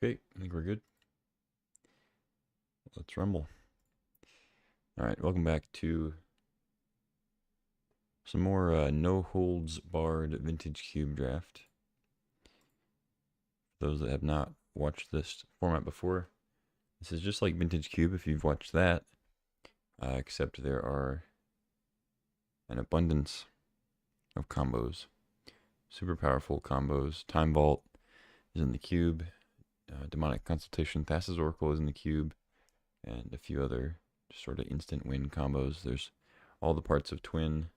Okay, I think we're good. Let's rumble. All right, welcome back to some more no holds barred vintage cube draft. For those that have not watched this format before, this is just like vintage cube if you've watched that, except there are an abundance of combos, super powerful combos. Time Vault is in the cube, Demonic Consultation, Thassa's Oracle is in the cube, and a few other sort of instant win combos. There's all the parts of Twin.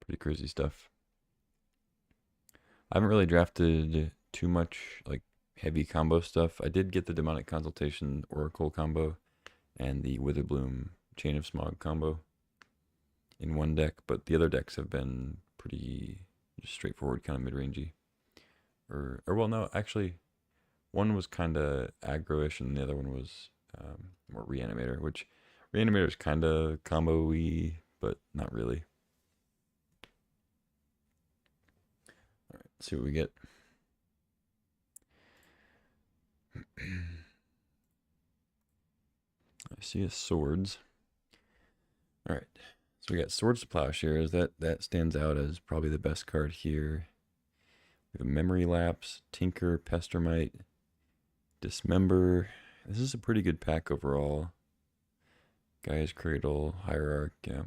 Pretty crazy stuff. I haven't really drafted too much like heavy combo stuff. I did get the Demonic Consultation Oracle combo and the Witherbloom Chain of Smog combo in one deck, but the other decks have been pretty just straightforward, kind of mid-rangey. Or well, no, actually, one was kind of aggro-ish, and the other one was more Reanimator, which Reanimator is kind of combo-y, but not really. All right, let's see what we get. I see a swords. All right, so we got Swords to Plowshares. That stands out as probably the best card here. We have Memory Lapse, Tinker, Pestermite, Dismember. This is a pretty good pack overall. Gaia's Cradle, Hierarch, yeah.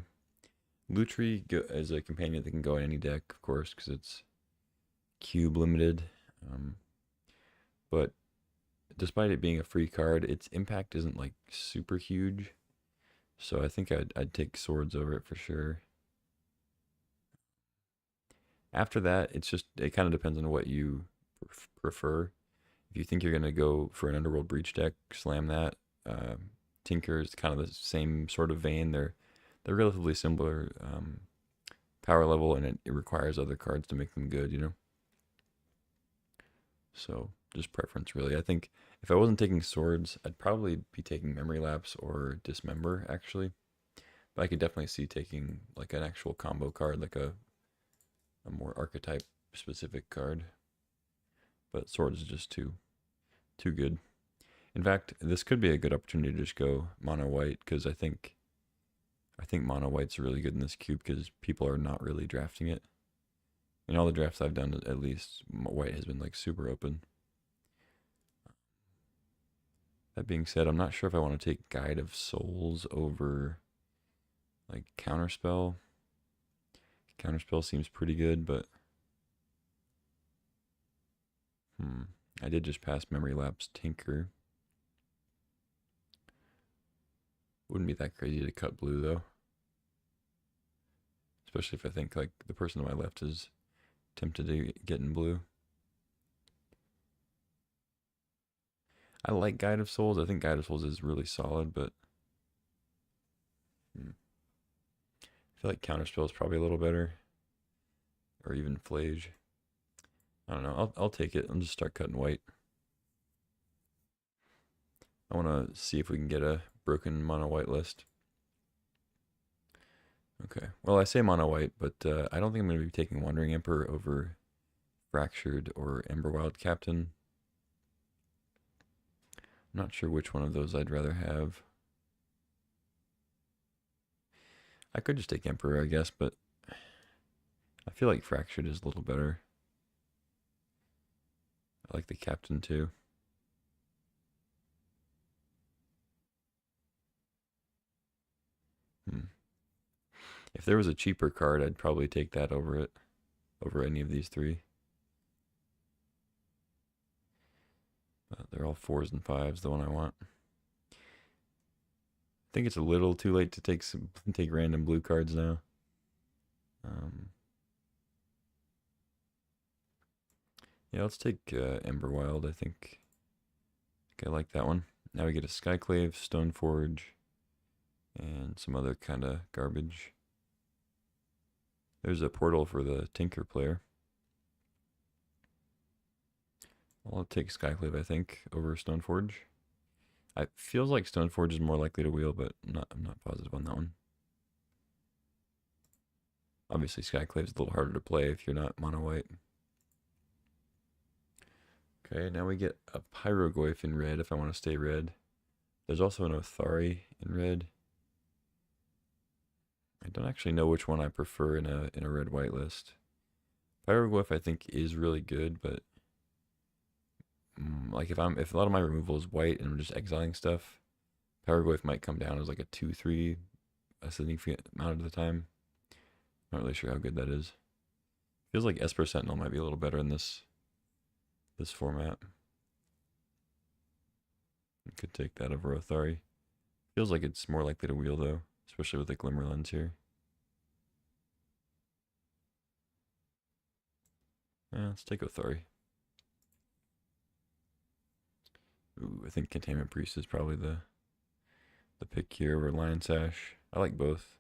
Lutri is a companion that can go in any deck, of course, because it's cube limited. But despite it being a free card, its impact isn't like super huge. So I think I'd take swords over it for sure. After that, it kind of depends on what you prefer. If you think you're gonna go for an Underworld Breach deck, slam that. Tinker is kind of the same sort of vein. They're relatively similar power level, and it requires other cards to make them good. So just preference really. I think if I wasn't taking swords, I'd probably be taking Memory Lapse or Dismember actually. But I could definitely see taking like an actual combo card, like a more archetype specific card. But swords is just too good. In fact, this could be a good opportunity to just go mono white because I think mono white's really good in this cube because people are not really drafting it. In all the drafts I've done, at least white has been like super open. That being said, I'm not sure if I want to take Guide of Souls over like Counterspell. Counterspell seems pretty good, but I did just pass Memory Lapse Tinker. Wouldn't be that crazy to cut blue though. Especially if I think like the person to my left is tempted to get in blue. I like Guide of Souls. I think Guide of Souls is really solid, but I feel like Counterspell is probably a little better. Or even Flage. I don't know. I'll take it. I'll just start cutting white. I want to see if we can get a broken mono white list. Okay. Well, I say mono white, but I don't think I'm going to be taking Wandering Emperor over Fractured or Emberwild Captain. I'm not sure which one of those I'd rather have. I could just take Emperor, I guess, but I feel like Fractured is a little better. I like the Captain too. If there was a cheaper card, I'd probably take that over it, over any of these three. They're all 4s and 5s, the one I want. I think it's a little too late to take random blue cards now. Yeah, let's take Emberwild. I think I like that one. Now we get a Skyclave, Stoneforge, and some other kind of garbage. There's a portal for the Tinker player. I'll take Skyclave, I think, over Stoneforge. It feels like Stoneforge is more likely to wheel, but I'm not positive on that one. Obviously, Skyclave is a little harder to play if you're not mono white. Okay, now we get a Pyrogoyf in red if I want to stay red. There's also an Othari in red. I don't actually know which one I prefer in a red-white list. Pyrogoyf I think is really good, but like if a lot of my removal is white and I'm just exiling stuff, Pyrogoyf might come down as like a 2-3 a significant amount of the time. Not really sure how good that is. Feels like Esper Sentinel might be a little better in this format. You could take that over Othari. Feels like it's more likely to wheel though, especially with the Glimmer Lens here. Yeah, let's take Othari. Ooh, I think Containment Priest is probably the pick here over Lion Sash. I like both,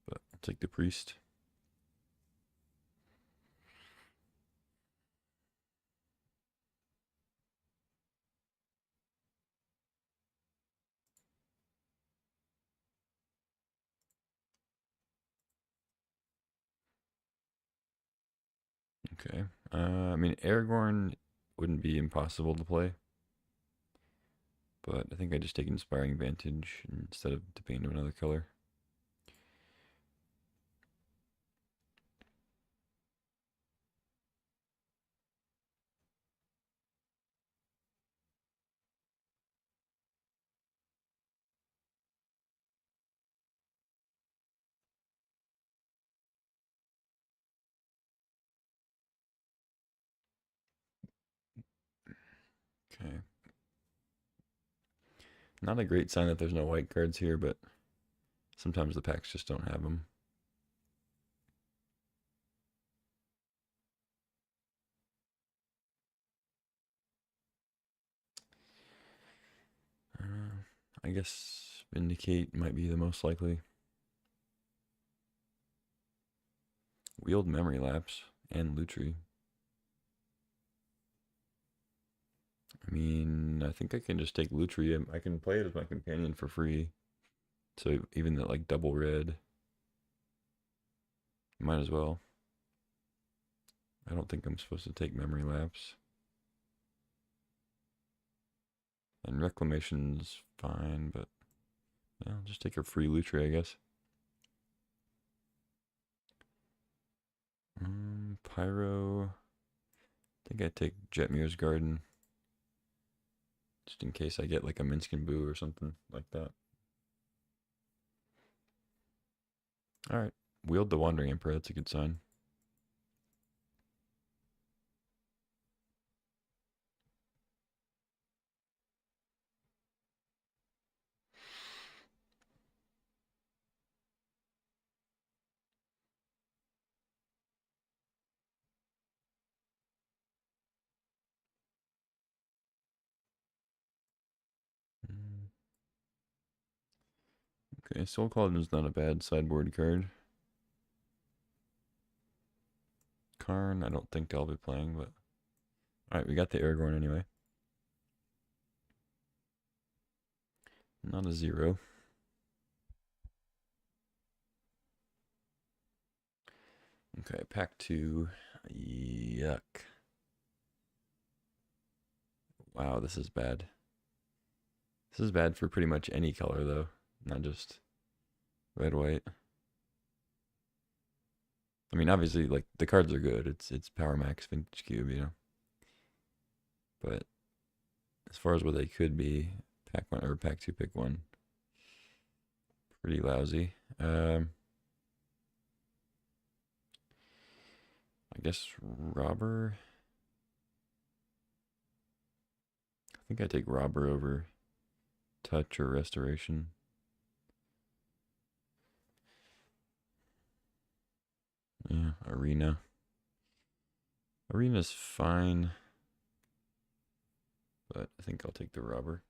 but I'll take the Priest. Okay. I mean, Aragorn wouldn't be impossible to play, but I think I just take Inspiring Vantage instead of dipping into another color. Okay. Not a great sign that there's no white cards here, but sometimes the packs just don't have them. I guess Vindicate might be the most likely. Wield Memory Lapse and Lutri. I mean, I think I can just take Lutri. I can play it as my companion for free. So even that like double red, might as well. I don't think I'm supposed to take Memory Lapse. And Reclamation's fine, but yeah, I'll just take a free Lutri, I guess. Pyro. I think I take Jetmir's Garden. Just in case I get like a Minskin Boo or something like that. Alright. Wield the Wandering Emperor. That's a good sign. Okay, Soul Cauldron's not a bad sideboard card. Karn, I don't think I'll be playing, but... Alright, we got the Aragorn anyway. Not a 0. Okay, pack 2. Yuck. Wow, this is bad. This is bad for pretty much any color, though. Not just red, white. I mean, obviously, like, the cards are good. It's Power Max Vintage Cube, you know? But as far as what they could be, pack 1 or pack 2, pick 1. Pretty lousy. I guess Robber. I think I take Robber over Touch or Restoration. Yeah, Arena. Arena's fine, but I think I'll take the Robber.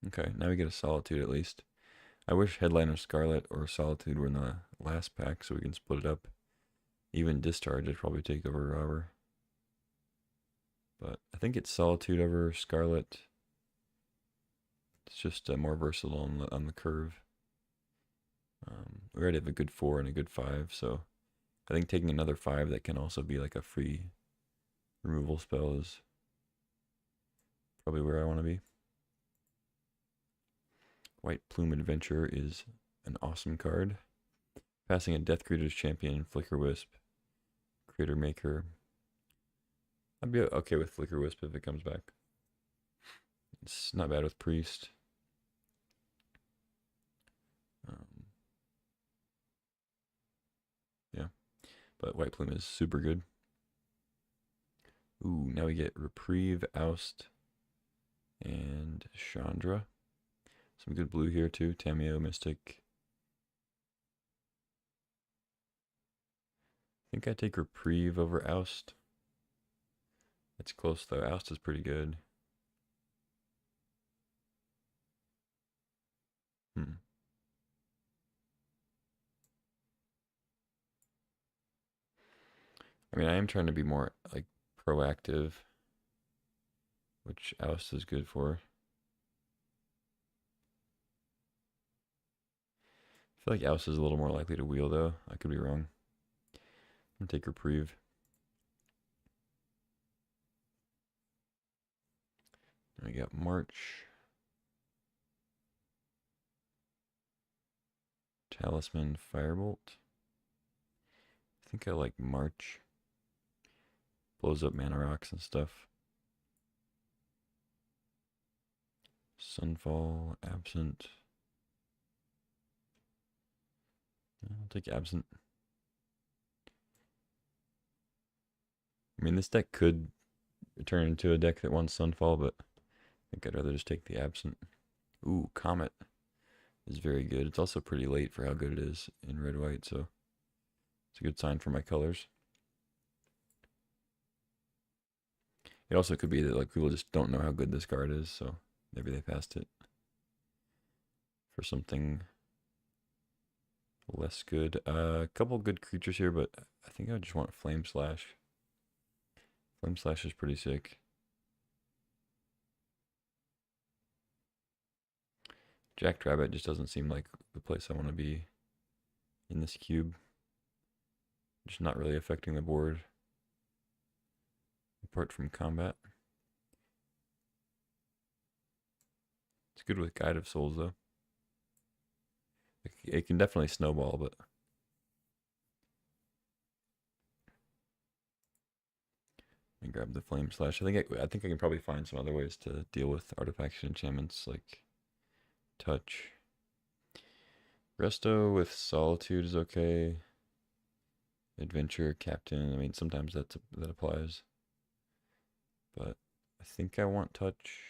Okay, now we get a Solitude at least. I wish Headliner Scarlet or Solitude were in the last pack so we can split it up. Even Discharge I'd probably take over Robber. But I think it's Solitude over Scarlet. It's just more versatile on the curve. We already have a good 4 and a good 5, so I think taking another 5 that can also be like a free removal spell is probably where I want to be. White Plume Adventure is an awesome card. Passing a Death Creator's Champion, Flicker Wisp, Creator Maker. I'd be okay with Flicker Wisp if it comes back. It's not bad with Priest. Yeah, but White Plume is super good. Ooh, now we get Reprieve, Oust, and Chandra. Some good blue here too. Tamiyo, Mystic. I think I take Reprieve over Oust. It's close though. Oust is pretty good. I mean, I am trying to be more like proactive, which Oust is good for. I feel like Oust is a little more likely to wheel though. I could be wrong. I'm gonna take Reprieve. We got March. Talisman, Firebolt. I think I like March. Blows up mana rocks and stuff. Sunfall, Absent. I'll take Absent. I mean, this deck could turn into a deck that wants Sunfall, but I think I'd rather just take the Absent. Ooh, Comet is very good. It's also pretty late for how good it is in red-white, so it's a good sign for my colors. It also could be that like people just don't know how good this card is, so maybe they passed it for something less good. A couple good creatures here, but I think I just want Flame Slash. Flame Slash is pretty sick. Jackrabbit just doesn't seem like the place I want to be in this cube. Just not really affecting the board apart from combat. It's good with Guide of Souls though. It can definitely snowball, but and grab the Flame Slash. I think I can probably find some other ways to deal with artifacts and enchantments like touch. Resto with Solitude is okay. Adventure, Captain. I mean, sometimes that applies, but I think I want touch.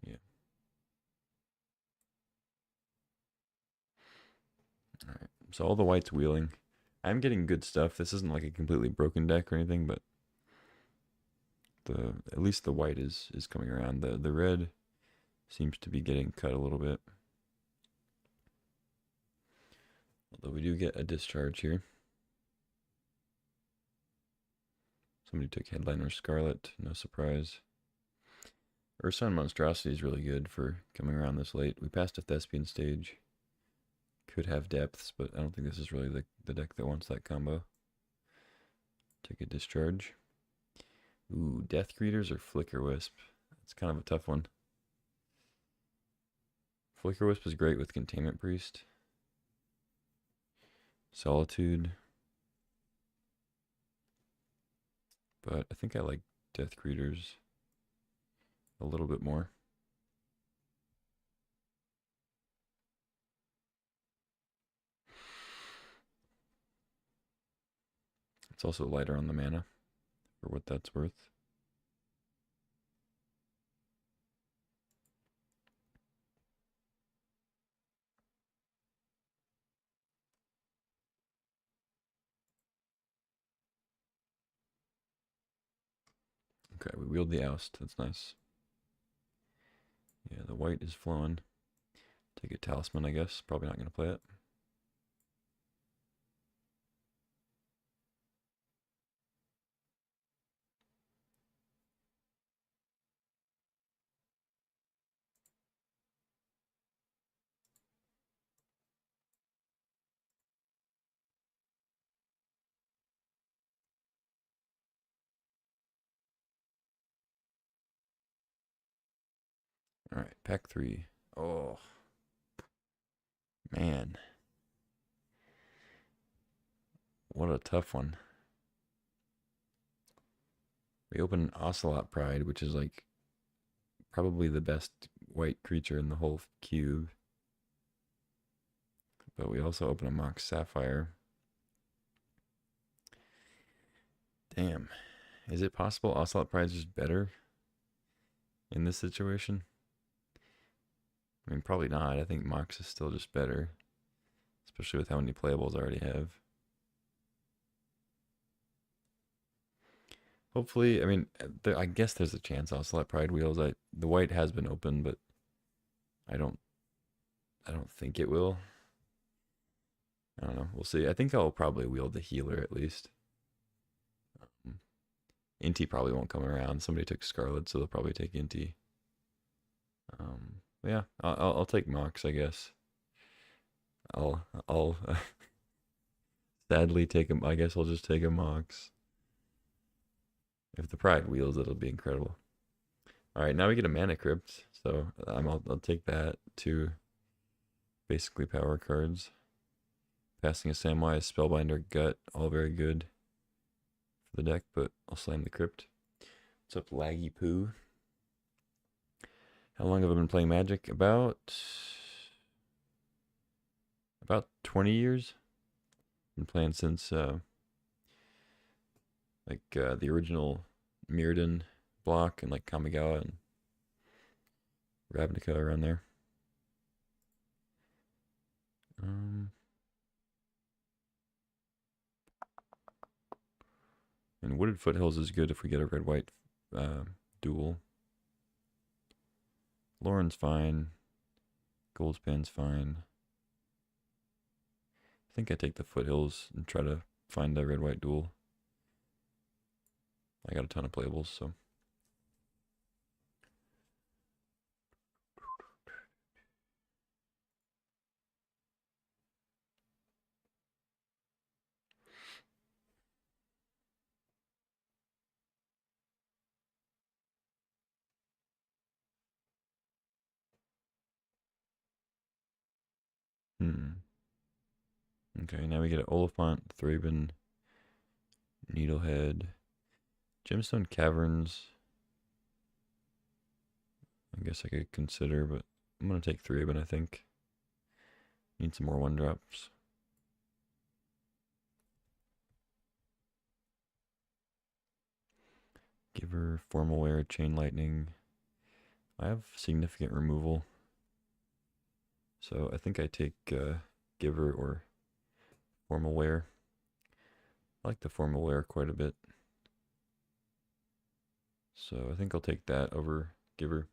Yeah. All right. So all the whites wheeling. I'm getting good stuff. This isn't like a completely broken deck or anything, but at least the white is coming around. The red seems to be getting cut a little bit. Although we do get a discharge here. Somebody took Headliner Scarlet, no surprise. Ursun Monstrosity is really good for coming around this late. We passed a Thespian stage. Could have depths, but I don't think this is really the deck that wants that combo. Take a discharge. Ooh, Death Greeters or Flicker Wisp? That's kind of a tough one. Flicker Wisp is great with Containment Priest. Solitude. But I think I like Death Greeters a little bit more. It's also lighter on the mana for what that's worth. Okay, we wield the Oust. That's nice. Yeah, the white is flowing. Take a Talisman, I guess. Probably not going to play it. All right, pack 3. Oh, man. What a tough one. We open Ocelot Pride, which is like probably the best white creature in the whole cube. But we also open a Mox Sapphire. Damn. Is it possible Ocelot Pride is just better in this situation? I mean, probably not. I think Mox is still just better, especially with how many playables I already have. Hopefully, I mean, I guess there's a chance Ocelot Pride wheels. The white has been open, but I don't I don't think it will. I don't know. We'll see. I think I'll probably wield the healer at least. Inti probably won't come around. Somebody took Scarlet, so they'll probably take Inti. Yeah, I'll take Mox, I guess. I'll sadly take him. I guess I'll just take a Mox. If the Pride wheels, it'll be incredible. All right, now we get a Mana Crypt, so I'll take that. 2 basically power cards. Passing a Samwise, Spellbinder, Gut, all very good for the deck, but I'll slam the Crypt. What's up, Laggy Poo? How long have I been playing Magic? About 20 years. Been playing since the original Mirrodin block and like Kamigawa and Ravnica around there. And Wooded Foothills is good if we get a red-white duel. Lauren's fine. Goldspan's fine. I think I take the Foothills and try to find a red-white duel. I got a ton of playables, so. Okay, now we get an Oliphant, Thraben, Needlehead, Gemstone Caverns. I guess I could consider, but I'm going to take Thraben, I think. Need some more 1-drops. Giver, Formal Wear, Chain Lightning. I have significant removal. So I think I take Giver or Formal Wear. I like the Formal Wear quite a bit. So I think I'll take that over Giver.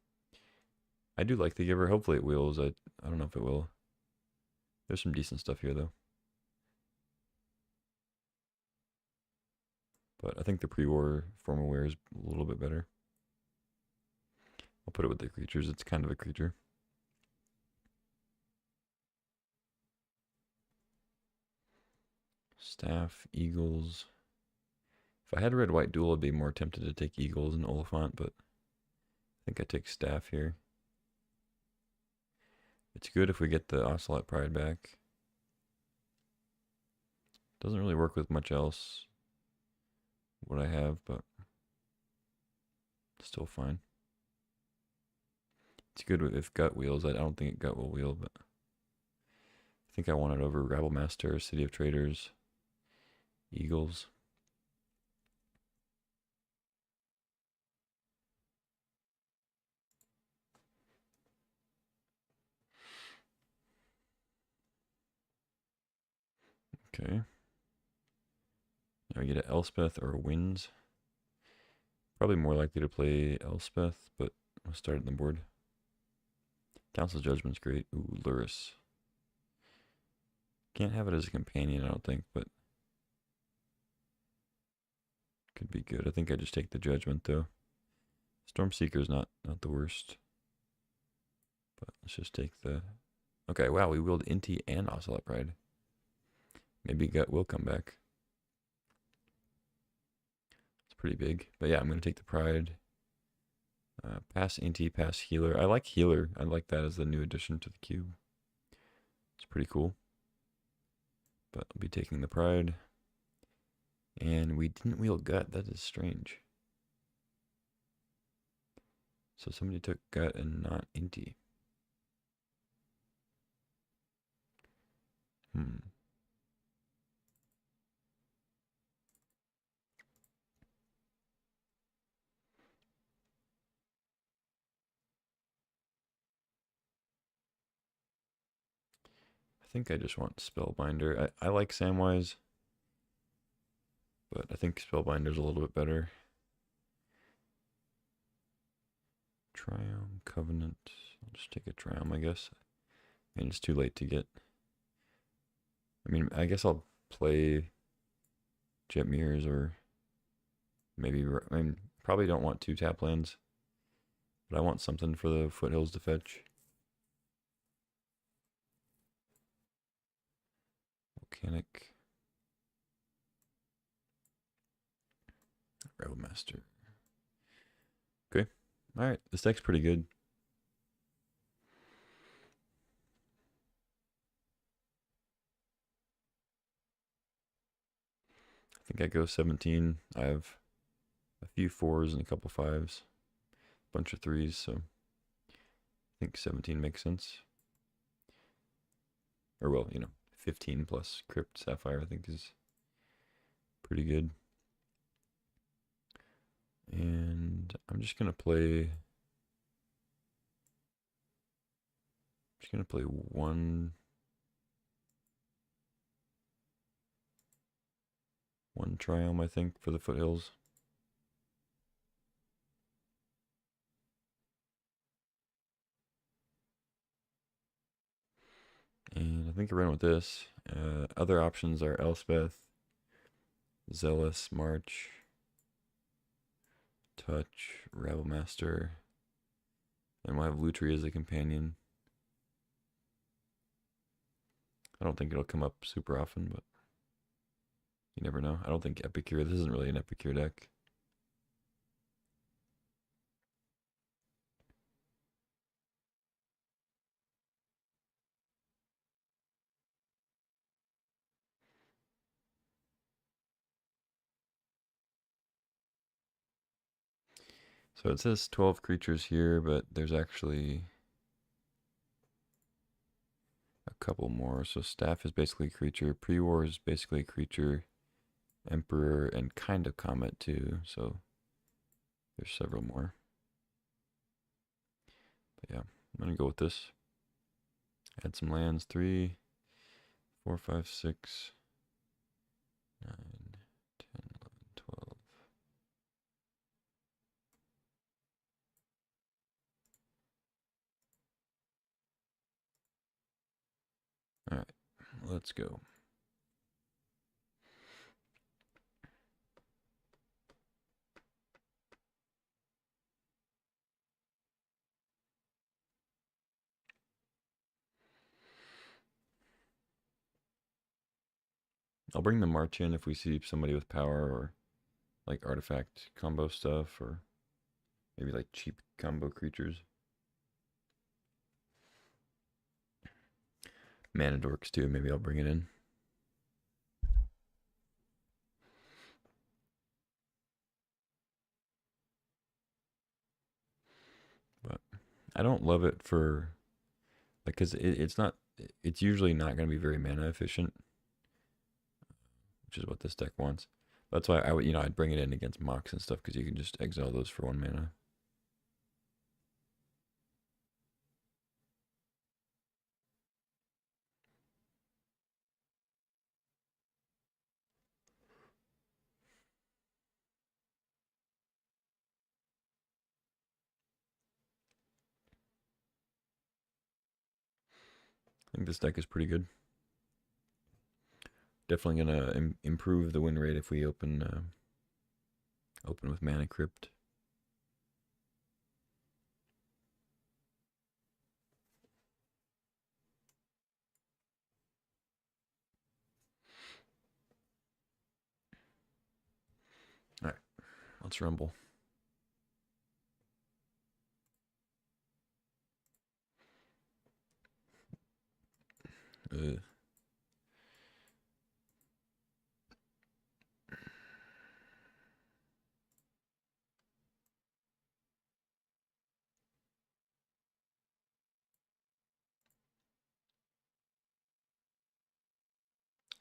I do like the Giver. Hopefully it wheels. I don't know if it will. There's some decent stuff here though. But I think the pre-war Formal Wear is a little bit better. I'll put it with the creatures. It's kind of a creature. Staff, Eagles. If I had a red-white duel, I'd be more tempted to take Eagles and Oliphant, but I think I take Staff here. It's good if we get the Ocelot Pride back. Doesn't really work with much else, what I have, but still fine. It's good if Gut wheels. I don't think Gut will wheel, but I think I want it over Rabblemaster, City of Traders, Eagles. Okay. Now we get an Elspeth or a Winds. Probably more likely to play Elspeth, but I'll start on the board. Council's Judgment's great. Ooh, Lurrus. Can't have it as a companion, I don't think, but could be good. I think I just take the Judgment though. Stormseeker's not the worst. But let's just take the... Okay, wow, we wheeled Inti and Ocelot Pride. Maybe Gut will come back. It's pretty big. But yeah, I'm going to take the Pride. Pass Inti, pass Healer. I like Healer. I like that as the new addition to the cube. It's pretty cool. But I'll be taking the Pride. And we didn't wheel Gut. That is strange. So somebody took Gut and not Inti. I think I just want Spellbinder. I like Samwise, but I think Spellbinder's a little bit better. Triumph, Covenant. I'll just take a Triumph, I guess. I mean, it's too late to get. I mean, I guess I'll play Jet Mirrors or maybe. I mean, probably don't want 2-tap lands, but I want something for the Foothills to fetch. Volcanic. Rebel Master. Okay. Alright, this deck's pretty good. I think I go 17. I have a few 4s and a couple 5s. Bunch of 3s, so I think 17 makes sense. Or well, 15 plus Crypt Sapphire I think is pretty good. And I'm just gonna play one Triumph, I think, for the Foothills. And I think I ran with this. Other options are Elspeth, Zealous, March, Touch, Rabble Master, and we'll have Lutri as a companion. I don't think it'll come up super often, but you never know. I don't think Epicure, this isn't really an Epicure deck. So it says 12 creatures here, but there's actually a couple more. So Staff is basically a creature, Pre-War is basically a creature, Emperor, and kind of Comet too. So there's several more. But yeah, I'm gonna go with this. Add some lands. 3, 4, 5, 6, 9, 10, 11, 12. All right, let's go. I'll bring the March in if we see somebody with power or like artifact combo stuff or maybe like cheap combo creatures. Mana Dorks too, maybe I'll bring it in. But I don't love it for like because it's usually not going to be very mana efficient, which is what this deck wants. That's why I would I'd bring it in against Mox and stuff because you can just exile those for 1 mana. I think this deck is pretty good. Definitely gonna improve the win rate if we open with Mana Crypt. All right, let's rumble. Ugh.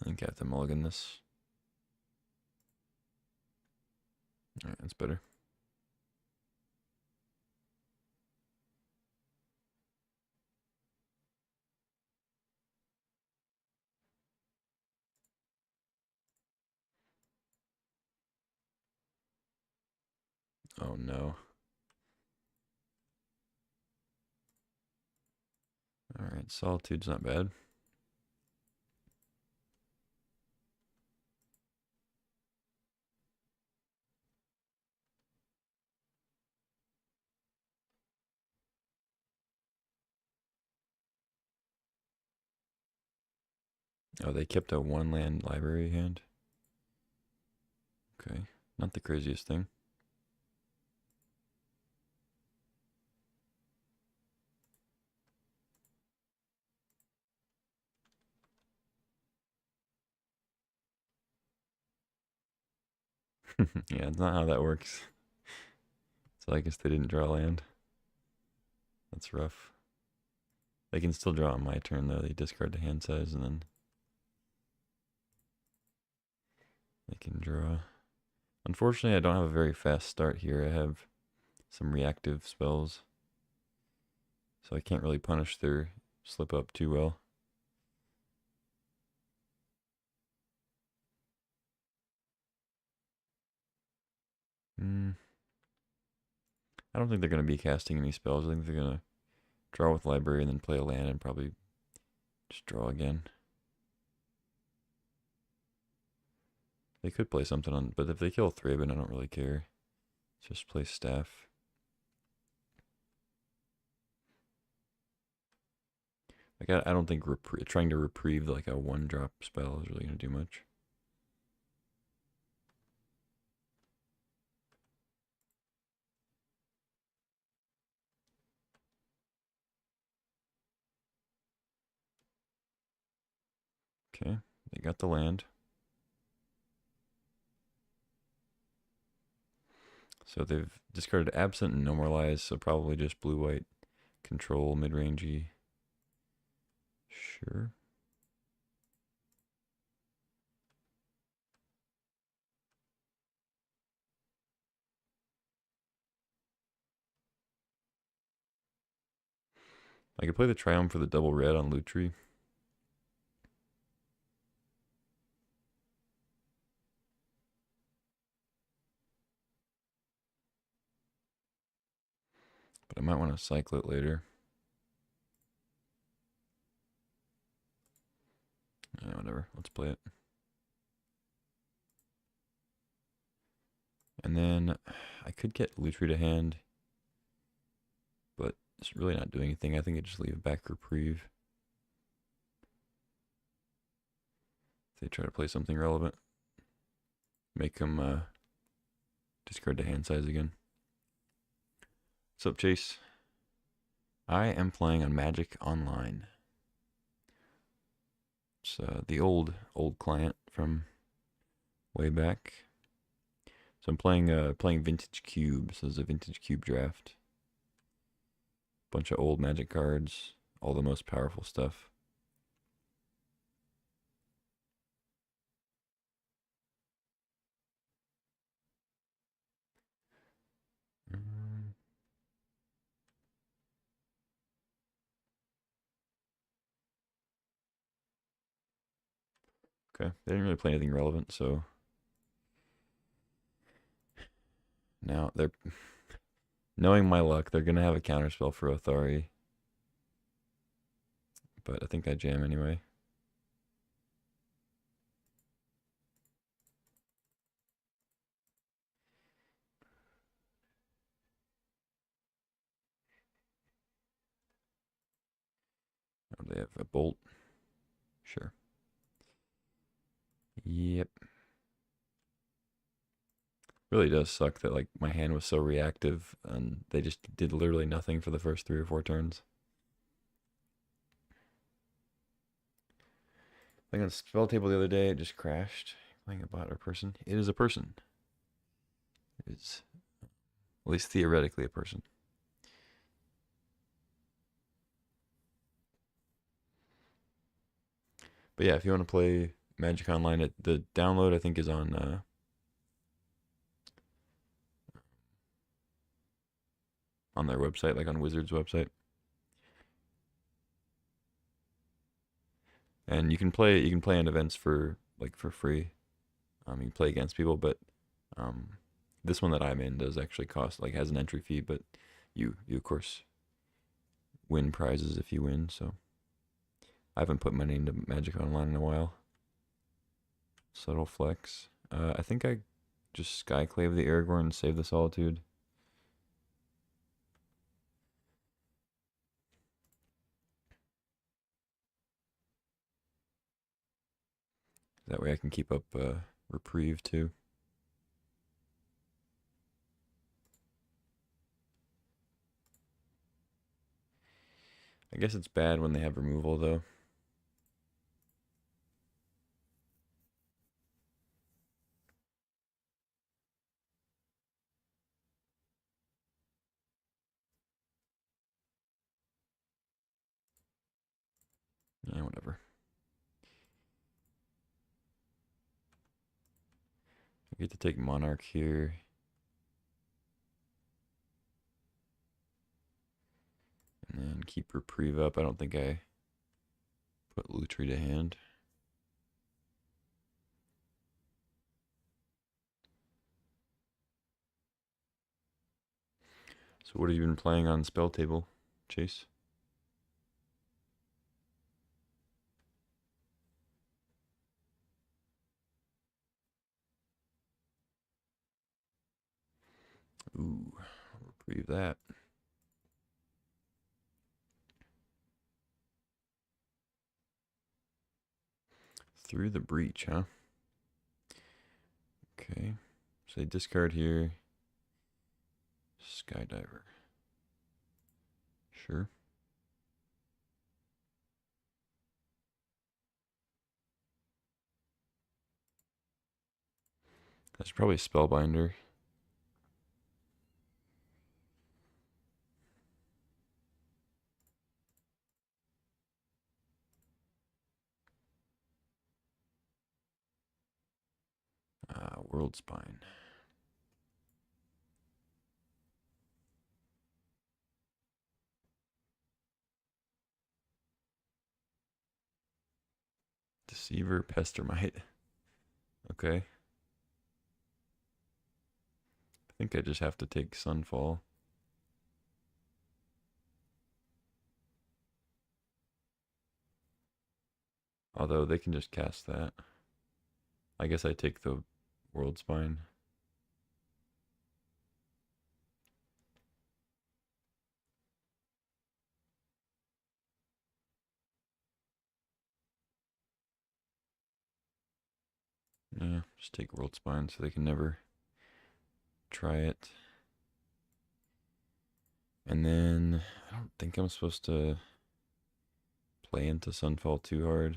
I think I have to mulligan this. Alright, that's better. Oh no. Alright, Solitude's not bad. Oh, they kept a one land library hand. Okay, not the craziest thing. Yeah, it's not how that works. So I guess they didn't draw land. That's rough. They can still draw on my turn though. They discard the hand size and then they can draw. Unfortunately, I don't have a very fast start here. I have some reactive spells. So I can't really punish their slip up too well. I don't think they're going to be casting any spells. I think they're going to draw with library and then play a land and probably just draw again. They could play something on, but if they kill Thraben, I don't really care. Just play Staff. Like I don't think trying to reprieve like a one drop spell is really going to do much. Okay, they got the land. So they've discarded Absent and Normalize, so probably just blue-white control mid-rangey. Sure. I could play the Triumph for the double red on Lutri. But I might want to cycle it later. Yeah, whatever. Let's play it. And then I could get Lutri to hand, but it's really not doing anything. I think I just leave back Reprieve. If they try to play something relevant, make them discard the hand size again. What's up, Chase? I am playing on Magic Online. It's the old client from way back. So I'm playing Vintage Cube. So it's a Vintage Cube draft. Bunch of old Magic cards, all the most powerful stuff. Okay, they didn't really play anything relevant, so now they're knowing my luck, they're gonna have a counterspell for Othari. But I think I jam anyway. Oh, they have a bolt. Sure. Yep. Really does suck that like my hand was so reactive and they just did literally nothing for the first 3 or 4 turns. Playing on spell table the other day, it just crashed. Playing a bot or person. It is a person. It is at least theoretically a person. But yeah, if you want to play Magic Online, the download I think is on their website, like on Wizards website. And you can play in events for like for free. You can play against people, but um, this one that I'm in does actually cost like has an entry fee, but you of course win prizes if you win. So I haven't put money into Magic Online in a while. Subtle flex. I think I just Skyclave the Aragorn and save the Solitude. That way I can keep up Reprieve too. I guess it's bad when they have removal though. Yeah, whatever. I get to take Monarch here. And then keep Reprieve up. I don't think I put Lutri to hand. So what have you been playing on spell table, Chase? Ooh, Reprieve that. Through the Breach, huh? Okay. So they discard here. Skydiver. Sure. That's probably Spellbinder. World Spine. Deceiver, Pestermite. Okay. I think I just have to take Sunfall. Although they can just cast that. I guess I take the World Spine. Yeah, just take World Spine so they can never try it. And then I don't think I'm supposed to play into Sunfall too hard.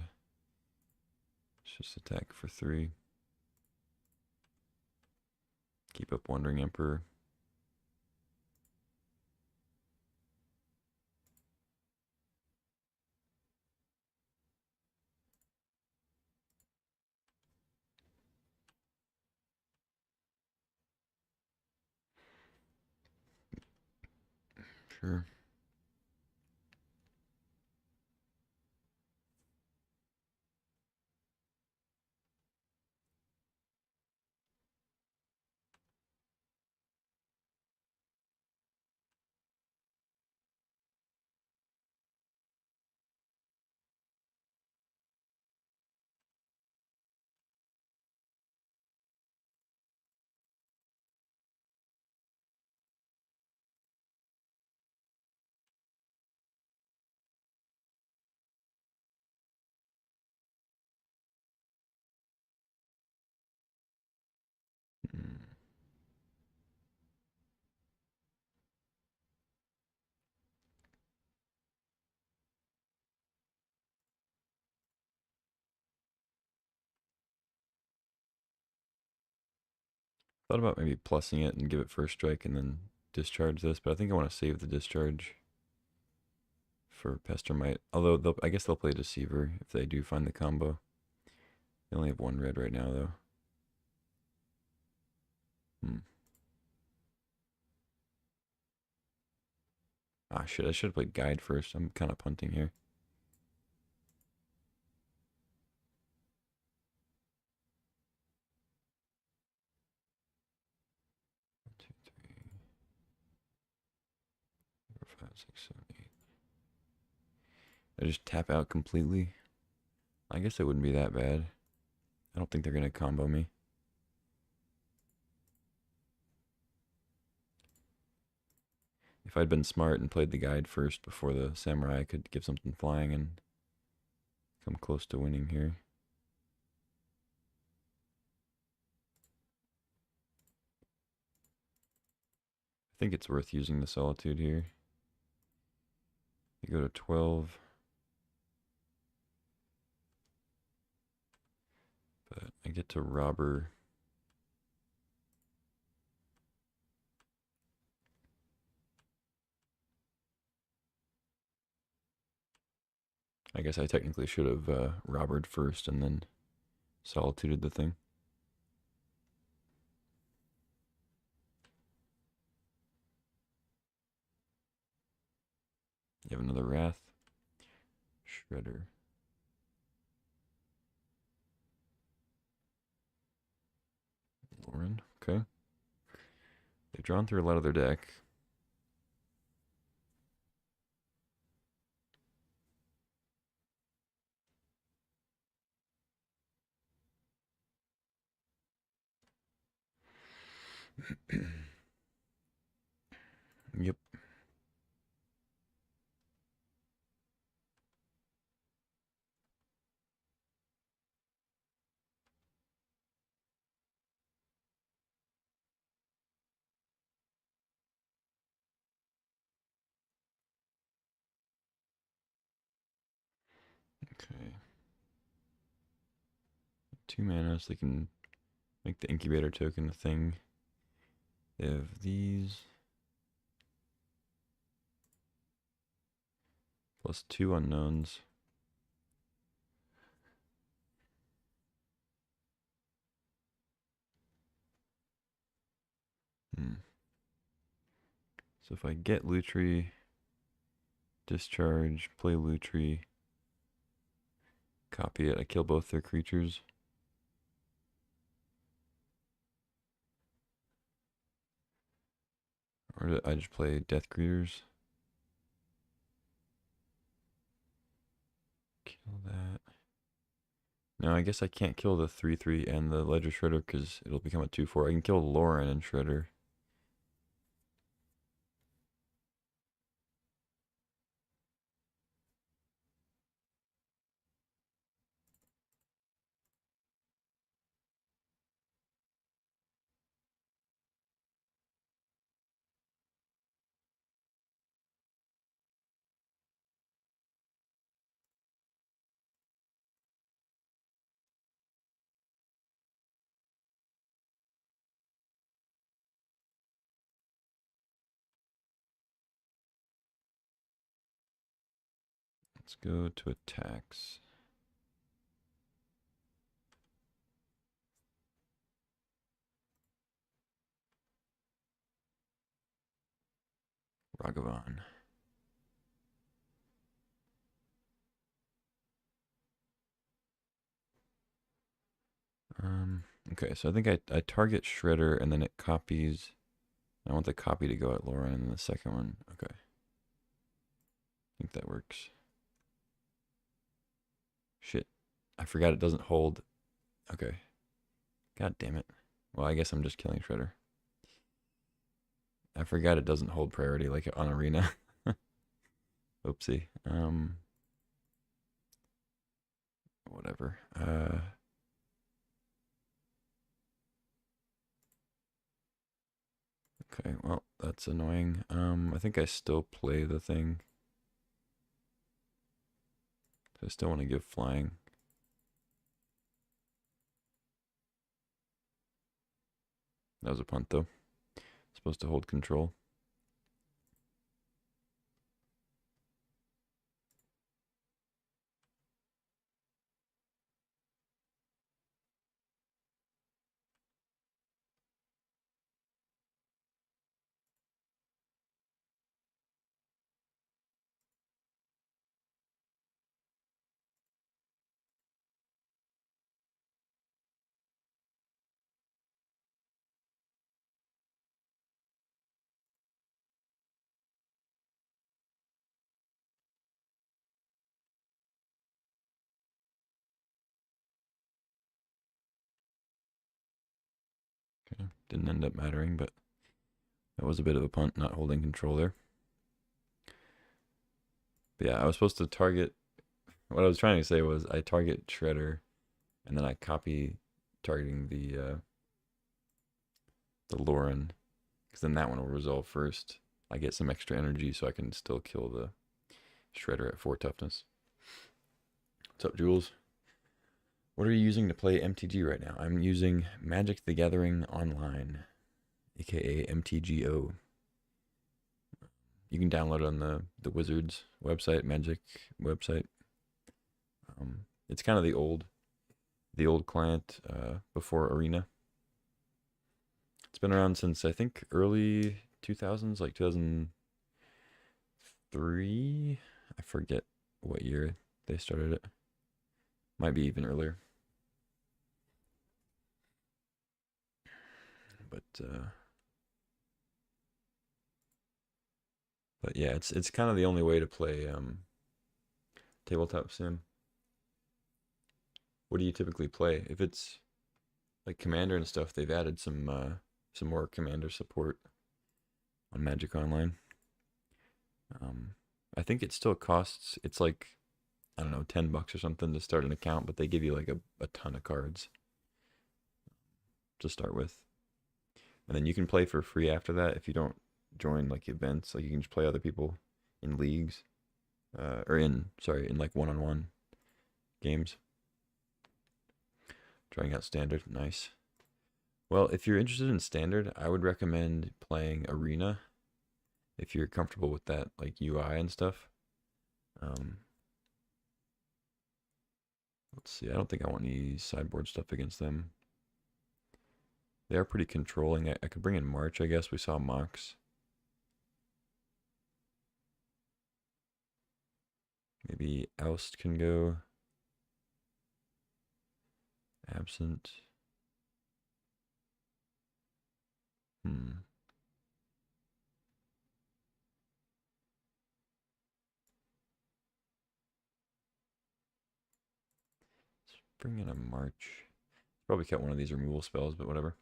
It's just attack for 3. Keep up Wandering Emperor. Sure. Thought about maybe plussing it and give it first strike and then discharge this, but I think I want to save the discharge for Pestermite. Although I guess they'll play Deceiver if they do find the combo. They only have one red right now, though. Ah, shit, I should have played Guide first. I'm kind of punting here. One, two, three, four, five, six, seven, eight. I just tap out completely. I guess it wouldn't be that bad. I don't think they're going to combo me. If I'd been smart and played the Guide first before the Samurai, I could give something flying and come close to winning here. I think it's worth using the Solitude here. You go to 12. But I get to Robber. I guess I technically should have robbered first and then solituded the thing. You have another Wrath. Shredder. Lauren, okay. They've drawn through a lot of their deck. Yep. Okay. 2 mana, so they can make the incubator token a thing. They have these. Plus 2 unknowns. So if I get Lutri, discharge, play Lutri, copy it, I kill both their creatures. Or do I just play Death Greeters? Kill that. No, I guess I can't kill the 3/3 and the Ledger Shredder because it'll become a 2/4. I can kill Lauren and Shredder. Let's go to attacks. Ragavan. Okay, so I think I target Shredder and then it copies. I want the copy to go at Lauren and then the second one. Okay. I think that works. Shit. I forgot it doesn't hold. Okay. God damn it. Well, I guess I'm just killing Shredder. I forgot it doesn't hold priority like on Arena. Oopsie. Whatever. Okay, well, that's annoying. I think I still play the thing. I still want to give flying. That was a punt though. Supposed to hold control. Okay. Didn't end up mattering, but that was a bit of a punt, not holding control there. But yeah, I was supposed to target. What I was trying to say was I target Shredder, and then I copy targeting the Lauren, because then that one will resolve first. I get some extra energy, so I can still kill the Shredder at 4 toughness. What's up, Jules? What are you using to play MTG right now? I'm using Magic the Gathering Online, aka MTGO. You can download it on the Wizards website, Magic website. It's kind of the old client before Arena. It's been around since I think early 2000s, like 2003. I forget what year they started it. Might be even earlier. But yeah, it's kind of the only way to play tabletop sim. What do you typically play? If it's like Commander and stuff, they've added some more Commander support on Magic Online. I think it still costs. It's like I don't know, $10 or something to start an account, but they give you like a ton of cards to start with, and then you can play for free after that if you don't join like events. Like you can just play other people in leagues, or in like one-on-one games. Trying out standard, nice. Well, if you're interested in standard, I would recommend playing Arena if you're comfortable with that, like UI and stuff. Um, let's see. I don't think I want any sideboard stuff against them. They are pretty controlling. I could bring in March, I guess. We saw Mox. Maybe Oust can go. Absent. Hmm. Let's bring in a March. Probably kept one of these removal spells, but whatever.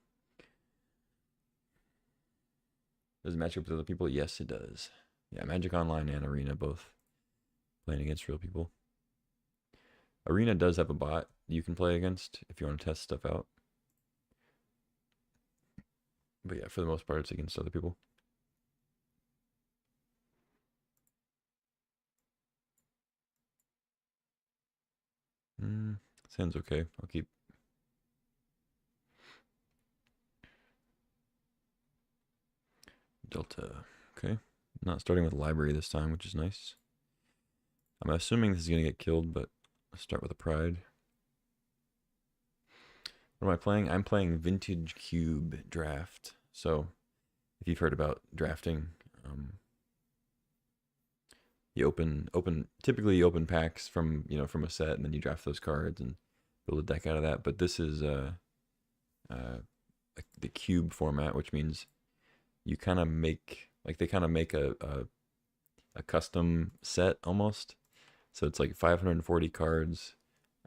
Does it match up with other people? Yes, it does. Yeah, Magic Online and Arena both playing against real people. Arena does have a bot you can play against if you want to test stuff out. But yeah, for the most part, it's against other people. Sounds okay. I'll keep. Delta. Okay. Not starting with library this time, which is nice. I'm assuming this is going to get killed, but let's start with a pride. What am I playing? I'm playing Vintage Cube Draft. So, if you've heard about drafting, you typically you open packs from from a set, and then you draft those cards and build a deck out of that. But this is uh the cube format, which means you kind of make like they kind of make a custom set almost. So it's like 540 cards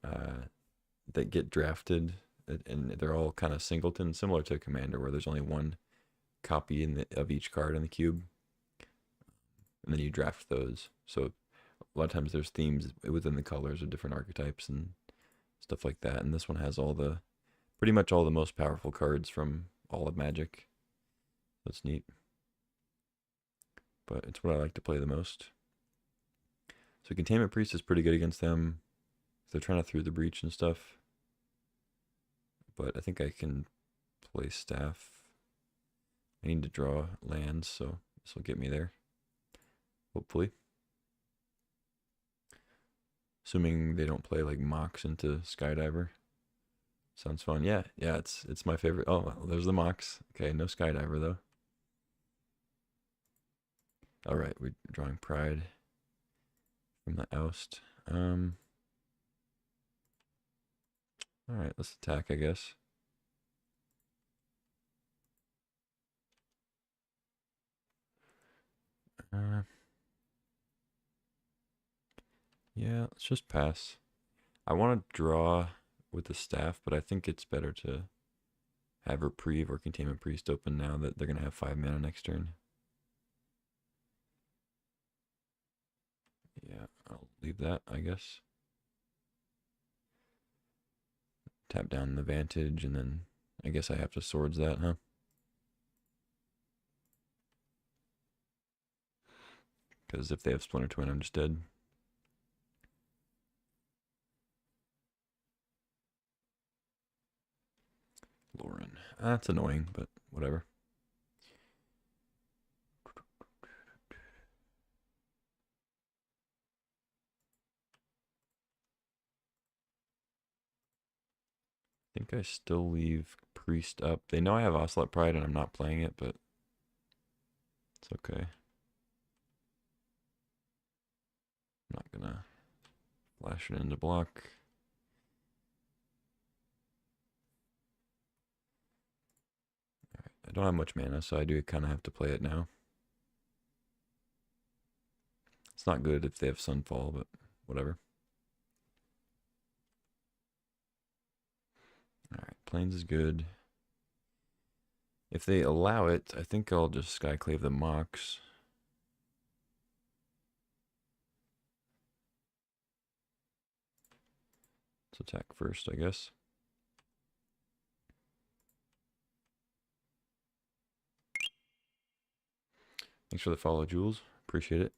that get drafted, and they're all kind of singleton, similar to Commander, where there's only one copy of each card in the cube, and then you draft those. So a lot of times there's themes within the colors of different archetypes and stuff like that. And this one has pretty much all the most powerful cards from all of Magic. That's neat. But it's what I like to play the most. So Containment Priest is pretty good against them. They're trying to through the breach and stuff. But I think I can play Staff. I need to draw lands, so this will get me there. Hopefully. Assuming they don't play like Mox into Skydiver. Sounds fun. Yeah, yeah, it's my favorite. Oh, well, there's the Mox. Okay, no Skydiver though. All right, we're drawing Pride from the oust. All right, let's attack, I guess. Uh, yeah, let's just pass. I want to draw with the staff, but I think it's better to have Reprieve or Containment Priest open now that they're gonna have 5 mana next turn. Yeah, I'll leave that, I guess. Tap down the Vantage, and then I guess I have to Swords that, huh? Because if they have Splinter Twin, I'm just dead. Lauren. That's annoying, but whatever. I think I still leave Priest up. They know I have Ocelot Pride and I'm not playing it, but it's okay. I'm not gonna flash it into block. Right. I don't have much mana, so I do kind of have to play it now. It's not good if they have Sunfall, but whatever. Alright, Plains is good. If they allow it, I think I'll just Skyclave the Mox. Let's attack first, I guess. Thanks for the follow, Jules. Appreciate it.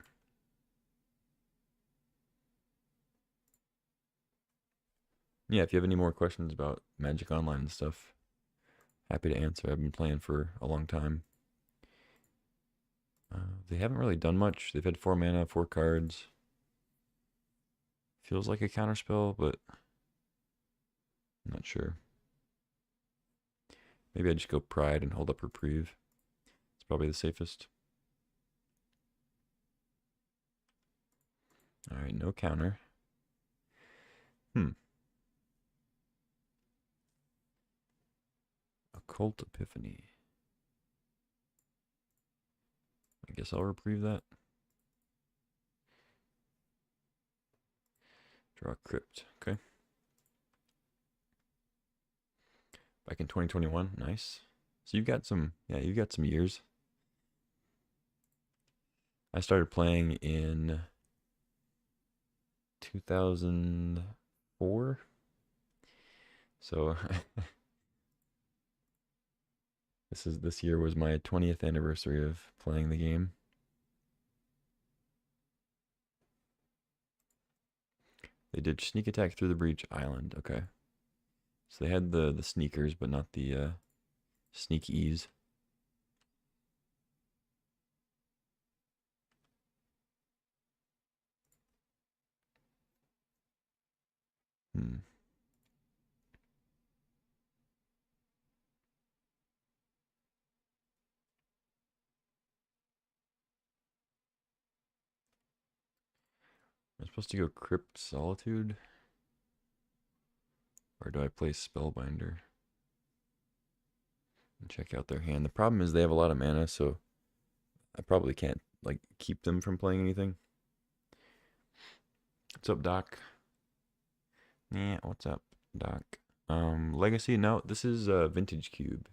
Yeah, if you have any more questions about Magic Online and stuff, happy to answer. I've been playing for a long time. They haven't really done much. They've had 4 mana, 4 cards. Feels like a counterspell, but I'm not sure. Maybe I just go Pride and hold up Reprieve. It's probably the safest. Alright, no counter. Occult Epiphany. I guess I'll Reprieve that. Draw Crypt. Okay. Back in 2021. Nice. So you've got some, yeah, you've got some years. I started playing in 2004. So this year was my 20th anniversary of playing the game. They did sneak attack through the breach island. Okay. So they had the sneakers, but not the sneak ease. Hmm. I'm supposed to go Crypt Solitude? Or do I play Spellbinder? And check out their hand. The problem is they have a lot of mana, so I probably can't like keep them from playing anything. What's up, Doc? Yeah, what's up, Doc? Legacy? No, this is Vintage Cube.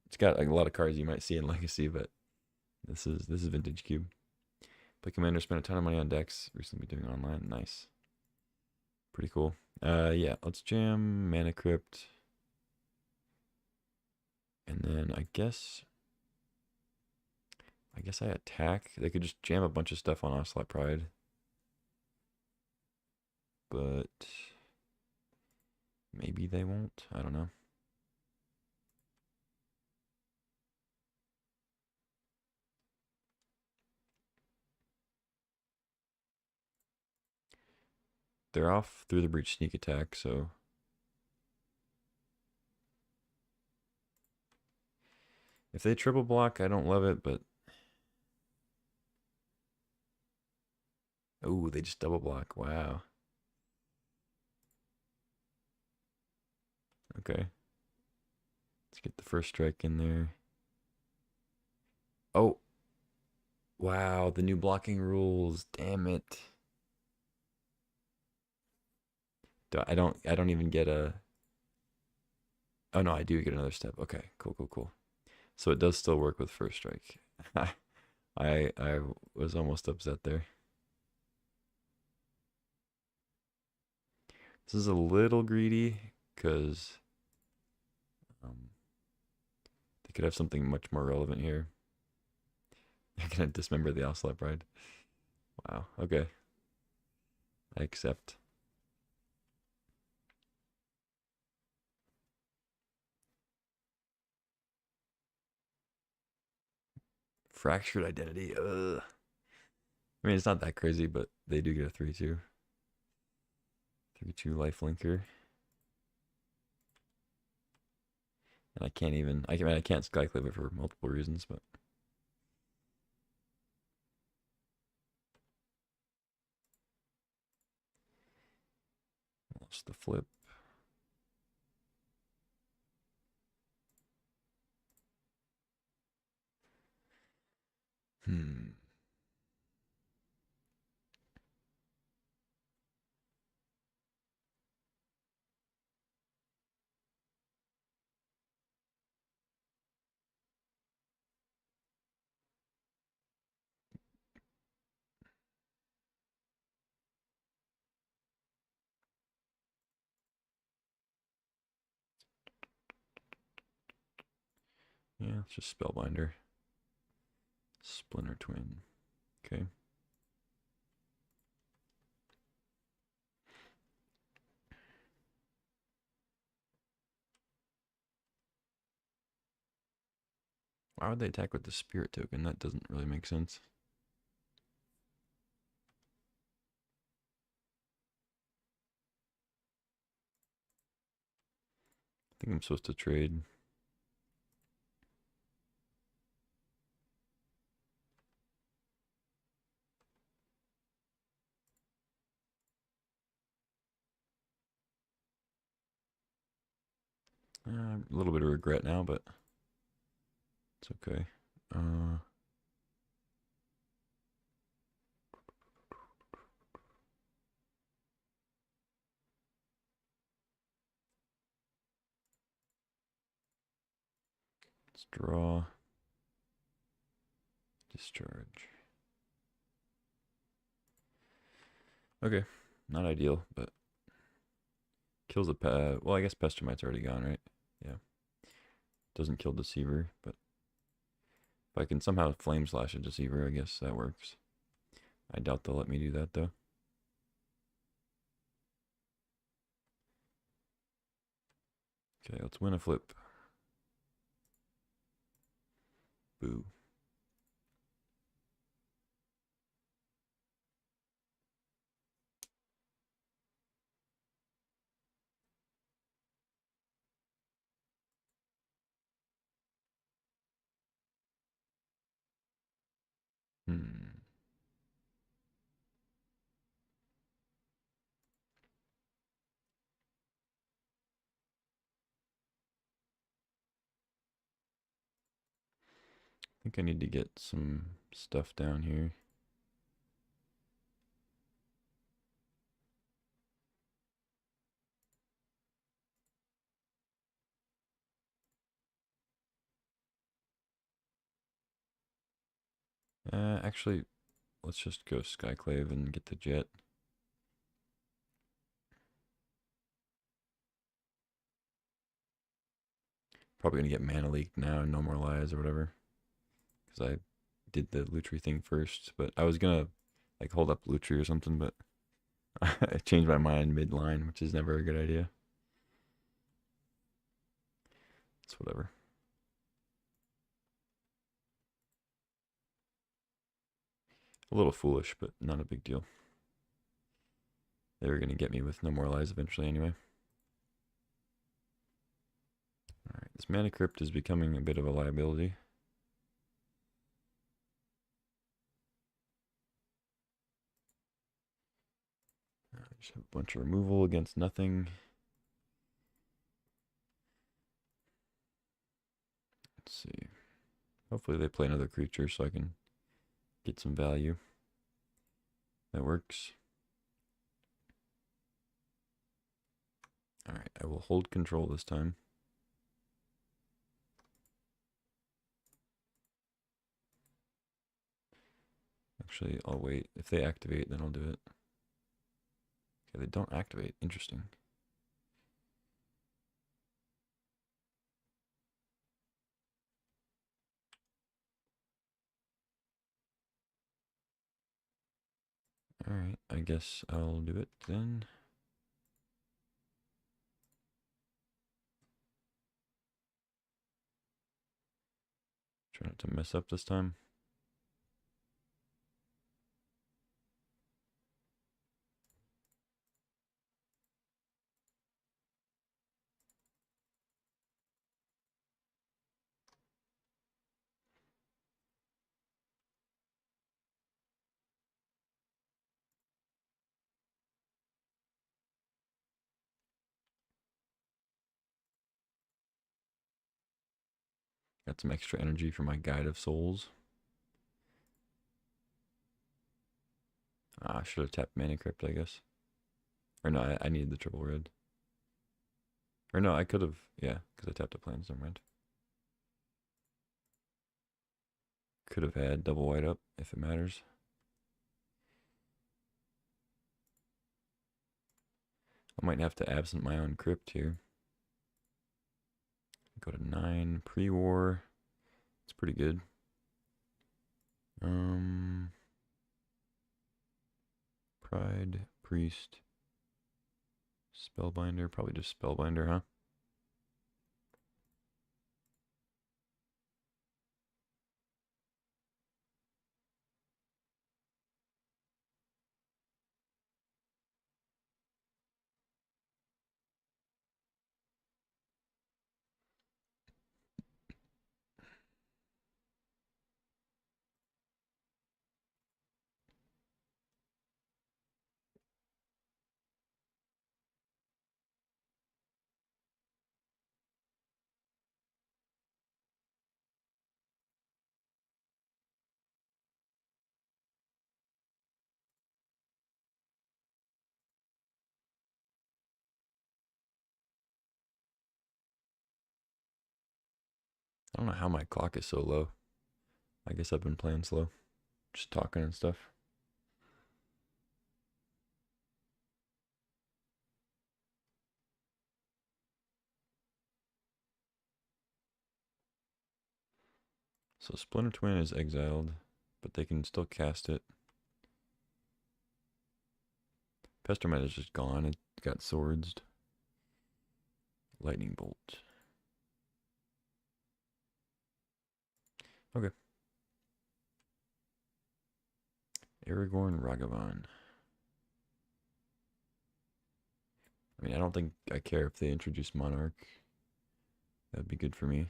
It's got like a lot of cards you might see in Legacy, but this is Vintage Cube. Play Commander, spent a ton of money on decks. Recently doing online. Nice. Pretty cool. Yeah, let's jam Mana Crypt. And then I guess I attack. They could just jam a bunch of stuff on Ocelot Pride. But maybe they won't. I don't know. they're off through the breach sneak attack, so if they triple block, I don't love it, but oh, they just double block. Wow. Okay. Let's get the first strike in there. Oh, wow, the new blocking rules. Damn it. I don't even get a oh no, I do get another step. Okay, cool, cool, cool. So it does still work with first strike. I was almost upset there. This is a little greedy because um, they could have something much more relevant here. They're gonna dismember the Ocelot Bride. Wow. Okay. I accept. Fractured identity. Ugh. I mean, it's not that crazy, but they do get a 3-2. 3-2 life linker. And I can't even, I mean, I can't Skyclave it for multiple reasons, but. Lost the flip. Hmm. Yeah, it's just Spellbinder. Splinter Twin. Okay. Why would they attack with the Spirit token? That doesn't really make sense. I think I'm supposed to trade. A little bit of regret now, but it's okay. Let's draw. Discharge. Okay, not ideal, but kills a pet. Well, I guess Pestermite's already gone, right? Yeah. Doesn't kill Deceiver, but if I can somehow Flame Slash a Deceiver, I guess that works. I doubt they'll let me do that, though. Okay, let's win a flip. Boo. Hmm. I think I need to get some stuff down here. Actually, let's just go Skyclave and get the jet. Probably gonna get Mana Leak now and No More Lies or whatever. Because I did the Lutri thing first, but I was gonna like hold up Lutri or something, but I changed my mind mid-line, which is never a good idea. It's whatever. A little foolish, but not a big deal. They were going to get me with no more lives eventually anyway. Alright, this Mana Crypt is becoming a bit of a liability. Just have a bunch of removal against nothing. Let's see. Hopefully they play another creature so I can get some value. That works. Alright, I will hold control this time. Actually, I'll wait. If they activate, then I'll do it. Okay, they don't activate. Interesting. Alright, I guess I'll do it then. Try not to mess up this time. Got some extra energy for my Guide of Souls. I should have tapped Mana Crypt, I guess. Or no, I needed the triple red. Or no, I could have, yeah, because I tapped the plans, never mind. Could have had double white up, if it matters. I might have to absent my own crypt here. Go to 9, pre-war. It's pretty good. Pride, Priest, Spellbinder, probably just Spellbinder, huh? I don't know how my clock is so low. I guess I've been playing slow. Just talking and stuff. So Splinter Twin is exiled, but they can still cast it. Pestermet is just gone. It got swords. Lightning Bolt. Okay. Aragorn Ragavan. I mean, I don't think I care if they introduce Monarch. That'd be good for me.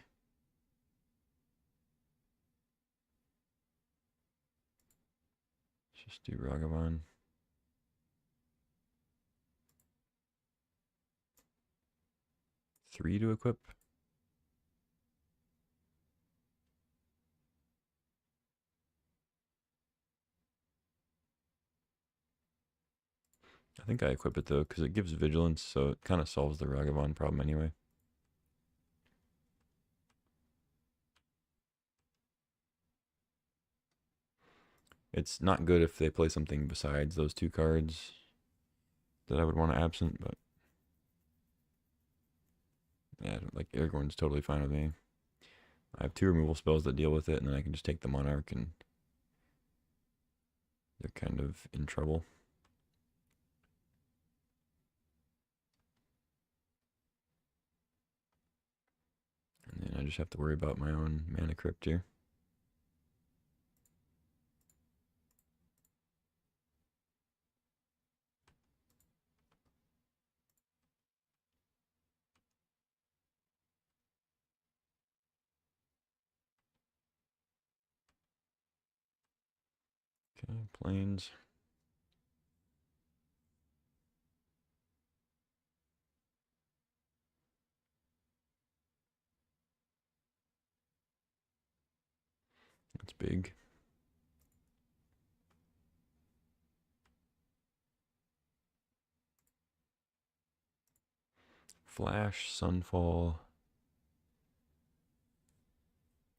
Let's just do Ragavan. Three to equip. I think I equip it though, because it gives vigilance, so it kind of solves the Ragavan problem anyway. It's not good if they play something besides those two cards that I would want to absent, but yeah, like Aragorn's totally fine with me. I have 2 removal spells that deal with it, and then I can just take the Monarch, and they're kind of in trouble. And then I just have to worry about my own Mana Crypt here. Okay, planes. That's big. Flash, Sunfall,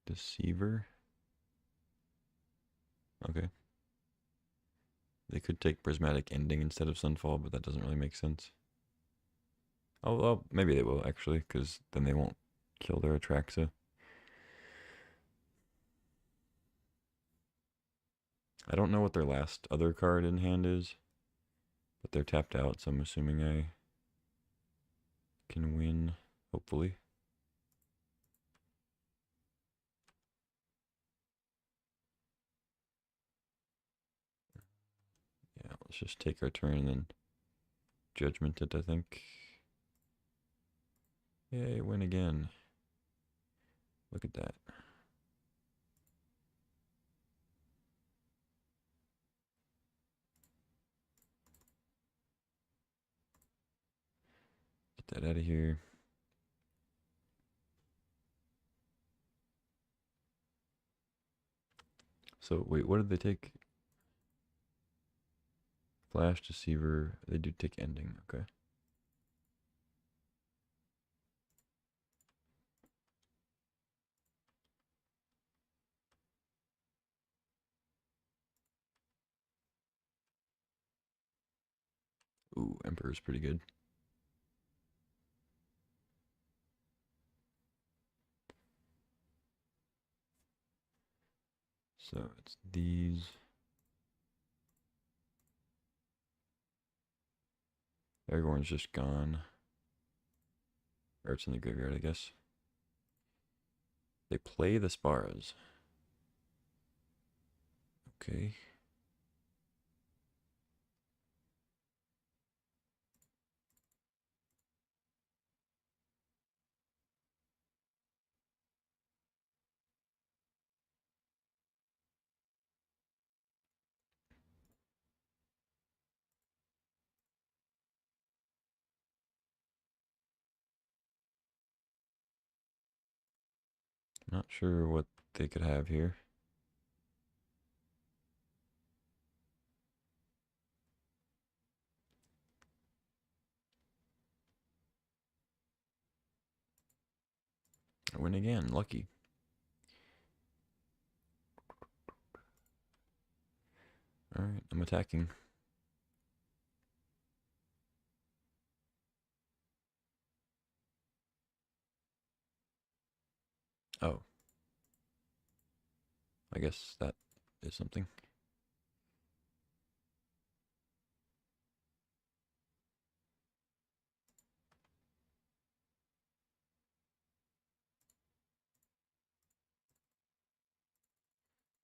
Deceiver. Okay. They could take Prismatic Ending instead of Sunfall, but that doesn't really make sense. Oh, well, maybe they will, actually, because then they won't kill their Atraxa. I don't know what their last other card in hand is, but they're tapped out, so I'm assuming I can win, hopefully. Yeah, let's just take our turn and then Judgment it, I think. Yay, win again. Look at that. Get that out of here. So, wait, what did they take? Flash, Deceiver. They do take Ending, okay. Ooh, Emperor's pretty good. So, it's these. Aragorn's just gone. Or it's in the graveyard, I guess. They play the Sparas. Okay. Not sure what they could have here. I win again. Lucky. Alright, I'm attacking. Oh. I guess that is something.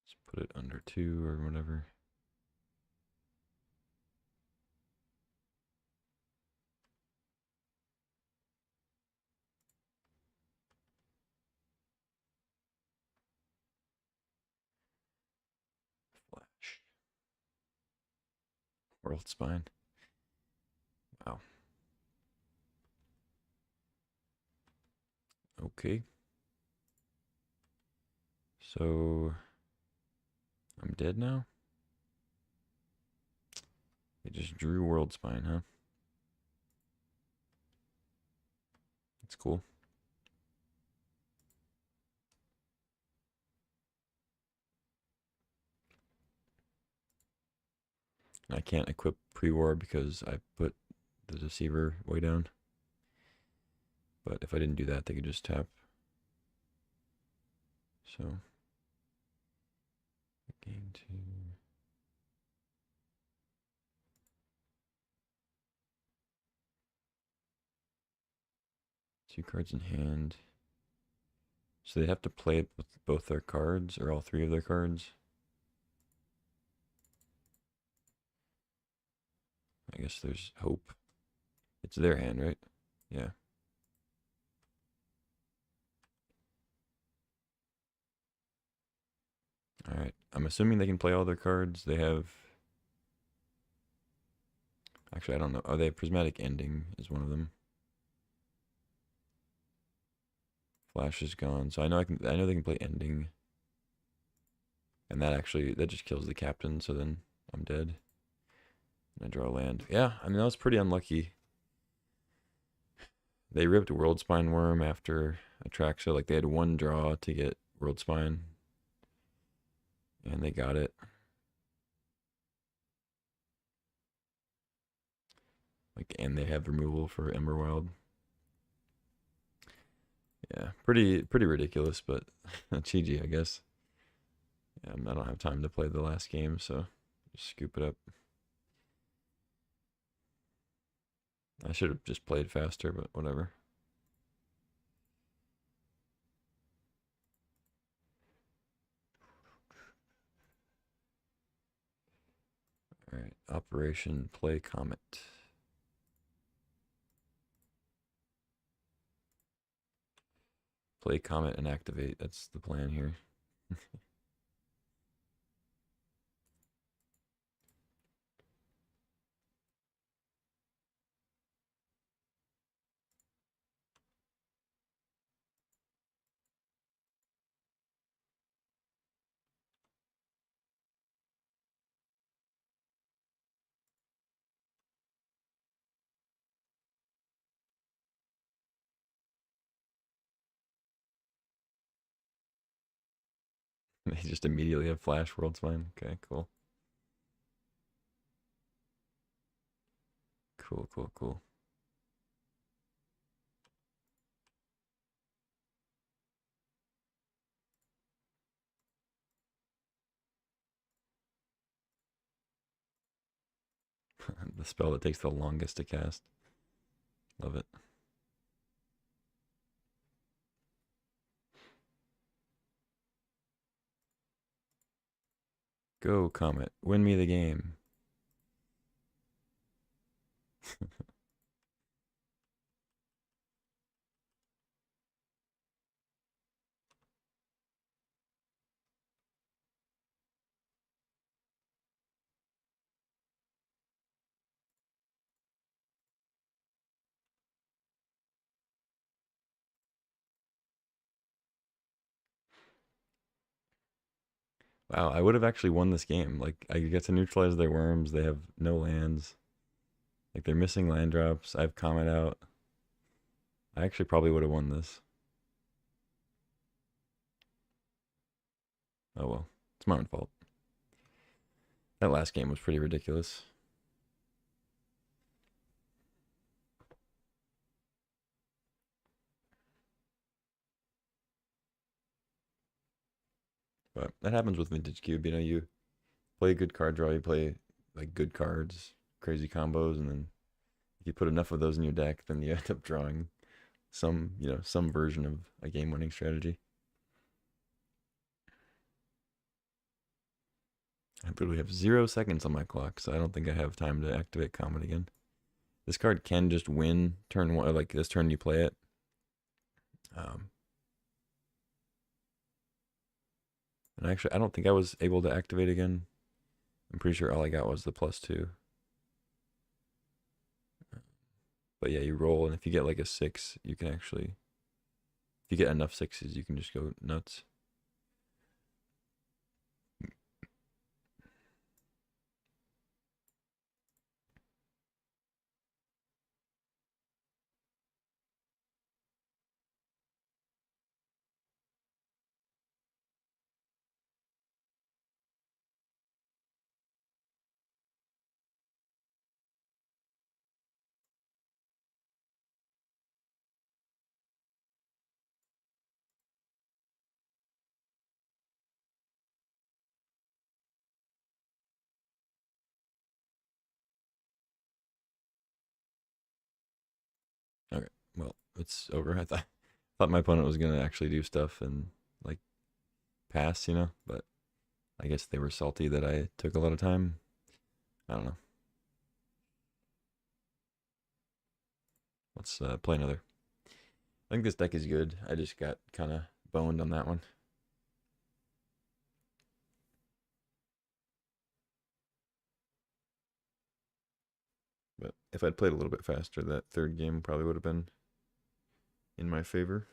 Let's put it under 2 or whatever. Flash. World Spine. Wow. Okay. So I'm dead now? They just drew World Spine, huh? That's cool. I can't equip pre-war because I put the Deceiver way down. But if I didn't do that, they could just tap. So, gain 2. 2 cards in hand. So they have to play it with both their cards, or all 3 of their cards. I guess there's hope. It's their hand, right? Yeah. Alright. I'm assuming they can play all their cards. They have. Actually, I don't know. Oh, they have Prismatic Ending is one of them. Flash is gone, so I know I can. I know they can play Ending, and that just kills the captain. So then I'm dead. And I draw a land. Yeah, I mean that was pretty unlucky. They ripped World Spine Worm after Atraxa. Like they had one draw to get World Spine, and they got it. Like, and they have removal for Emberwild. Yeah, pretty ridiculous, but GG, I guess. Yeah, I don't have time to play the last game, so just scoop it up. I should have just played faster, but whatever. All right, Operation Play Comet. Play Comet and activate. That's the plan here. They just immediately have Flash World Spine. Okay, cool. Cool. The spell that takes the longest to cast. Love it. Go, Comet. Win me the game. Wow, I would have actually won this game. Like, I get to neutralize their worms. They have no lands. Like, they're missing land drops. I have Comet out. I actually probably would have won this. Oh well, it's my own fault. That last game was pretty ridiculous. But that happens with Vintage Cube. You know, you play a good card draw, you play like good cards, crazy combos, and then if you put enough of those in your deck, then you end up drawing some version of a game-winning strategy. I literally have 0 seconds on my clock, so I don't think I have time to activate Comet again. This card can just win turn one, like this turn you play it. Um, and actually, I don't think I was able to activate again. I'm pretty sure all I got was the +2. But yeah, you roll, and if you get like a 6, you can actually, if you get enough sixes, you can just go nuts. Okay, well, it's over. I thought my opponent was gonna actually do stuff and like pass, but I guess they were salty that I took a lot of time. I don't know. Let's play another. I think this deck is good. I just got kind of boned on that one. But if I'd played a little bit faster, that third game probably would have been in my favor.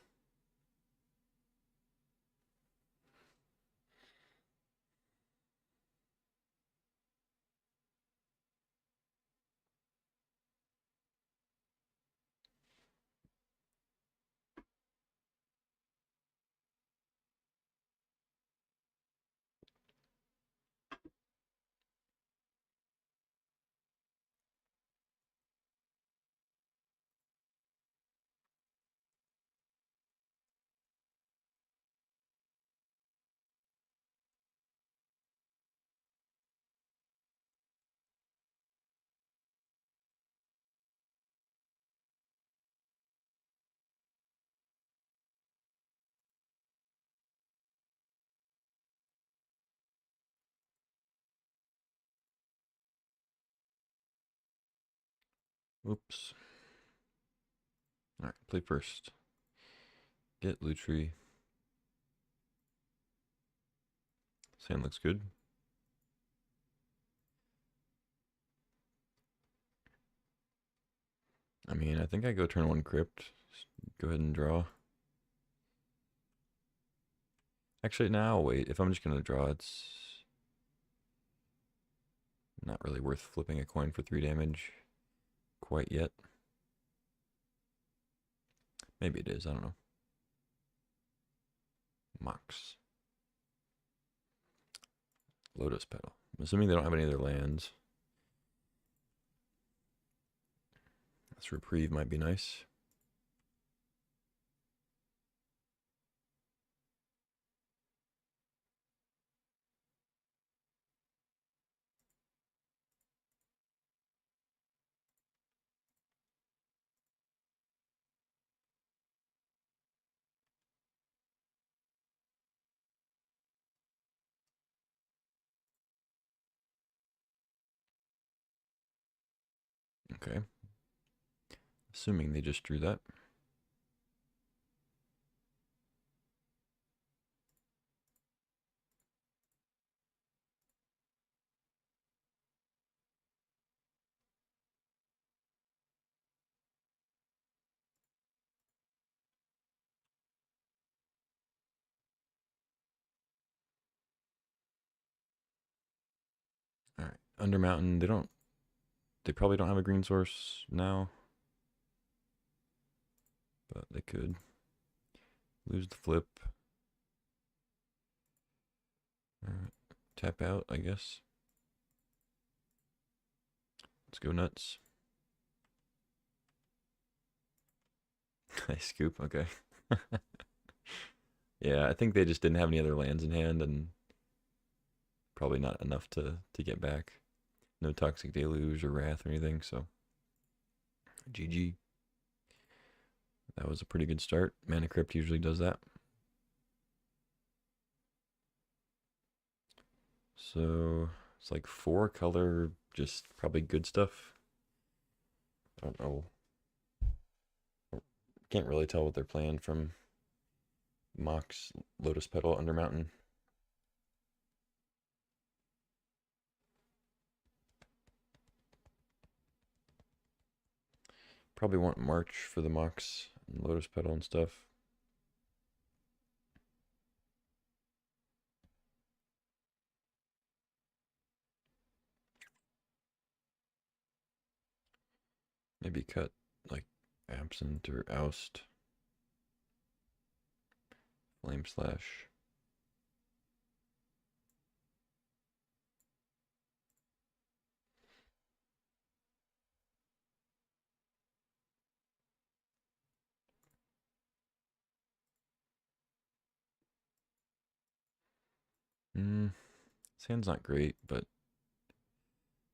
Oops. All right, play first. Get Lutri. Sand looks good. I mean, I think I go turn one crypt. Just go ahead and draw. Actually, now I'll wait. If I'm just gonna draw, it's not really worth flipping a coin for 3 damage quite yet. Maybe it is, I don't know. Mox. Lotus Petal. I'm assuming they don't have any other lands. This Reprieve might be nice. Okay. Assuming they just drew that. All right. Undermountain, they probably don't have a green source now, but they could lose the flip. All right. Tap out, I guess. Let's go nuts. I scoop, okay. Yeah, I think they just didn't have any other lands in hand and probably not enough to get back. No Toxic Deluge or Wrath or anything, so GG. That was a pretty good start. Mana Crypt usually does that. So it's like 4 color, just probably good stuff. I don't know. Can't really tell what they're playing from Mox, Lotus Petal, Undermountain. Probably want March for the Mox and Lotus Petal and stuff. Maybe cut like Absent or Oust. Flame Slash. This hand's not great, but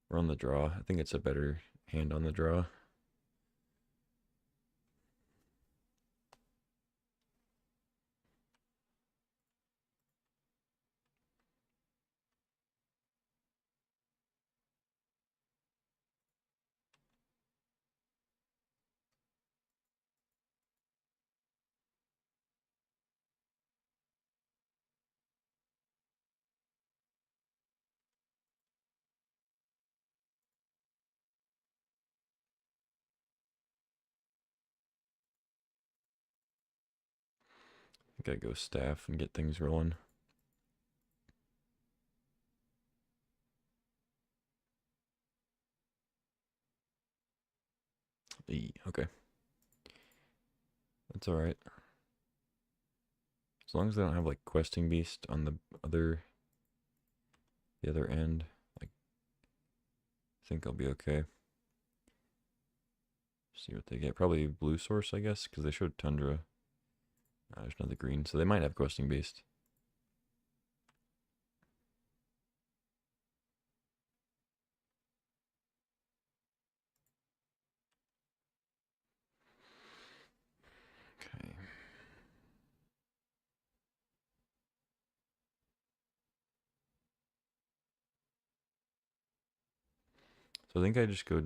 we're on the draw. I think it's a better hand on the draw. think I go staff and get things rolling. Okay. That's alright. As long as they don't have like questing beast on the other end, like I think I'll be okay. See what they get. Probably blue source, I guess, because they showed Tundra. There's another green, so they might have questing beast. Okay. So I think I just go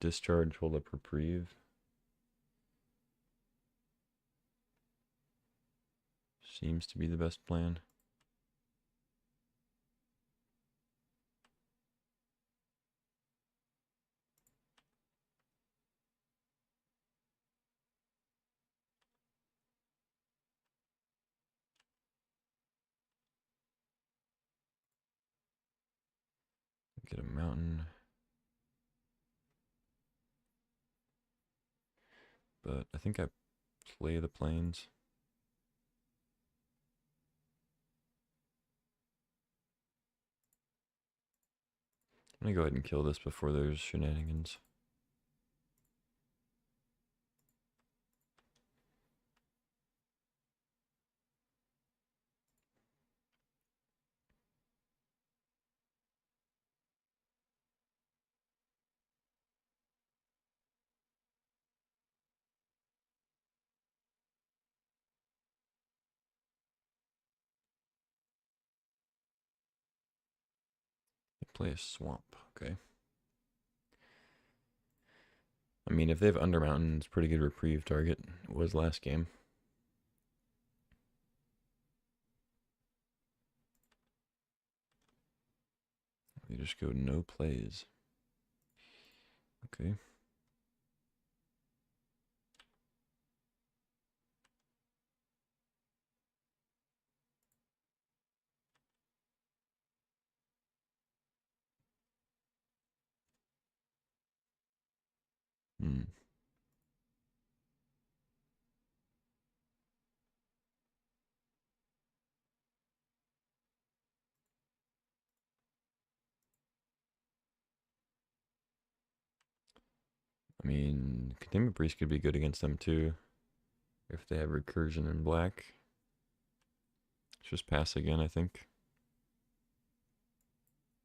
discharge, hold up reprieve. Seems to be the best plan. Get a mountain. But I think I play the plains. I'm gonna go ahead and kill this before there's shenanigans. Play a swamp, okay. I mean, if they have Undermountain, it's pretty good reprieve target. It was last game. They just go no plays. Okay. Hmm. I mean, Containment Priest could be good against them too. If they have Recursion in black. Let's just pass again, I think.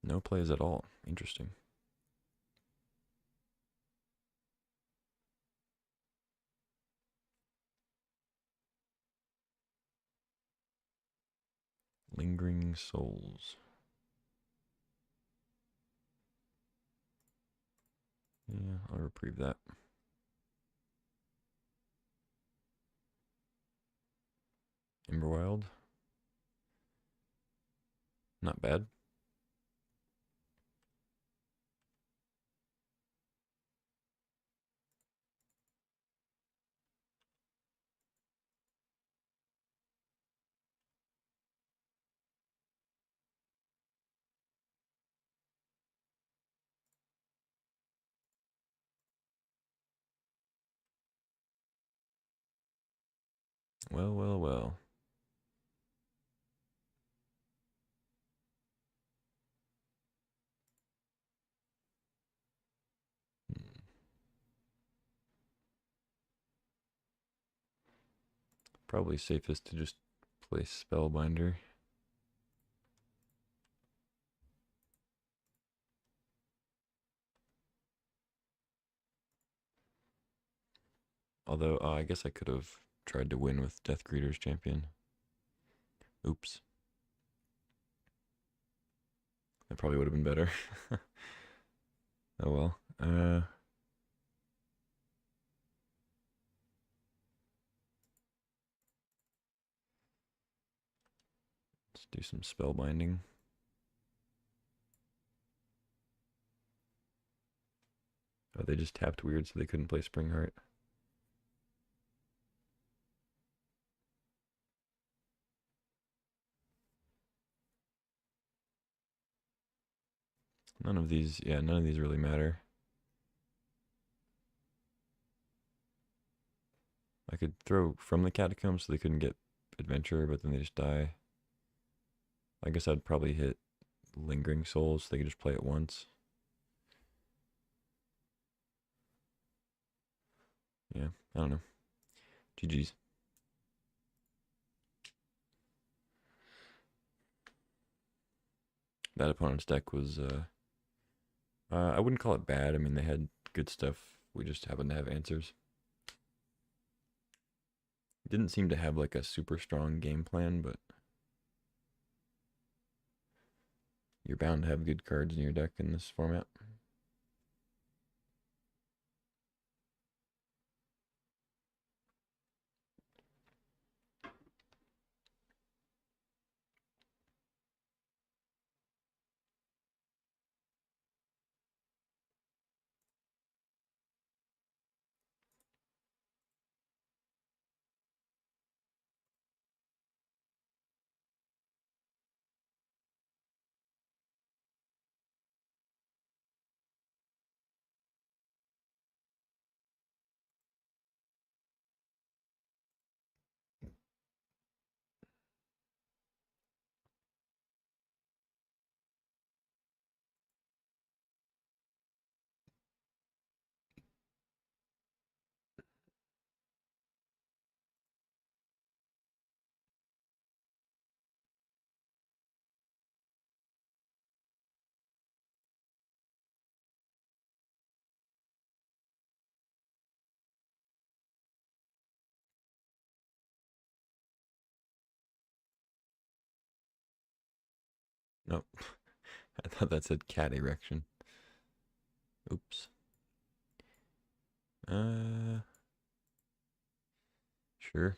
No plays at all. Interesting. Lingering Souls. Yeah, I'll reprieve that. Emberwild. Not bad. Well, well, well. Probably safest to just play Spellbinder. Although, I guess I could have tried to win with Death Greeter's champion. Oops. That probably would have been better. Oh well. Let's do some spellbinding. Oh, they just tapped weird so they couldn't play Springheart. None of these, yeah, none of these really matter. I could throw from the catacombs so they couldn't get adventure, but then they just die. I guess I'd probably hit lingering souls so they could just play it once. Yeah, I don't know. GG's. That opponent's deck was, I wouldn't call it bad. I mean, they had good stuff. We just happened to have answers. Didn't seem to have like a super strong game plan, but you're bound to have good cards in your deck in this format. Nope. I thought that said cat erection. Oops. Sure.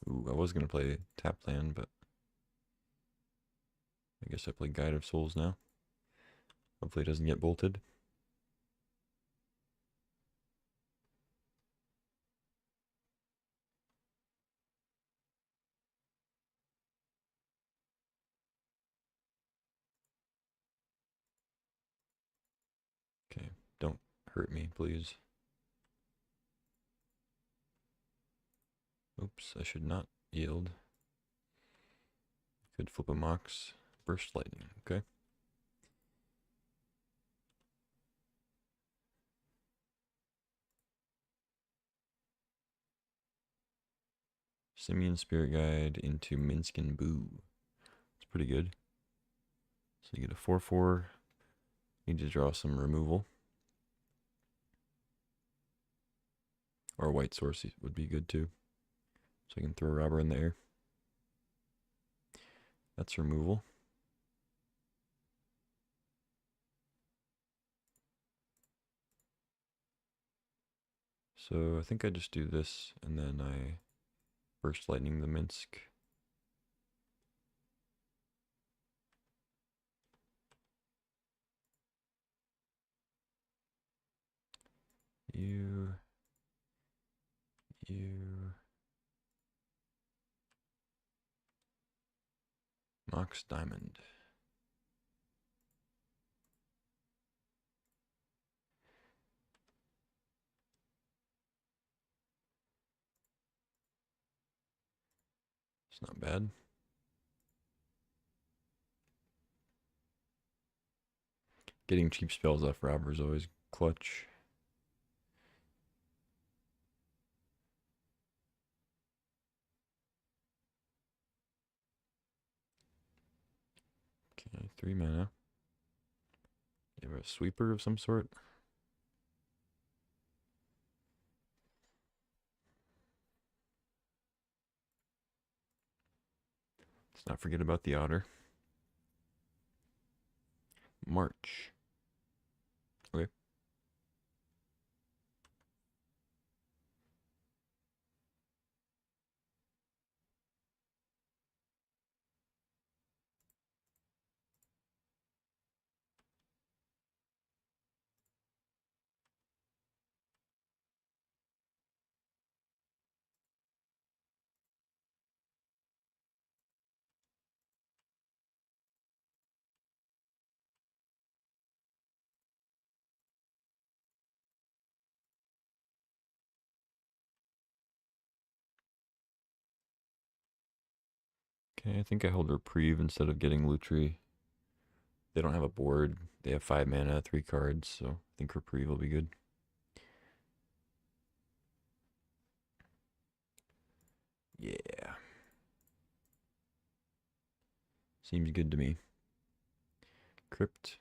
Ooh, I was gonna play Tap Land, but I guess I play Guide of Souls now. Hopefully it doesn't get bolted. Okay, don't hurt me, please. Oops, I should not yield. Could flip a Mox. Burst Lightning, okay. Simian Spirit Guide into Minskin Boo. It's pretty good. So you get a 4/4. Need to draw some removal. Or a white source would be good too. So I can throw a robber in the air. That's removal. So I think I just do this and then I Burst Lightning the Minsk. You. Mox Diamond. It's not bad. Getting cheap spells off robber is always clutch. Okay, 3 mana. You have a sweeper of some sort. Let's not forget about the otter. March. Okay. Okay, I think I hold Reprieve instead of getting Lutri. They don't have a board. They have 5 mana, 3 cards, so I think Reprieve will be good. Yeah. Seems good to me. Crypt.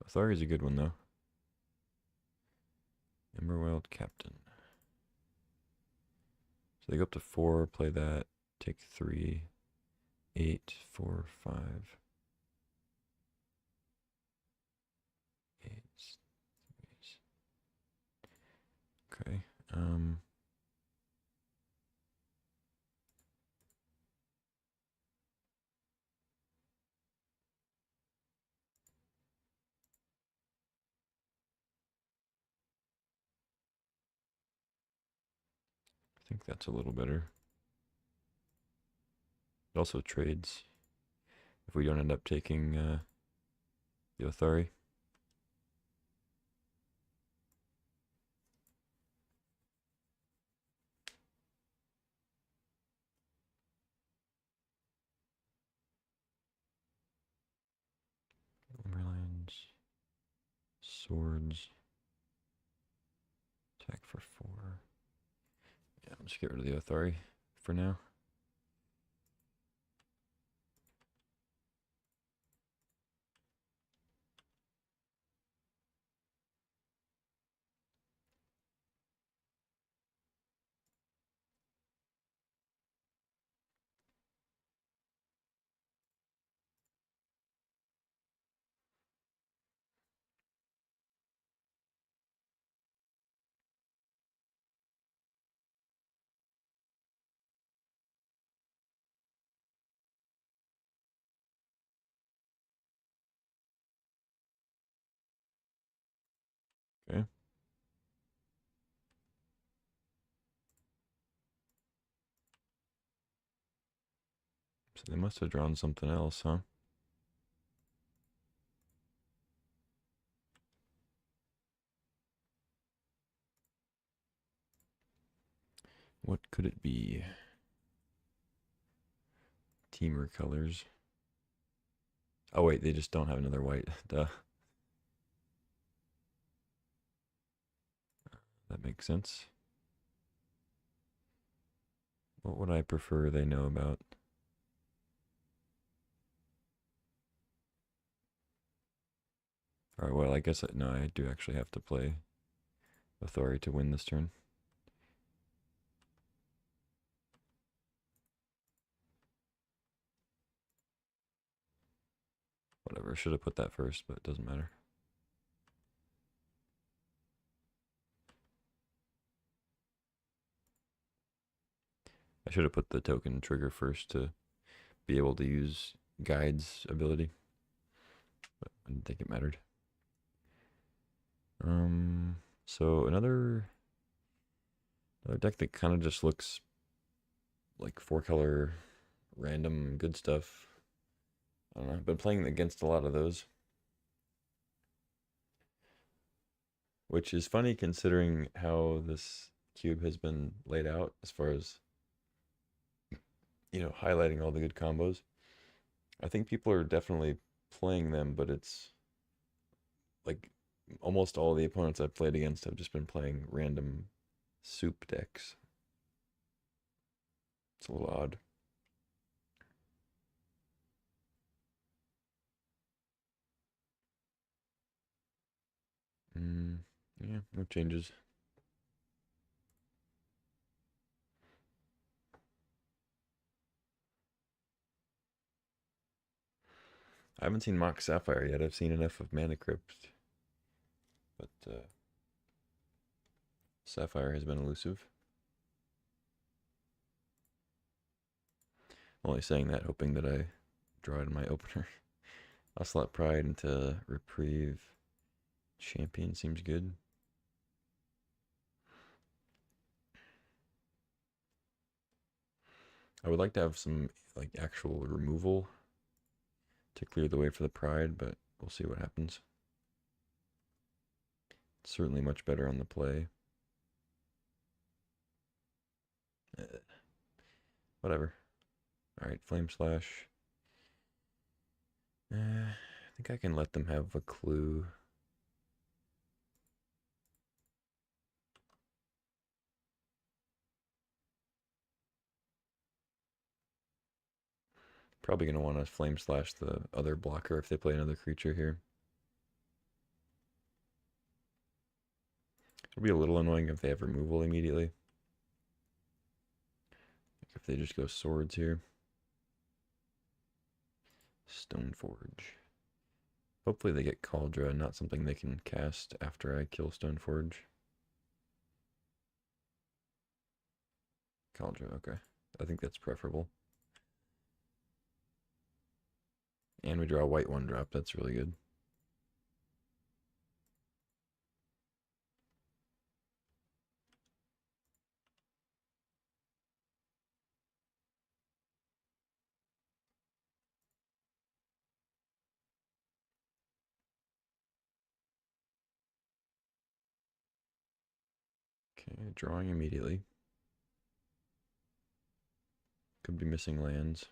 Athari's a good one, though. Emberwild Captain. So they go up to 4, play that, take 3, 8, 4, 5, 8. Okay. I think that's a little better. It also trades if we don't end up taking the Athari. Lumberlands, swords, attack for 4. Yeah, I'll just get rid of the Athari for now. Okay. So they must have drawn something else, huh? What could it be? Teamer colors. Oh wait, they just don't have another white. Duh. That makes sense. What would I prefer they know about? Alright, well, I guess no, I do actually have to play Authority to win this turn. Whatever, should have put that first, but it doesn't matter. I should have put the token trigger first to be able to use Guide's ability, but I didn't think it mattered. So another deck that kind of just looks like 4-color random good stuff. I don't know. I've been playing against a lot of those, which is funny considering how this cube has been laid out as far as, highlighting all the good combos. I think people are definitely playing them, but it's like almost all the opponents I've played against have just been playing random soup decks. It's a little odd. Yeah, no changes. I haven't seen Mox Sapphire yet. I've seen enough of Mana Crypt, but Sapphire has been elusive. I'm only saying that, hoping that I draw it in my opener. Ocelot Pride into Reprieve. Champion seems good. I would like to have some like actual removal to clear the way for the Pride, but we'll see what happens. It's certainly much better on the play. Whatever. All right, Flame Slash. I think I can let them have a clue. Probably going to want to Flame Slash the other blocker if they play another creature here. It'll be a little annoying if they have removal immediately. If they just go swords here. Stoneforge. Hopefully they get Kaldra, not something they can cast after I kill Stoneforge. Kaldra, okay. I think that's preferable. And we draw a white 1-drop, that's really good. Okay, drawing immediately. Could be missing lands.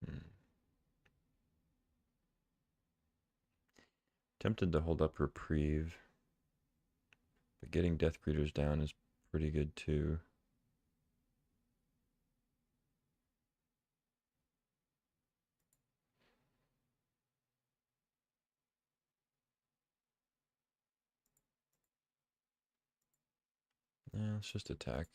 Hmm. Tempted to hold up Reprieve, but getting Death Creatures down is pretty good too. Yeah, let's just attack.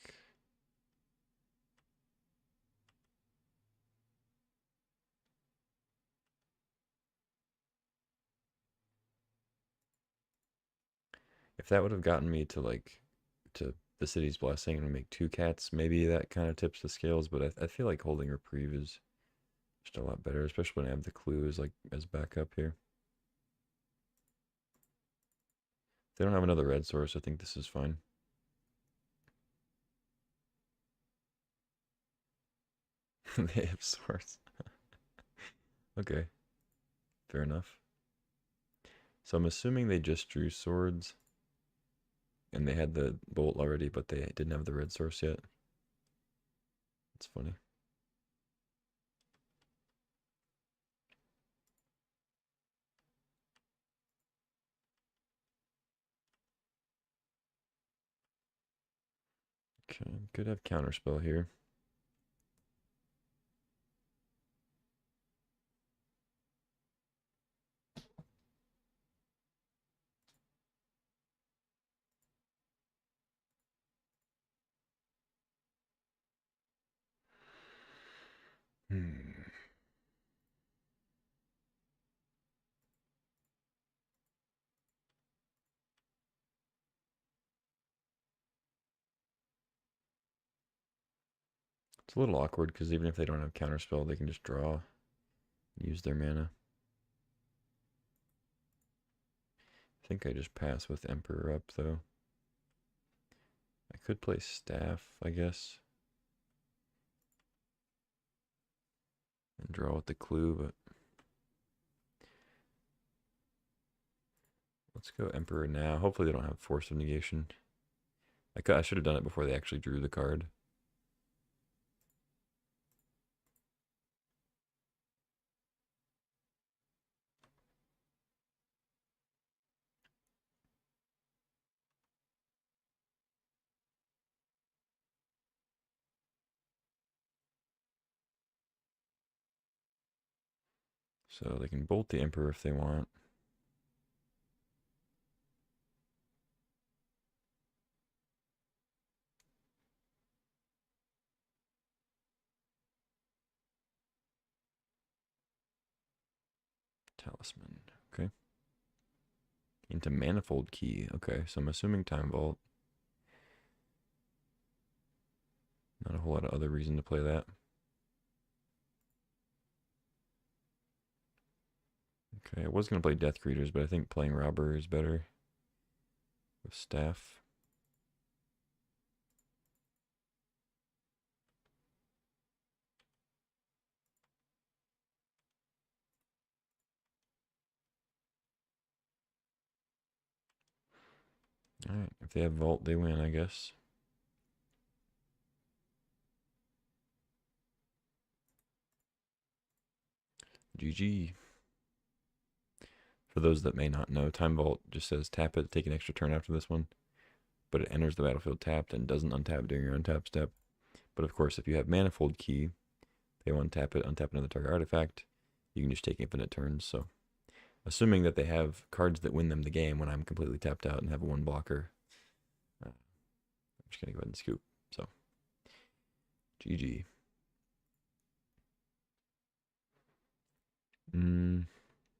If that would have gotten me to to the City's Blessing and make 2 cats, maybe that kind of tips the scales, but I feel like holding Reprieve is just a lot better, especially when I have the clue as backup here. If they don't have another red source, I think this is fine. They have swords. Okay, fair enough. So I'm assuming they just drew swords and they had the bolt already, but they didn't have the red source yet. It's funny. Okay, could have counterspell here. Hmm. It's a little awkward because even if they don't have counterspell, they can just draw, use their mana. I think I just pass with Emperor up though. I could play Staff, I guess, and draw with the clue, but let's go Emperor now. Hopefully they don't have Force of Negation. I should have done it before they actually drew the card. So they can bolt the Emperor if they want. Talisman, okay. Into Manifold Key, okay. So I'm assuming Time Vault. Not a whole lot of other reason to play that. Okay, I was going to play Death Creatures, but I think playing Robber is better with Staff. Alright, if they have Vault, they win, I guess. GG. For those that may not know, Time Vault just says tap it, take an extra turn after this one, but it enters the battlefield tapped and doesn't untap during your untap step. But of course, if you have Manifold Key, they will untap it, untap another target artifact. You can just take infinite turns. So, assuming that they have cards that win them the game when I'm completely tapped out and have a one blocker, I'm just gonna go ahead and scoop. So, GG.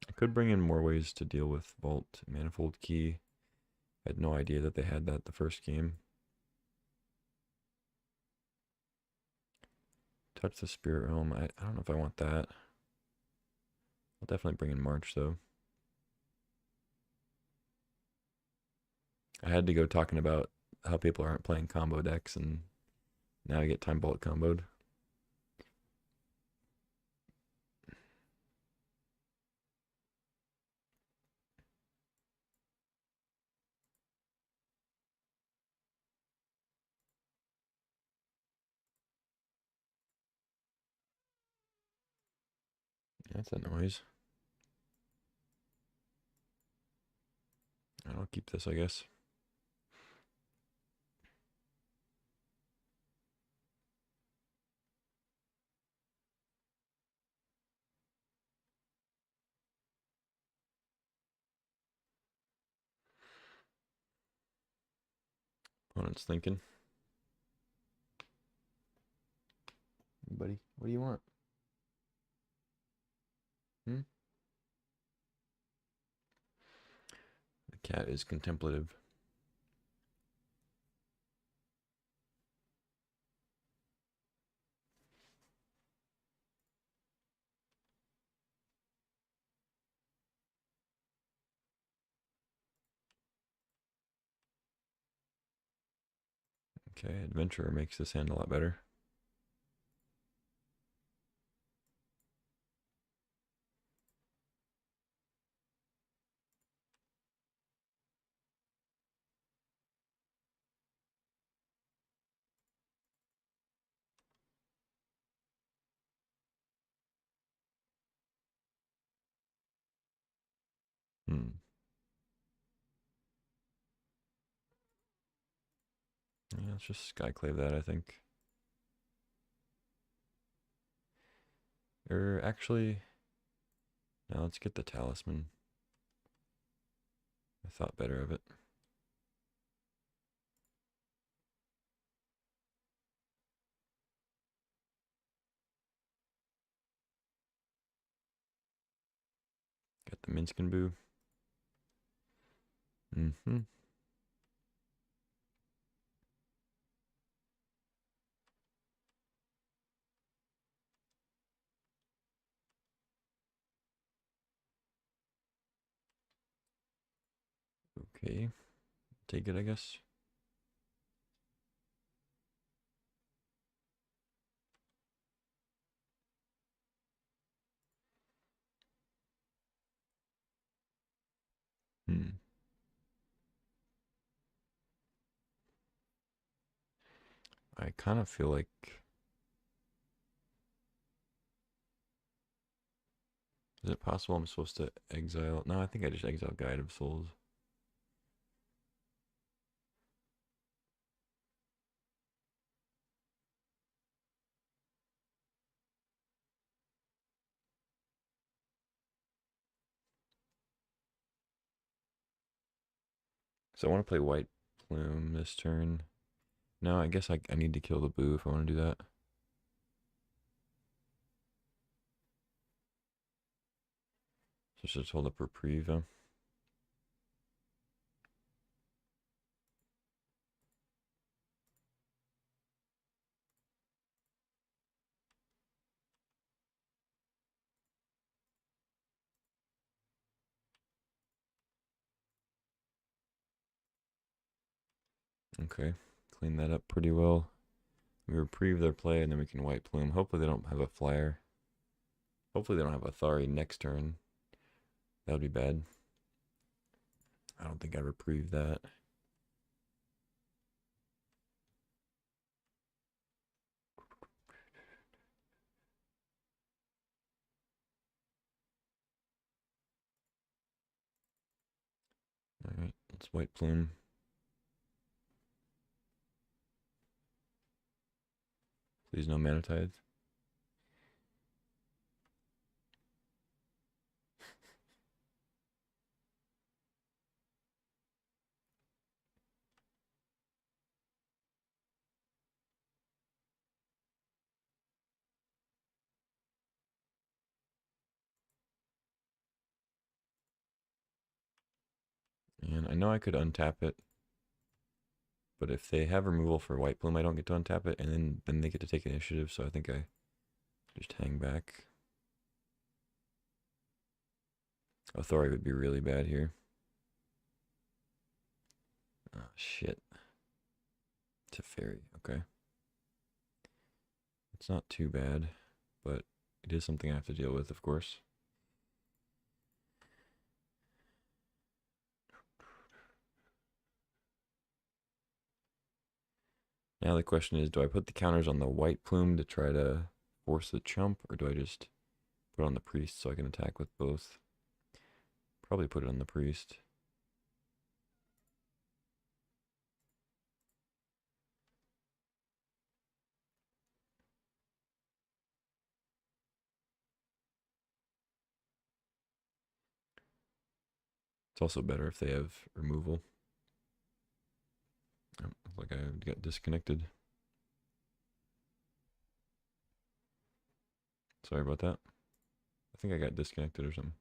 I could bring in more ways to deal with Vault. Manifold Key. I had no idea that they had that the first game. Touch the Spirit Realm. I don't know if I want that. I'll definitely bring in March, though. I had to go talking about how people aren't playing combo decks, and now I get Time Vault comboed. That's a noise. I'll keep this, I guess. Opponent's thinking. Buddy, what do you want? Hmm? The cat is contemplative. Okay, Adventurer makes this hand a lot better. Hmm. Yeah, let's just Skyclave that, I think. Or actually, now let's get the Talisman. I thought better of it. Got the Minskin Boo. Mm-hmm. Okay. Take it, I guess. Hmm. I kind of feel like... Is it possible I'm supposed to exile? No, I think I just exile Guide of Souls. So I want to play White Plume this turn. No, I guess I need to kill the Boo if I want to do that. So just hold up Reprieve. Okay, clean that up pretty well. We reprieve their play and then we can White Plume. Hopefully they don't have a flyer. Hopefully they don't have a Thari next turn. That would be bad. I don't think I reprieve that. It's White Plume. Please no Mana Tithe. And I know I could untap it, but if they have removal for White Plume, I don't get to untap it, and then they get to take initiative, so I think I just hang back. Authority would be really bad here. Oh, shit. Teferi, okay. It's not too bad, but it is something I have to deal with, of course. Now the question is, do I put the counters on the White Plume to try to force the chump, or do I just put it on the priest so I can attack with both? Probably put it on the priest. It's also better if they have removal. Oh, like I got disconnected. Sorry about that. I think I got disconnected or something.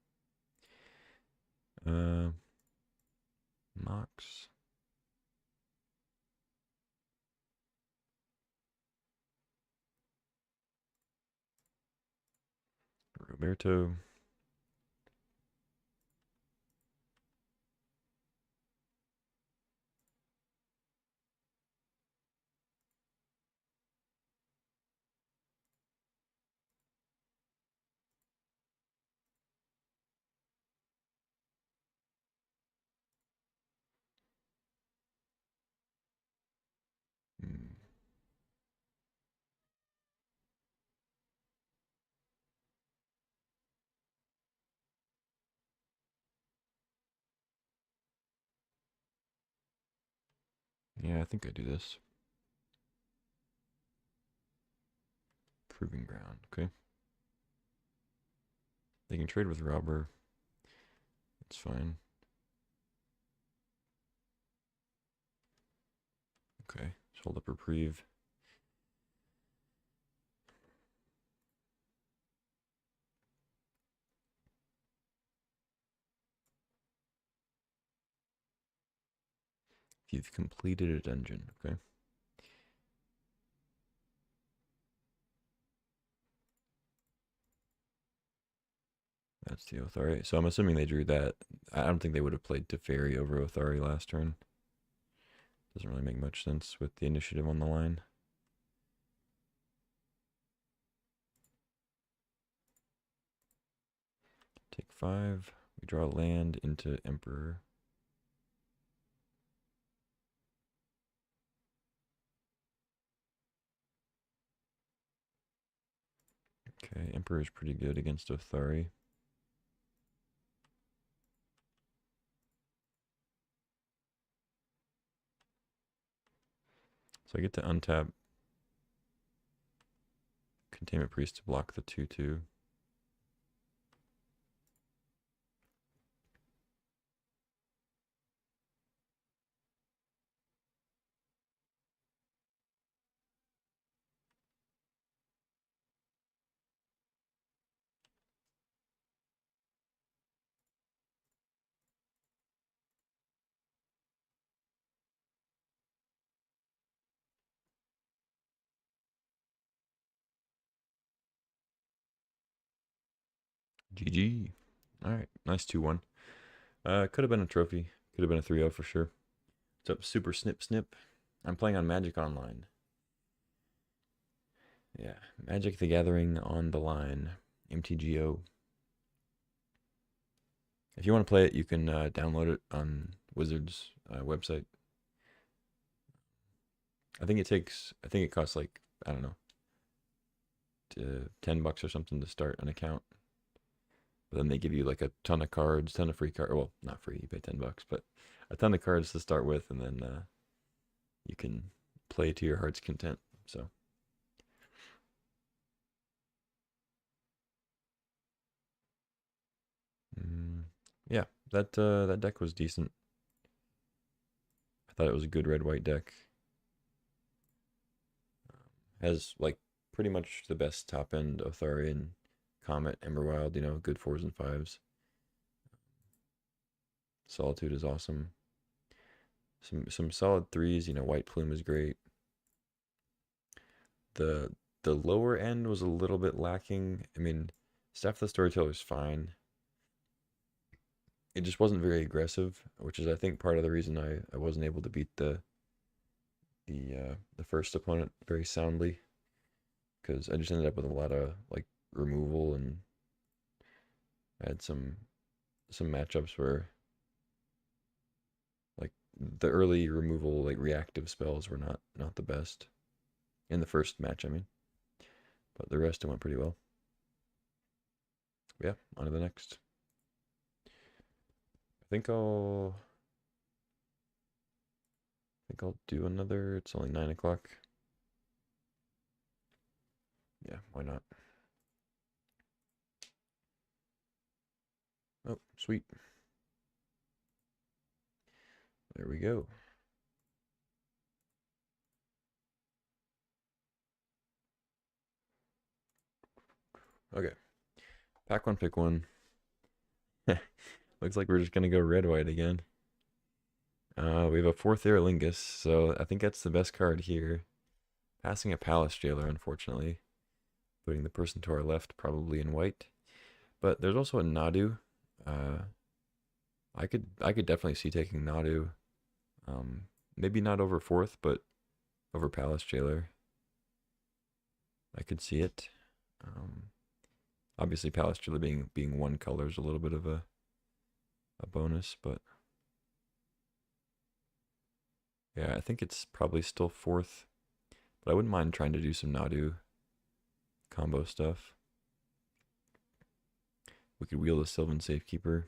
Mox. Roberto. Hmm. Yeah, I think I do this. Proving ground, okay. They can trade with Robber. It's fine. Okay, just hold up reprieve. If you've completed a dungeon, okay. That's the Othari. So I'm assuming they drew that. I don't think they would have played Teferi over Othari last turn. Doesn't really make much sense with the initiative on the line. Take 5. We draw land into Emperor. Okay, Emperor is pretty good against Othari. So I get to untap Containment Priest to block the 2/2. GG. Alright, nice 2-1. Could have been a trophy. Could have been a 3-0 for sure. What's up, Super Snip Snip? I'm playing on Magic Online. Yeah, Magic the Gathering on the line. MTGO. If you want to play it, you can download it on Wizards website. I think it costs like, I don't know, $10 or something to start an account. But then they give you like a ton of cards, ton of free cards. Well, not free, you pay $10, but a ton of cards to start with, and then you can play to your heart's content. So mm, yeah, that deck was decent. I thought it was a good red white deck. Has like pretty much the best top end Otharian, Comet, Emberwild. You know, good fours and fives. Solitude is awesome. Some solid threes. You know, White Plume is great. The the lower end was a little bit lacking. I mean, Staff of the Storyteller is fine. It just wasn't very aggressive, which is I think part of the reason I wasn't able to beat the first opponent very soundly, because I just ended up with a lot of like removal, and I had some matchups where like the early removal like reactive spells were not the best in the first match, I mean, but the rest it went pretty well. Yeah, on to the next. I think I'll do another. It's only 9 o'clock. Yeah, why not? Oh, sweet. There we go. Okay. Pack one, pick one. Looks like we're just gonna go red white again. We have a fourth Aerolingus, so I think that's the best card here. Passing a Palace Jailer, unfortunately. Putting the person to our left probably in white. But there's also a Nadu. Uh, I could definitely see taking Nadu. Maybe not over fourth, but over Palace Jailer. I could see it. Um, Obviously Palace Jailer being one color is a little bit of a bonus, but yeah, I think it's probably still fourth. But I wouldn't mind trying to do some Nadu combo stuff. We could wheel the Sylvan Safekeeper.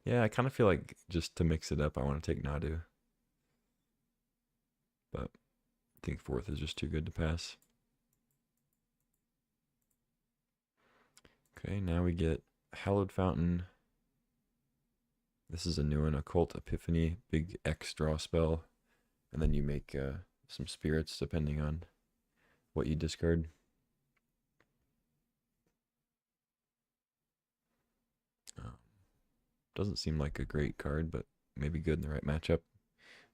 Yeah, I kind of feel like just to mix it up, I want to take Nadu. But I think fourth is just too good to pass. Okay, now we get Hallowed Fountain. This is a new one, Occult Epiphany, big X draw spell. And then you make some spirits depending on what you discard. Um, doesn't seem like a great card, but maybe good in the right matchup.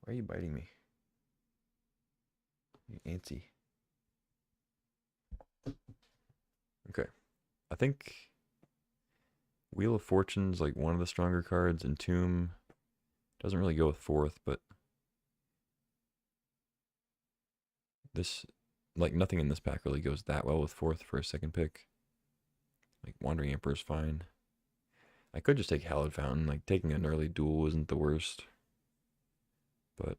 Why are you biting me? You antsy. Okay. I think Wheel of Fortune's like one of the stronger cards, and Tomb doesn't really go with fourth, but this, like nothing in this pack really goes that well with fourth for a second pick. Like Wandering Emperor's fine. I could just take Hallowed Fountain. Like taking an early duel isn't the worst. But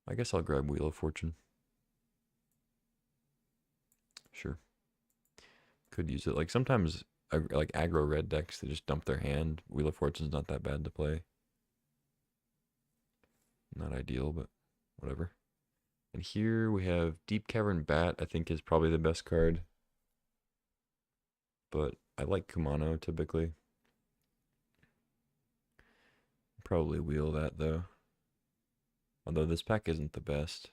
I guess I'll grab Wheel of Fortune. Sure. Could use it. Like sometimes like aggro red decks, they just dump their hand. Wheel of Fortune's not that bad to play. Not ideal, but whatever. And here we have Deep Cavern Bat, I think is probably the best card. But I like Kumano typically. Probably wheel that though. Although this pack isn't the best.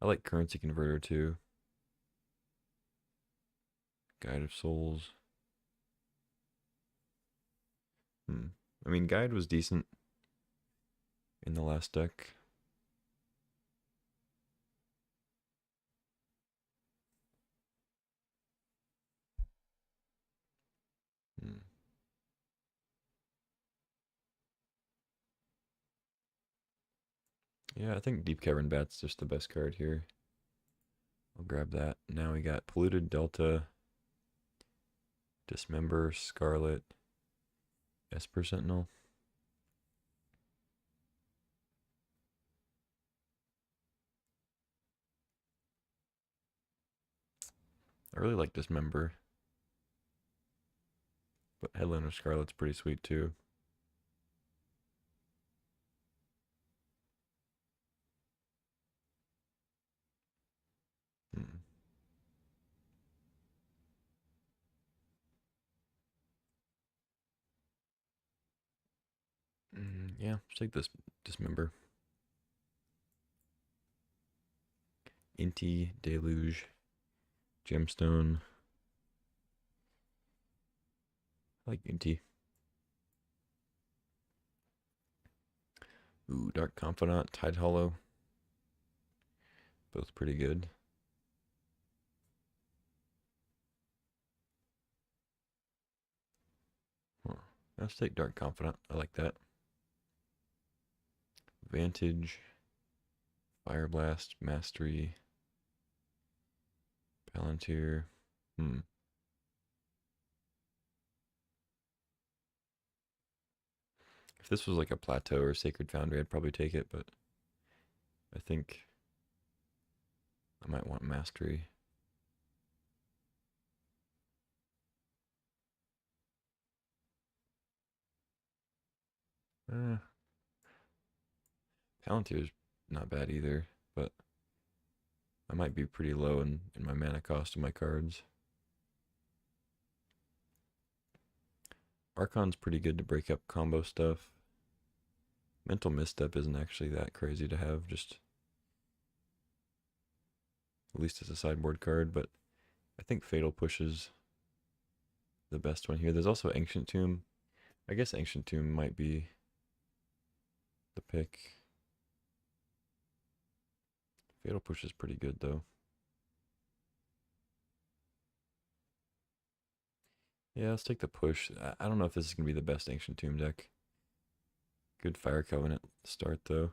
I like Currency Converter too. Guide of Souls. I mean, Guide was decent in the last deck. Hmm. Yeah, I think Deep Cavern Bat's just the best card here. I'll grab that. Now we got Polluted Delta, Dismember, Scarlet, Esper Sentinel. I really like Dismember, But Headliner Scarlet's pretty sweet too. Hmm. Yeah, let's take this Dismember. Inti, Deluge, Gemstone. I like Inti. Ooh, Dark Confidant, Tide Hollow. Both pretty good. Huh. Let's take Dark Confidant. I like that. Vantage, Fire Blast, Mastery, Palantir. Hmm. If this was like a Plateau or Sacred Foundry, I'd probably take it, but I think I might want Mastery. Eh, Palantir's not bad either, but I might be pretty low in my mana cost of my cards. Archon's pretty good to break up combo stuff. Mental Misstep isn't actually that crazy to have, just at least as a sideboard card, but I think Fatal Push is the best one here. There's also Ancient Tomb. I guess Ancient Tomb might be the pick. Fatal Push is pretty good though. Yeah, let's take the push. I don't know if this is going to be the best Ancient Tomb deck. Good Fire Covenant start though,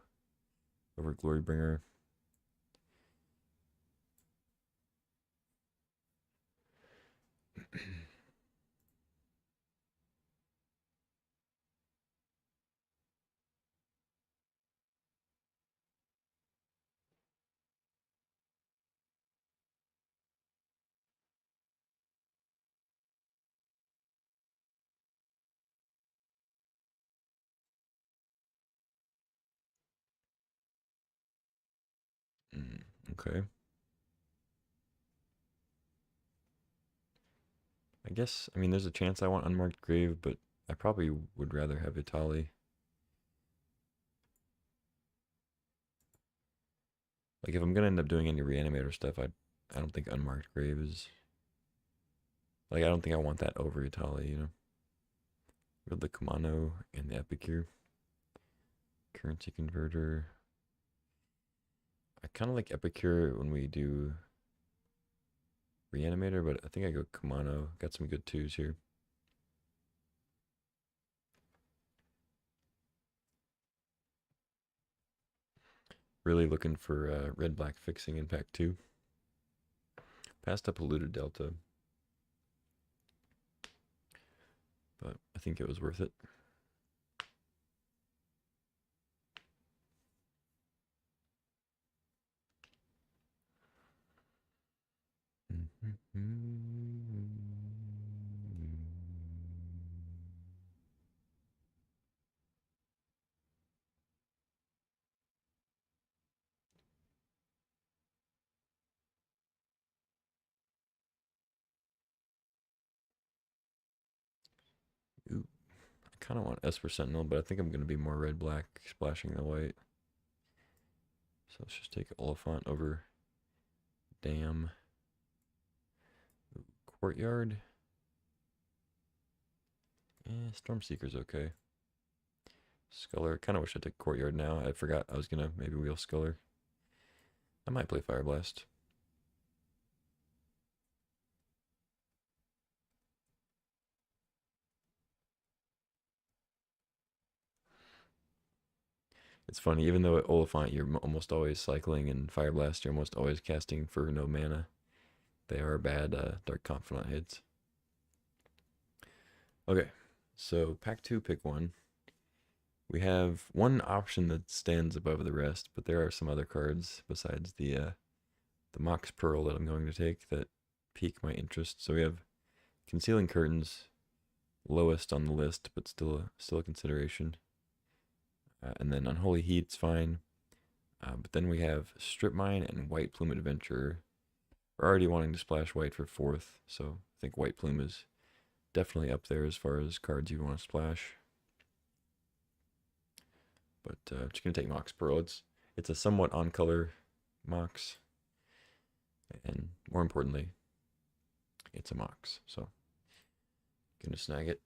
over Glorybringer. Okay. I guess, I mean, there's a chance I want Unmarked Grave, but I probably would rather have Vitali. Like, if I'm gonna end up doing any Reanimator stuff, I don't think Unmarked Grave is... Like, I don't think I want that over Vitali, you know? With the Kumano and the Epicure. Currency Converter. I kind of like Epicure when we do Reanimator, but I think I go Kumano. Got some good twos here. Really looking for red-black fixing in pack 2. Passed up Polluted Delta, but I think it was worth it. Ooh, I kind of want Esper Sentinel, but I think I'm going to be more red-black, splashing the white. So let's just take Oliphant over Dam. Ooh, Courtyard. Stormseeker's okay. Sculler. Kind of wish I took Courtyard now. I forgot I was going to maybe wheel Sculler. I might play Fire Blast. It's funny, even though at Oliphant you're almost always cycling, and Fire Blast you're almost always casting for no mana. They are bad Dark Confidant hits. Okay, so pack 2, pick 1. We have one option that stands above the rest, but there are some other cards besides the Mox Pearl that I'm going to take that pique my interest. So we have Concealing Curtains, lowest on the list, but still a consideration. And then Unholy Heat's fine. But then we have Strip Mine and White Plume Adventurer. We're already wanting to splash white for fourth, so I think White Plume is definitely up there as far as cards you want to splash. But I'm just gonna take Mox Pearl. It's a somewhat on color Mox, and more importantly, it's a Mox. So gonna snag it.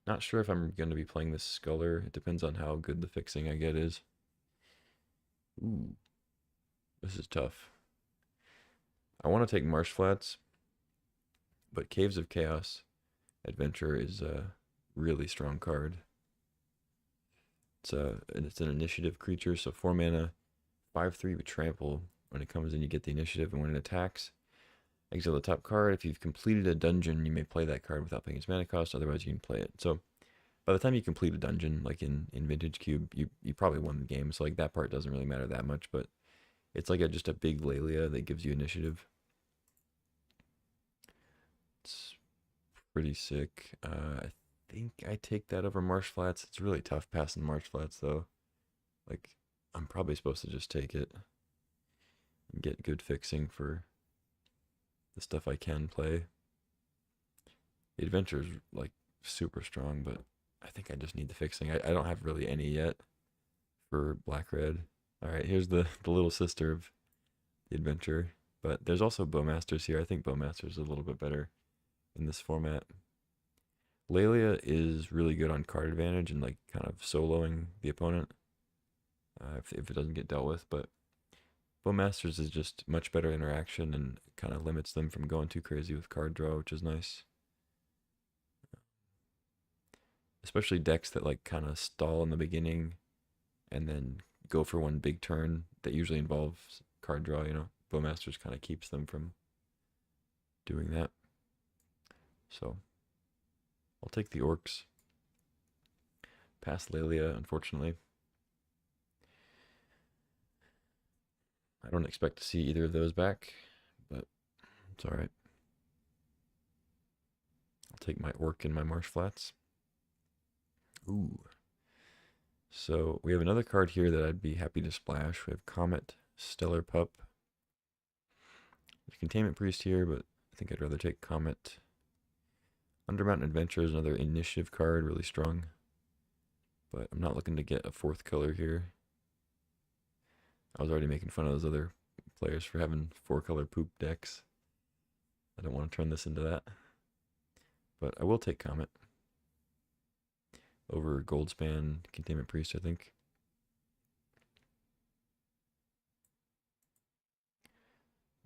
Not sure if I'm gonna be playing this Sculler. It depends on how good the fixing I get is. Ooh, this is tough. I want to take Marsh Flats, but Caves of Chaos Adventure is a really strong card. It's an initiative creature, so 4 mana, 5/3 with trample. When it comes in, you get the initiative, and when it attacks, exile the top card. If you've completed a dungeon, you may play that card without paying its mana cost. Otherwise, you can play it. So, by the time you complete a dungeon, like in Vintage Cube, you probably won the game. So like that part doesn't really matter that much, but it's like just a big Lelia that gives you initiative. It's pretty sick. I think I take that over Marsh Flats. It's really tough passing Marsh Flats though. Like I'm probably supposed to just take it and get good fixing for the stuff I can play. The adventure is like super strong, but I think I just need the fixing. I don't have really any yet for Black Red. All right, here's the little sister of the adventure. But there's also Bowmasters here. I think Bowmasters is a little bit better in this format. Lelia is really good on card advantage and like kind of soloing the opponent if it doesn't get dealt with. But Bowmasters is just much better interaction and kind of limits them from going too crazy with card draw, which is nice. Especially decks that like kind of stall in the beginning and then go for one big turn that usually involves card draw, you know. Bowmasters kind of keeps them from doing that. So I'll take the Orcs. Pass Lelia, unfortunately. I don't expect to see either of those back, but it's alright. I'll take my Orc and my Marsh Flats. Ooh. So we have another card here that I'd be happy to splash. We have Comet, Stellar Pup. There's Containment Priest here, but I think I'd rather take Comet. Undermountain Adventure is another initiative card, really strong. But I'm not looking to get a fourth color here. I was already making fun of those other players for having 4-color poop decks. I don't want to turn this into that. But I will take Comet over Goldspan, Containment Priest, I think.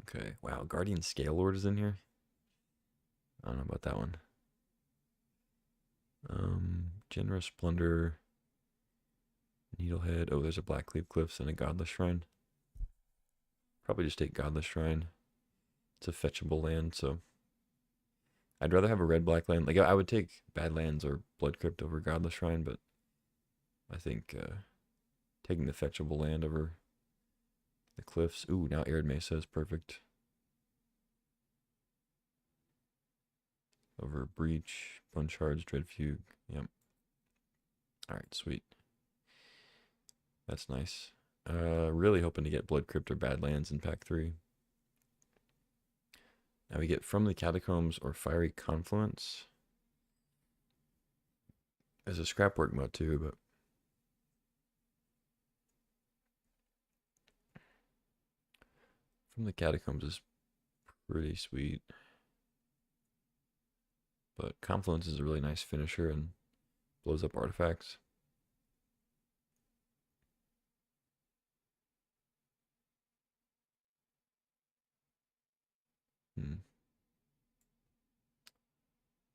Okay, wow, Guardian Scale Lord is in here. I don't know about that one. Generous Splendor, Needlehead. Oh, there's a Blackleaf Cliffs and a Godless Shrine. Probably just take Godless Shrine. It's a fetchable land, so I'd rather have a red-black land. Like I would take Badlands or Blood Crypt over Godless Shrine, but I think taking the fetchable land over the cliffs. Ooh, now Arid Mesa is perfect. Over Breach, Punch Shards, Dread Fugue. Yep. Alright, sweet. That's nice. Really hoping to get Blood Crypt or Badlands in pack 3. Now we get From the Catacombs or Fiery Confluence. There's a Scrapwork mode too, but From the Catacombs is pretty sweet. But Confluence is a really nice finisher and blows up artifacts.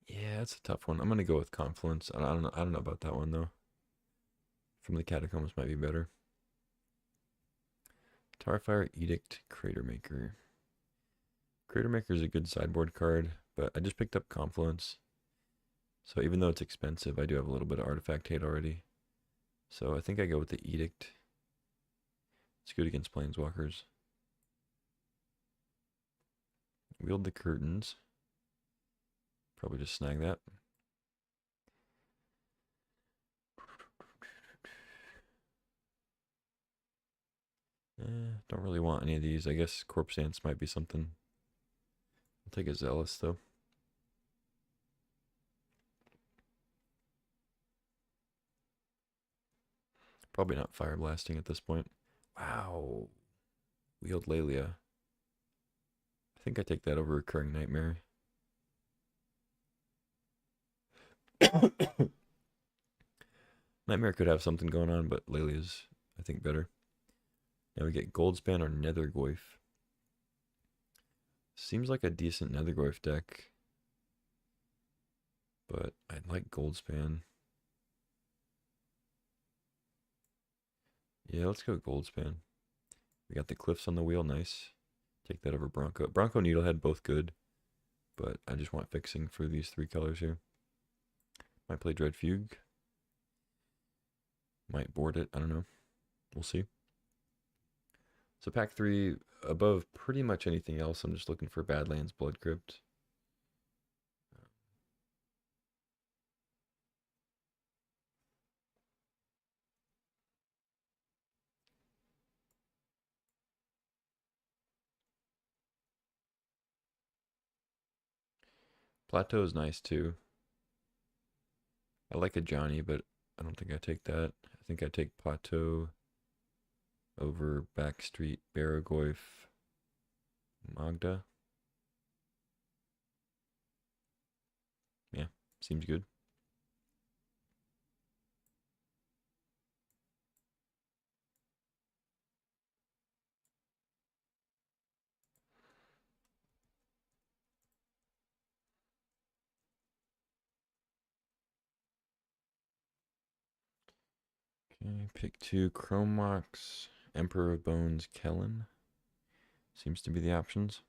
Yeah, it's a tough one. I'm gonna go with Confluence. I don't know about that one though. From the Catacombs might be better. Tarfire Edict, Cratermaker. Cratermaker is a good sideboard card, but I just picked up Confluence. So even though it's expensive, I do have a little bit of artifact hate already. So I think I go with the Edict. It's good against Planeswalkers. Wield the Curtains. Probably just snag that. Don't really want any of these. I guess Corpse Dance might be something. I'll take a Zealous, though. Probably not Fire Blasting at this point. Wow. Wield Lelia. I think I take that over Recurring Nightmare. Nightmare could have something going on, but Lelia's, I think, better. Now we get Goldspan or Nethergoyf. Seems like a decent Nethergoyf deck, but I'd like Goldspan. Yeah, let's go Goldspan. We got the Cliffs on the wheel, nice. Take that over Bronco. Bronco, Needlehead, both good, but I just want fixing for these 3 colors here. Might play Dread Fugue. Might board it, I don't know. We'll see. So pack 3, above pretty much anything else, I'm just looking for Badlands, Blood Crypt. Plateau is nice too. I like a Johnny, but I don't think I take that. I think I take Plateau over Backstreet, Baragoyf, Magda. Yeah, seems good. Okay, pick 2, Chrome Mox, Emperor of Bones, Kellen. Seems to be the options.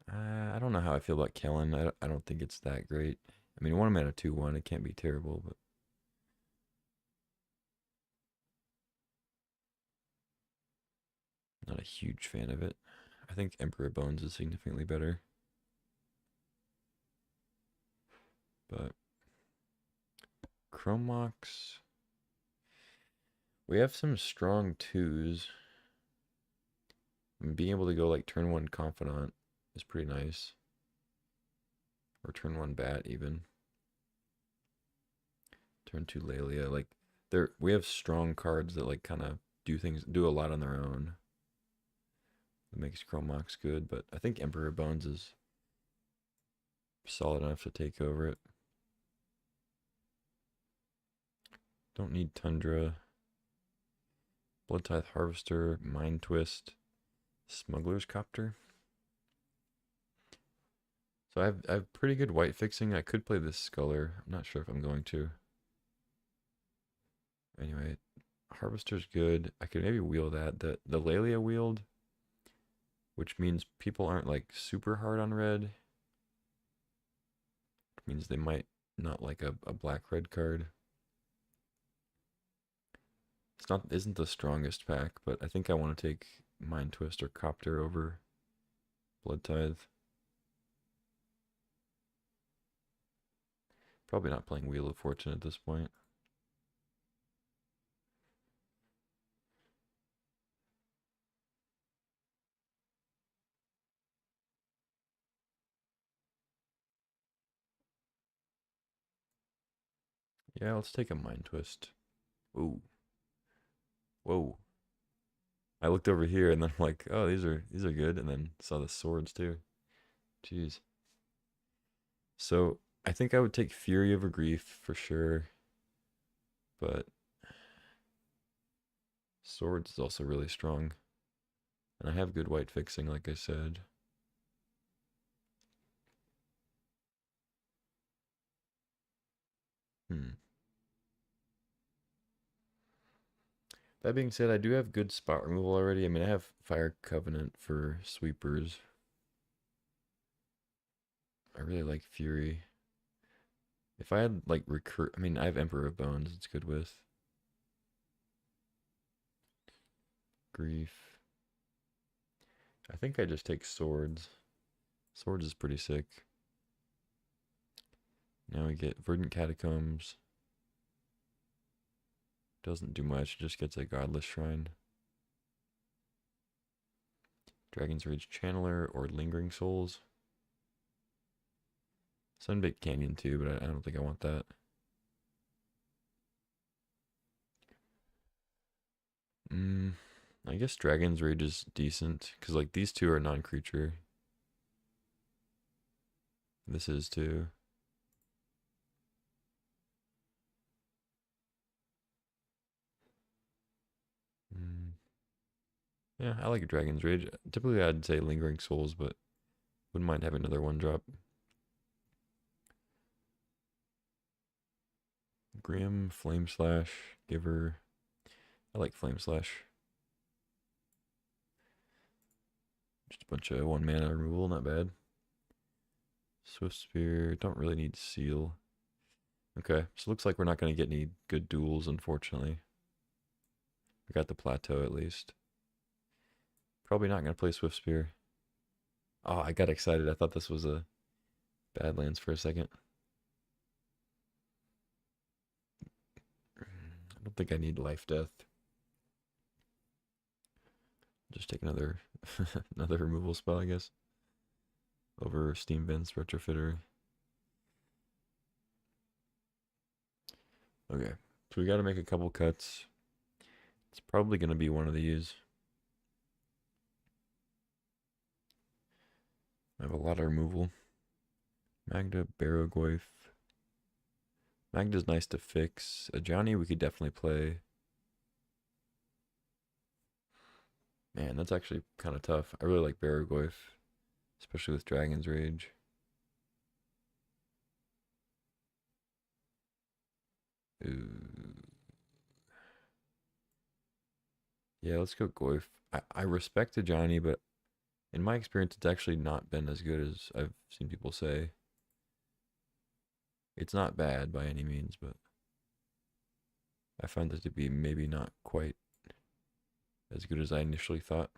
I don't know how I feel about Kellen. I don't think it's that great. I mean, 1 mana 2/1, it can't be terrible, but not a huge fan of it. I think Emperor of Bones is significantly better. But Chrome Mox, we have some strong 2s. And being able to go like turn 1 Confidant is pretty nice. Or turn 1 Bat even. Turn 2 Lelia. Like we have strong cards that like kind of do a lot on their own. That makes Chrome Mox good, but I think Emperor Bones is solid enough to take over it. Don't need Tundra. Blood Tithe Harvester, Mind Twist, Smuggler's Copter. So I have pretty good white fixing. I could play this Sculler. I'm not sure if I'm going to. Anyway, Harvester's good. I could maybe wheel that. The Lelia wield, which means people aren't like super hard on red. Which means they might not like a black red card. Isn't the strongest pack, but I think I want to take Mind Twist or Copter over Blood Tithe. Probably not playing Wheel of Fortune at this point. Yeah, let's take a Mind Twist. Ooh. Whoa. I looked over here and then I'm like, oh, these are good, and then saw the swords too. Jeez. So I think I would take Fury over Grief for sure, but swords is also really strong. And I have good white fixing, like I said. Hmm. That being said, I do have good spot removal already. I mean, I have Fire Covenant for sweepers. I really like Fury. If I had like I mean, I have Emperor of Bones. It's good with Grief. I think I just take Swords. Swords is pretty sick. Now we get Verdant Catacombs. Doesn't do much, just gets a Godless Shrine. Dragon's Rage Channeler or Lingering Souls. Sunbaked Canyon too, but I don't think I want that. I guess Dragon's Rage is decent, because like these two are non-creature. This is too. Mm, yeah, I like Dragon's Rage. Typically I'd say Lingering Souls, but wouldn't mind having another one drop. Grim, Flame Slash, Giver. I like Flame Slash. Just a bunch of 1 mana removal, not bad. Swift Spear, don't really need Seal. Okay, so looks like we're not going to get any good duels, unfortunately. We got the Plateau at least. Probably not going to play Swift Spear. Oh, I got excited. I thought this was a Badlands for a second. I don't think I need Life Death. Just take another another removal spell, I guess. Over Steam Vents, Retrofitter. Okay, so we got to make a couple cuts. It's probably going to be one of these. I have a lot of removal. Magda, Barrogoyf. Magda's nice to fix. Ajani we could definitely play. Man, that's actually kind of tough. I really like Barrogoyf, especially with Dragon's Rage. Ooh. Yeah, let's go Goyf. I respect Ajani, but in my experience, it's actually not been as good as I've seen people say. It's not bad by any means, but I find it to be maybe not quite as good as I initially thought.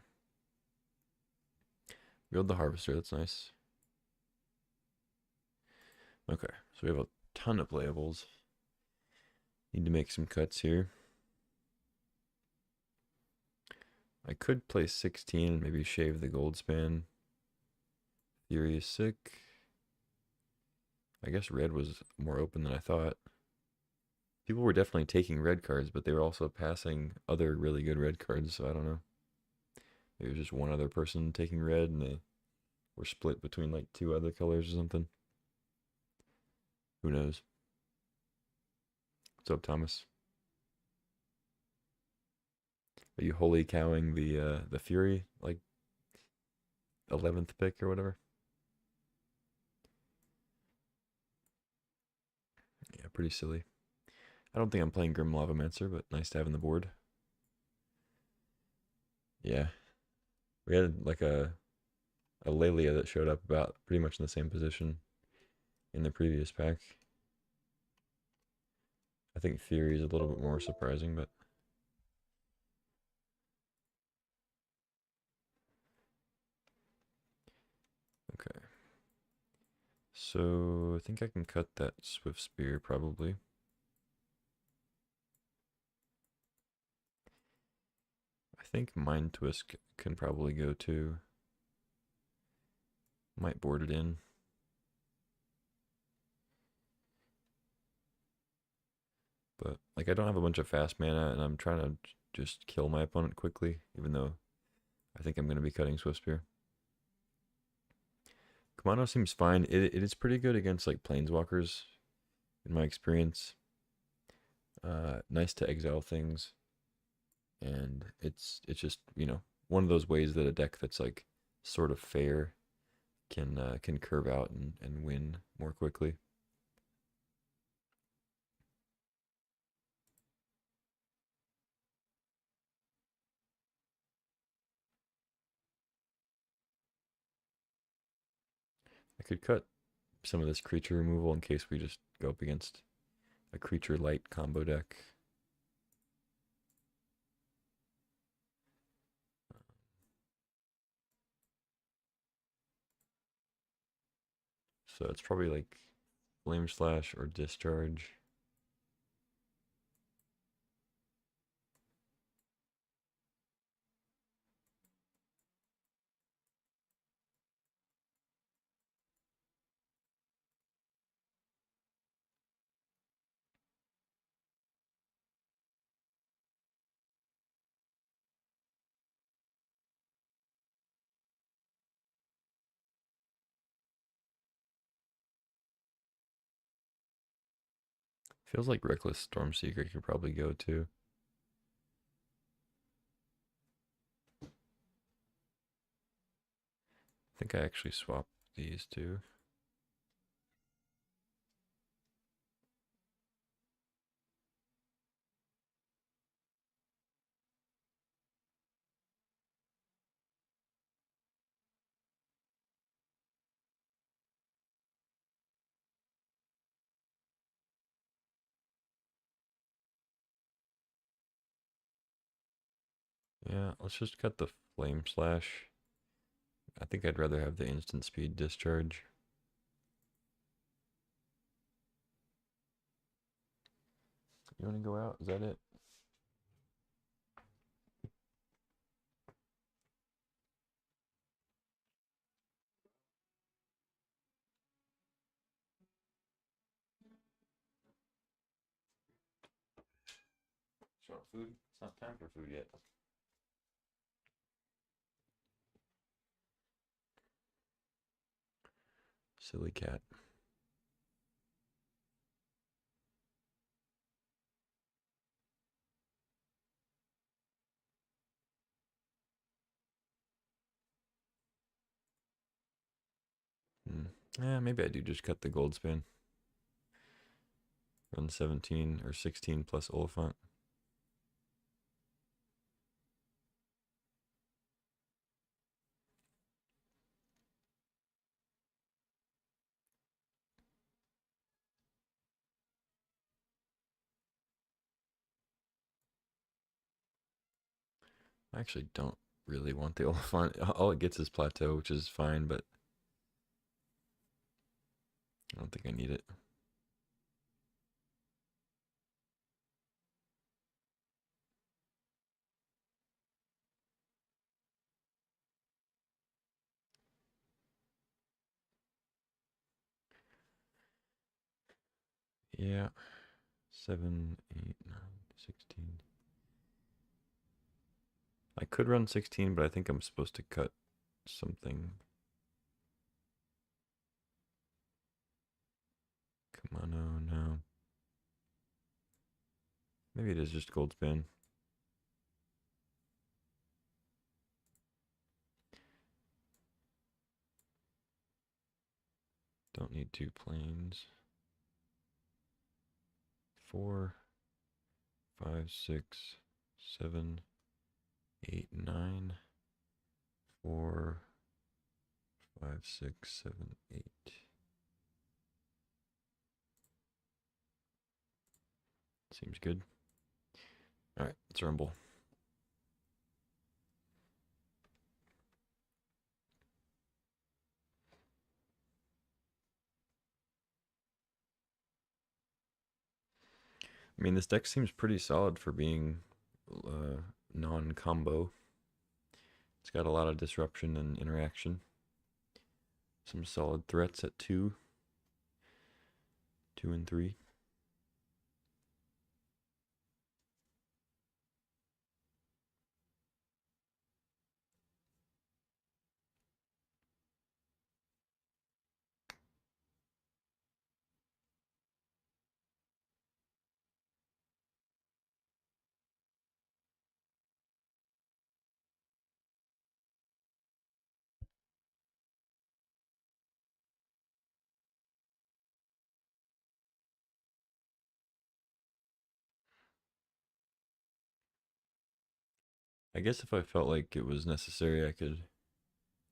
Build the Harvester, that's nice. Okay, so we have a ton of playables. Need to make some cuts here. I could play 16 and maybe shave the Goldspan. Fury is sick. I guess red was more open than I thought. People were definitely taking red cards, but they were also passing other really good red cards, so I don't know. Maybe it was just one other person taking red and they were split between like two other colors or something. Who knows? What's up, Thomas? Are you holy cowing the Fury, like 11th pick or whatever? Yeah, pretty silly. I don't think I'm playing Grim Lavamancer, but nice to have on the board. Yeah. We had like a Lelia that showed up about pretty much in the same position in the previous pack. I think Fury is a little bit more surprising, but okay. So I think I can cut that Swift Spear probably. I think Mind Twist can probably go too. Might board it in. But like I don't have a bunch of fast mana and I'm trying to just kill my opponent quickly, even though I think I'm going to be cutting Swift Spear. Kumano seems fine. It is pretty good against like planeswalkers in my experience. Nice to exile things. And it's just, one of those ways that a deck that's like sort of fair can curve out and win more quickly. I could cut some of this creature removal in case we just go up against a creature light combo deck. So it's probably like Flame Slash or Discharge. Feels like Reckless Stormseeker could probably go too. I think I actually swapped these two. Yeah, let's just cut the Flame Slash. I think I'd rather have the instant speed discharge. You want to go out? Is that it? Short food? It's not time for food yet. Silly cat. Yeah, maybe I do just cut the Goldspan. Run 17 or 16 plus Oliphant. I actually don't really want the Oliphant. All it gets is Plateau, which is fine, but I don't think I need it. Yeah. 7, 8, 9, 16. I could run 16, but I think I'm supposed to cut something. Come on, oh no. Maybe it is just Goldspan. Don't need 2 planes. 4, 5, 6, 7, 8, 9. 4, 5, 6, 7, 8. Seems good. All right, let's rumble. I mean, this deck seems pretty solid for being non-combo. It's got a lot of disruption and interaction. Some solid threats at 2, 2 and 3. I guess if I felt like it was necessary, I could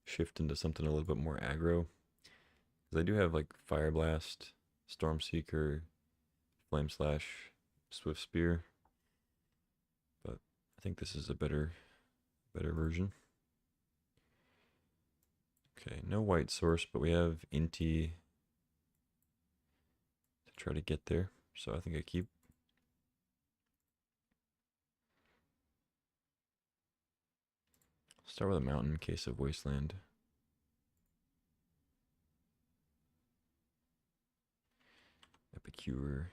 shift into something a little bit more aggro. Because I do have like Fire Blast, Stormseeker, Flame Slash, Swift Spear. But I think this is a better version. Okay, no white source, but we have Inti, try to get there. So I think I keep. Start with a mountain in case of wasteland. Epicure.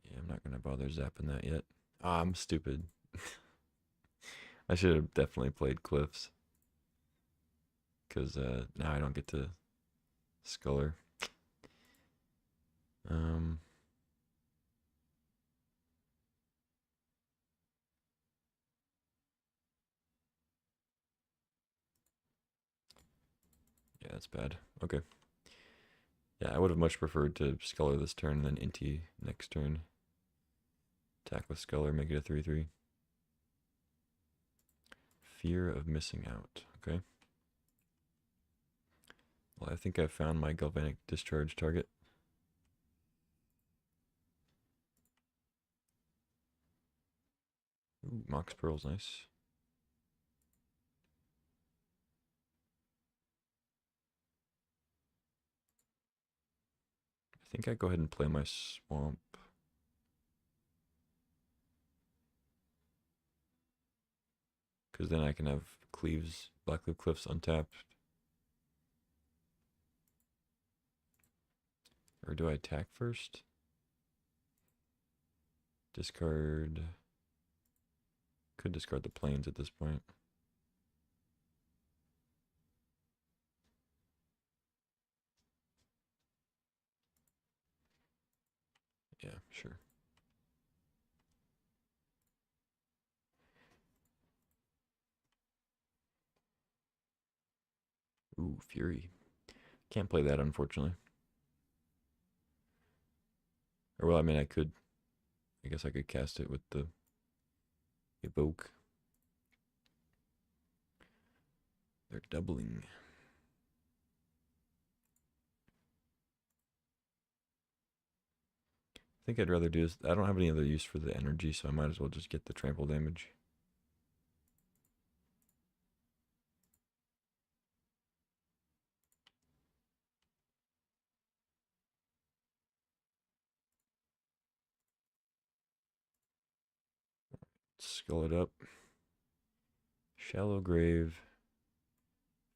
Yeah, I'm not gonna bother zapping that yet. Ah, I'm stupid. I should have definitely played Cliffs. Because now I don't get to Sculler. Um, yeah, that's bad. Okay. Yeah, I would have much preferred to Sculler this turn than Inti next turn. Attack with Sculler, make it a 3/3. Fear of missing out. Okay. Well, I think I've found my Galvanic Discharge target. Ooh, Mox Pearl's nice. I think I go ahead and play my Swamp. Because then I can have Cleaves, Blackleaf Cliffs untapped. Or do I attack first? Discard. Could discard the plains at this point. Yeah, sure. Ooh, Fury. Can't play that, unfortunately. Or, well, I mean, I could. I guess I could cast it with the Evoke. They're doubling. I think I'd rather do this. I don't have any other use for the energy, so I might as well just get the trample damage. Skull it up. Shallow Grave.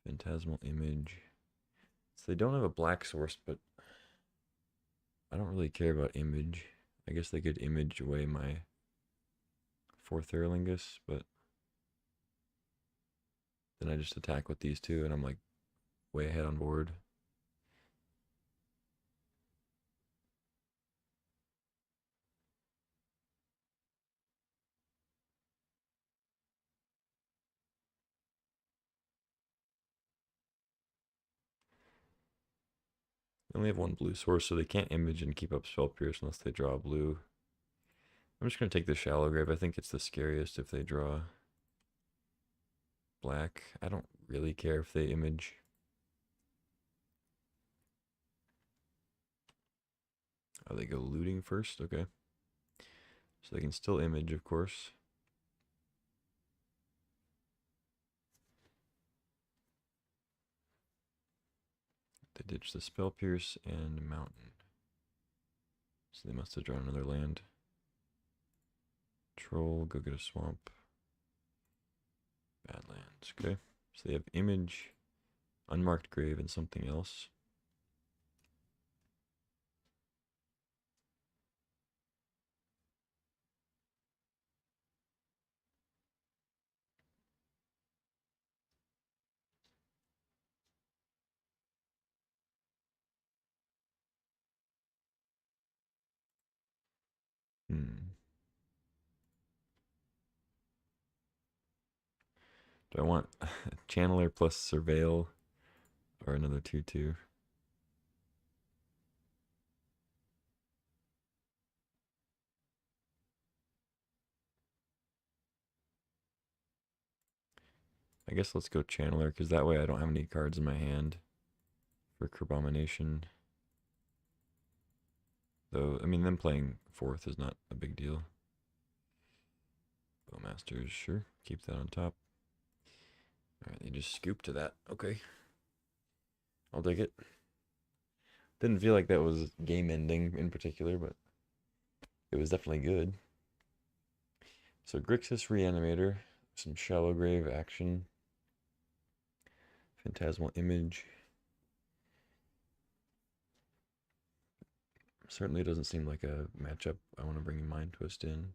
Phantasmal Image. So they don't have a black source, but I don't really care about image. I guess they could image away my 4th Erlingus, but then I just attack with these two, and I'm like way ahead on board. They only have one blue source, so they can't image and keep up Spell Pierce unless they draw blue. I'm just going to take the Shallow Grave. I think it's the scariest if they draw black. I don't really care if they image. Oh, they go looting first? Okay. So they can still image, of course. They ditch the Spell Pierce and Mountain. So they must have drawn another land. Troll, go get a swamp. Badlands, okay. So they have image, unmarked grave, and something else. Do I want Channeler plus Surveil or another 2/2? I guess let's go Channeler, because that way I don't have any cards in my hand for Kerbomination. Though, I mean, them playing 4th is not a big deal. Bowmasters, sure. Keep that on top. Alright, they just scoop to that. Okay. I'll take it. Didn't feel like that was game ending in particular, but it was definitely good. So Grixis Reanimator, some Shallow Grave action, Phantasmal Image. Certainly doesn't seem like a matchup I want to bring Mind Twist in.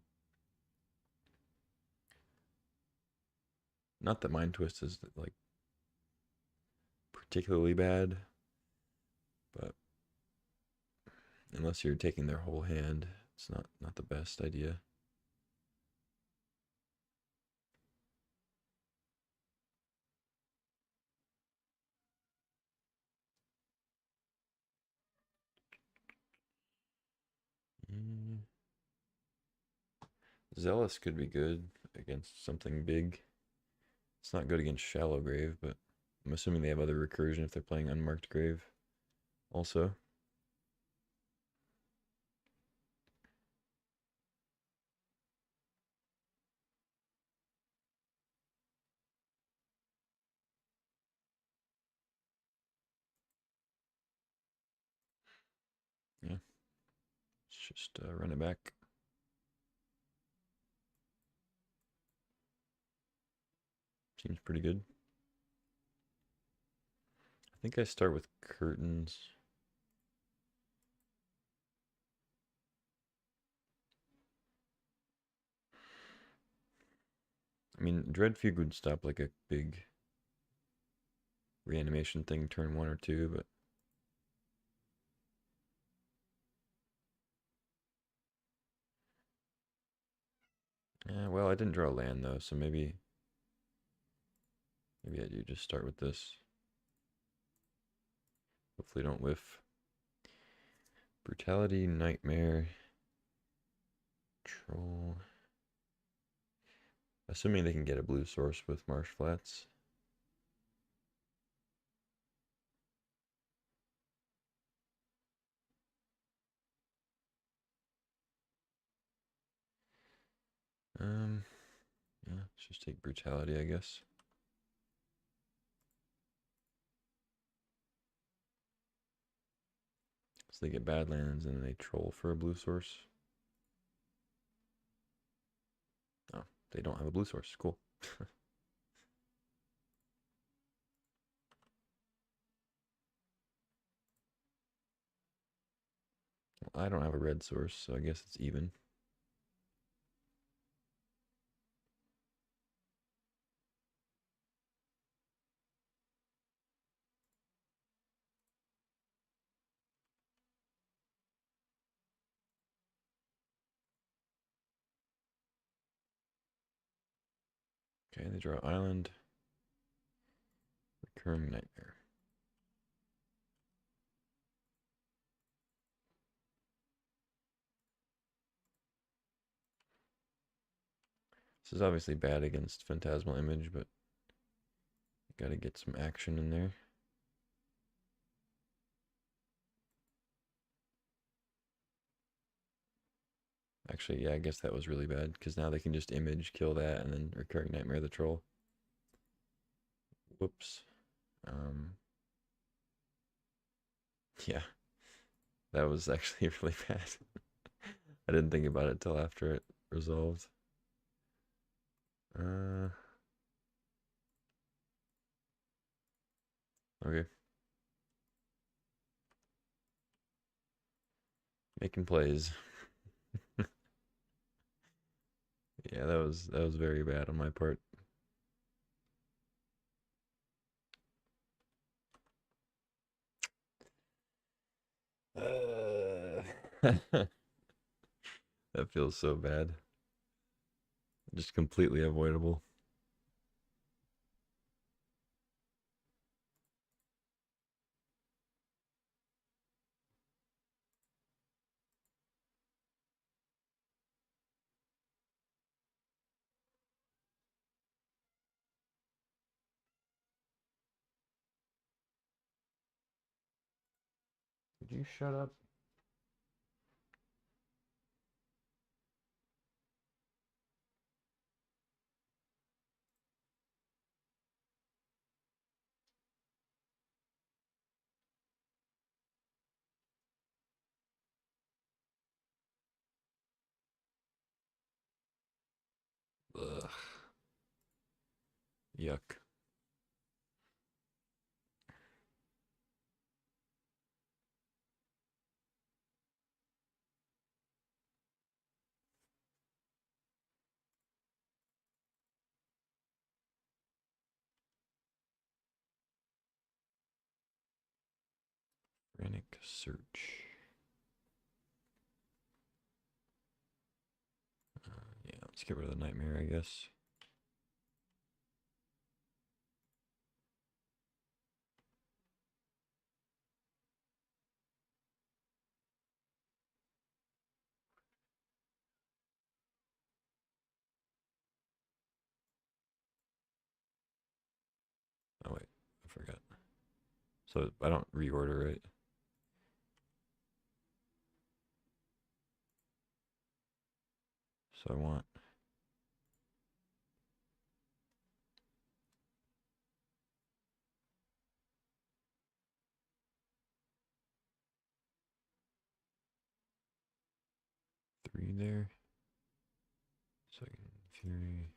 Not that Mind Twist is like particularly bad, but unless you're taking their whole hand, it's not the best idea. Mm. Zealous could be good against something big. It's not good against Shallow Grave, but I'm assuming they have other recursion if they're playing Unmarked Grave also. Yeah, let's just run it back. Seems pretty good. I think I start with Curtains. I mean, Dread Fugue would stop like a big reanimation thing turn 1 or 2, but yeah, well, I didn't draw a land though, so maybe I do just start with this. Hopefully don't whiff. Brutality, Nightmare, Troll. Assuming they can get a blue source with Marsh Flats. Yeah, let's just take Brutality, I guess. So they get Badlands and they troll for a blue source. Oh, they don't have a blue source. Cool. Well, I don't have a red source, so I guess it's even. Okay, they draw Island. Recurring Nightmare. This is obviously bad against Phantasmal Image, but gotta get some action in there. Actually, yeah, I guess that was really bad, because now they can just image, kill that, and then Recurring Nightmare the Troll. Whoops. Yeah, that was actually really bad. I didn't think about it till after it resolved. Okay. Making plays. Yeah, that was very bad on my part. Uh, that feels so bad. Just completely avoidable. Could you shut up? Yuck. Frantic search. Yeah, let's get rid of the nightmare, I guess. Oh wait, I forgot. So I don't reorder, right? So I want three there. Second Fury.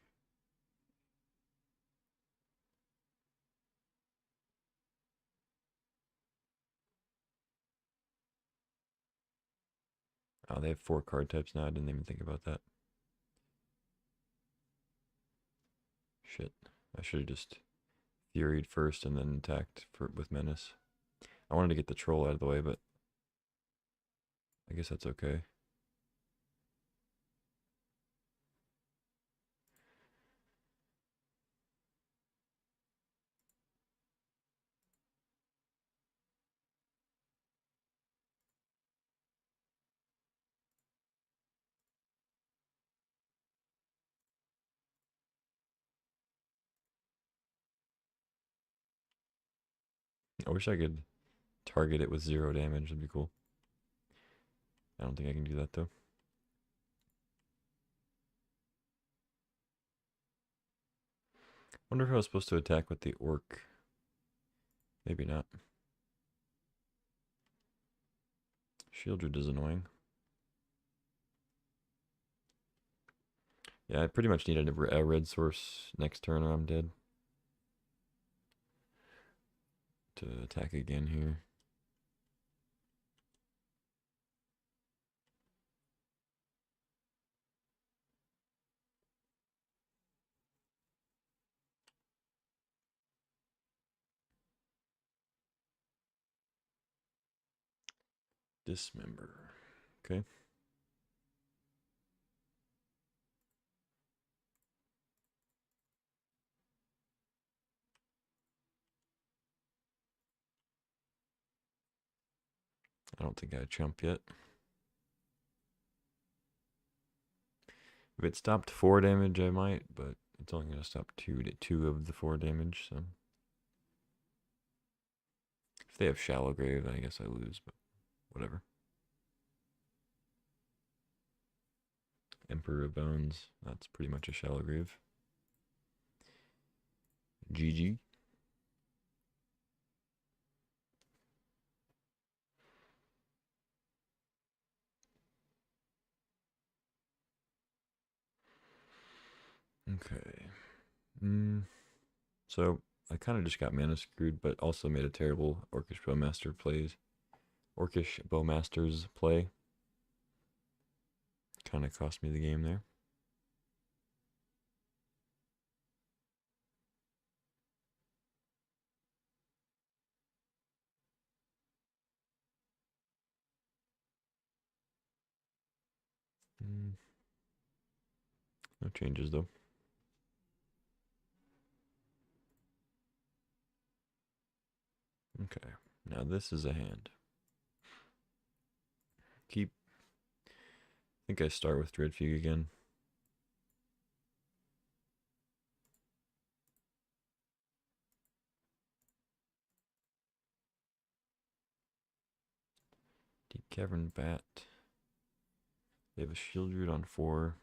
Oh, they have 4 card types now. I didn't even think about that. Shit. I should have just Furied first and then attacked with Menace. I wanted to get the troll out of the way, but I guess that's okay. I wish I could target it with 0 damage. That'd be cool. I don't think I can do that, though. Wonder if I was supposed to attack with the orc. Maybe not. Shieldred is annoying. Yeah, I pretty much needed a red source next turn or I'm dead. To attack again here. Dismember. Okay. I don't think I chump yet. If it stopped 4 damage, I might, but it's only going to stop 2 of the 4 damage, so. If they have Shallow Grave, then I guess I lose, but whatever. Emperor of Bones, that's pretty much a Shallow Grave. GG. Okay. So I kind of just got mana screwed, but also made a terrible Orcish Bowmaster plays. Orcish Bowmaster's play. Kind of cost me the game there. No changes though. Okay. Now this is a hand. I think I start with Dreadfugue again. Deep Cavern Bat. They have a Shieldred on 4.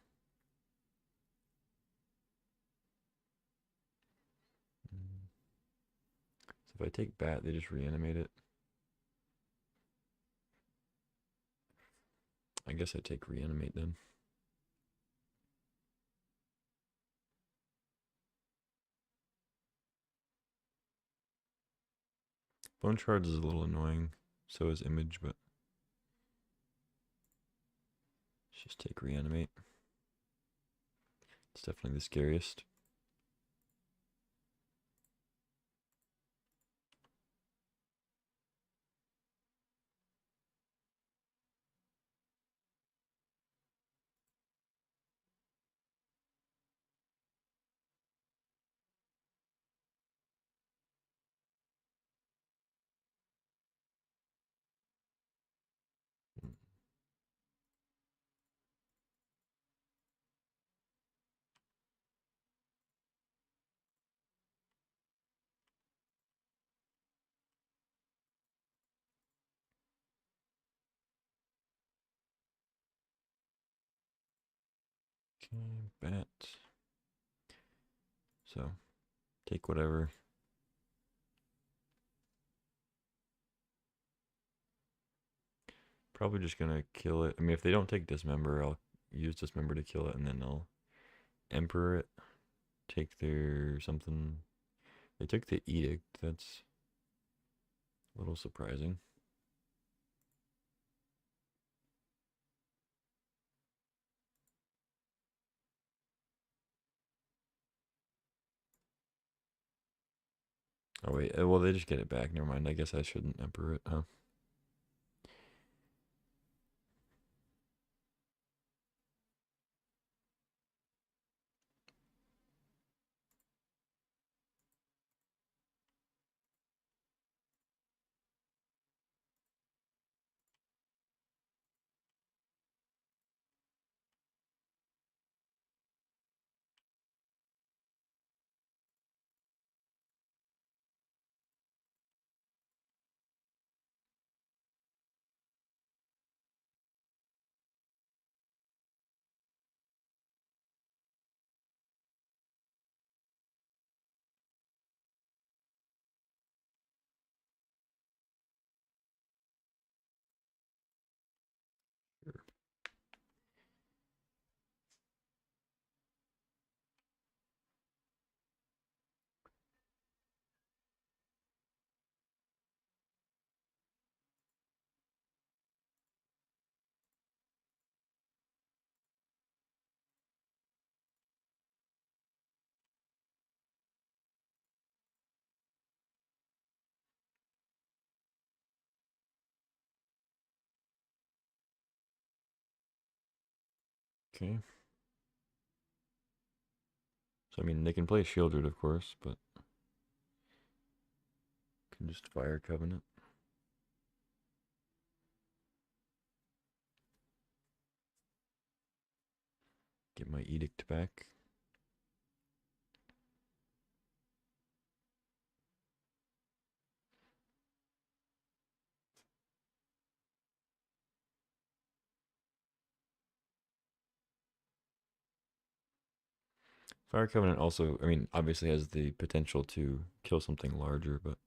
So if I take Bat, they just reanimate it. I guess I take Reanimate then. Bone Shards is a little annoying. So is Image, but let's just take Reanimate. It's definitely the scariest. Okay, bat. So, take whatever. Probably just gonna kill it. I mean, if they don't take Dismember, I'll use Dismember to kill it, and then I'll Emperor it. Take their something. They took the Edict. That's a little surprising. Oh wait, well they just get it back. Never mind. I guess I shouldn't Emperor it, huh? Sure. Okay. So I mean, they can play Shieldred, of course, but can just Fire Covenant. Get my Edict back. Fire Covenant also, I mean, obviously has the potential to kill something larger, but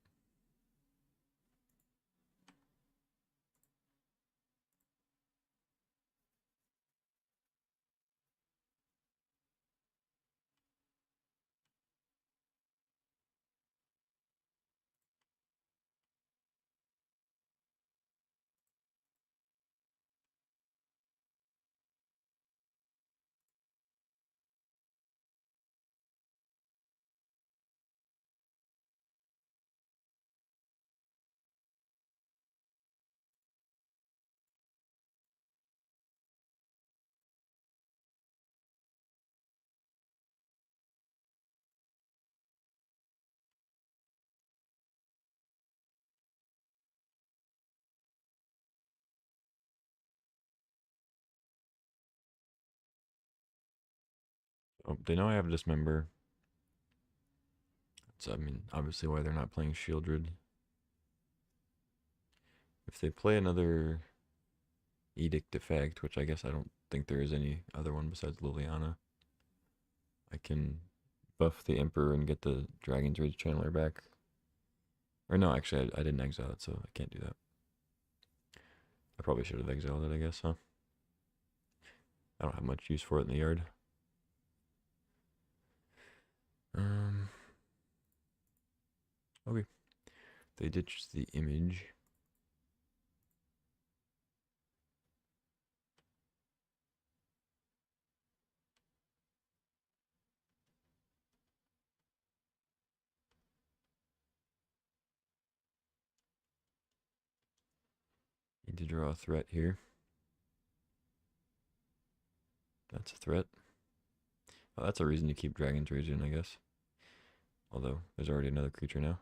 oh, they know I have Dismember. So I mean, obviously why they're not playing Shieldred. If they play another Edict effect, which I guess I don't think there is any other one besides Liliana, I can buff the Emperor and get the Dragon's Rage Channeler back. Or no, actually, I didn't exile it, so I can't do that. I probably should have exiled it, I guess, huh? I don't have much use for it in the yard. Um. Okay. They ditched the image. Need to draw a threat here. That's a threat. Oh, that's a reason to keep Dragon's Rage in, I guess. Although, there's already another creature now.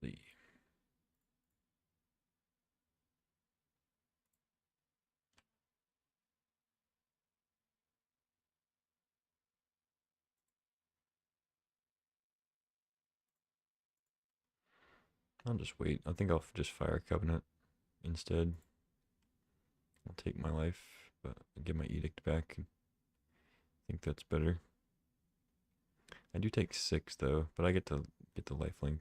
Really. I'll just wait. I think I'll just fire Covenant instead. I'll take my life, but I'll get my Edict back. I think that's better. I do take 6 though, but I get to get the lifelink.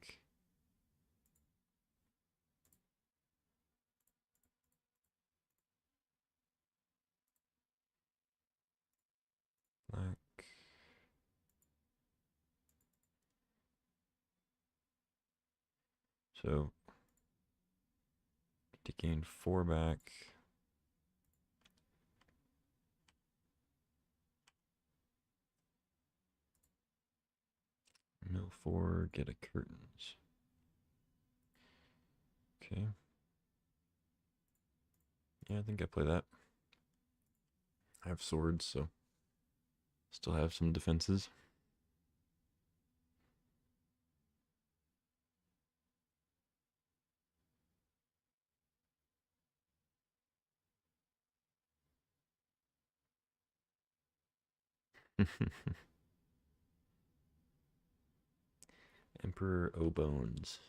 Black. So to gain 4 back. Mill 4, get a curtains. Okay. Yeah, I think I play that. I have swords, so still have some defenses. Emperor O'Bones.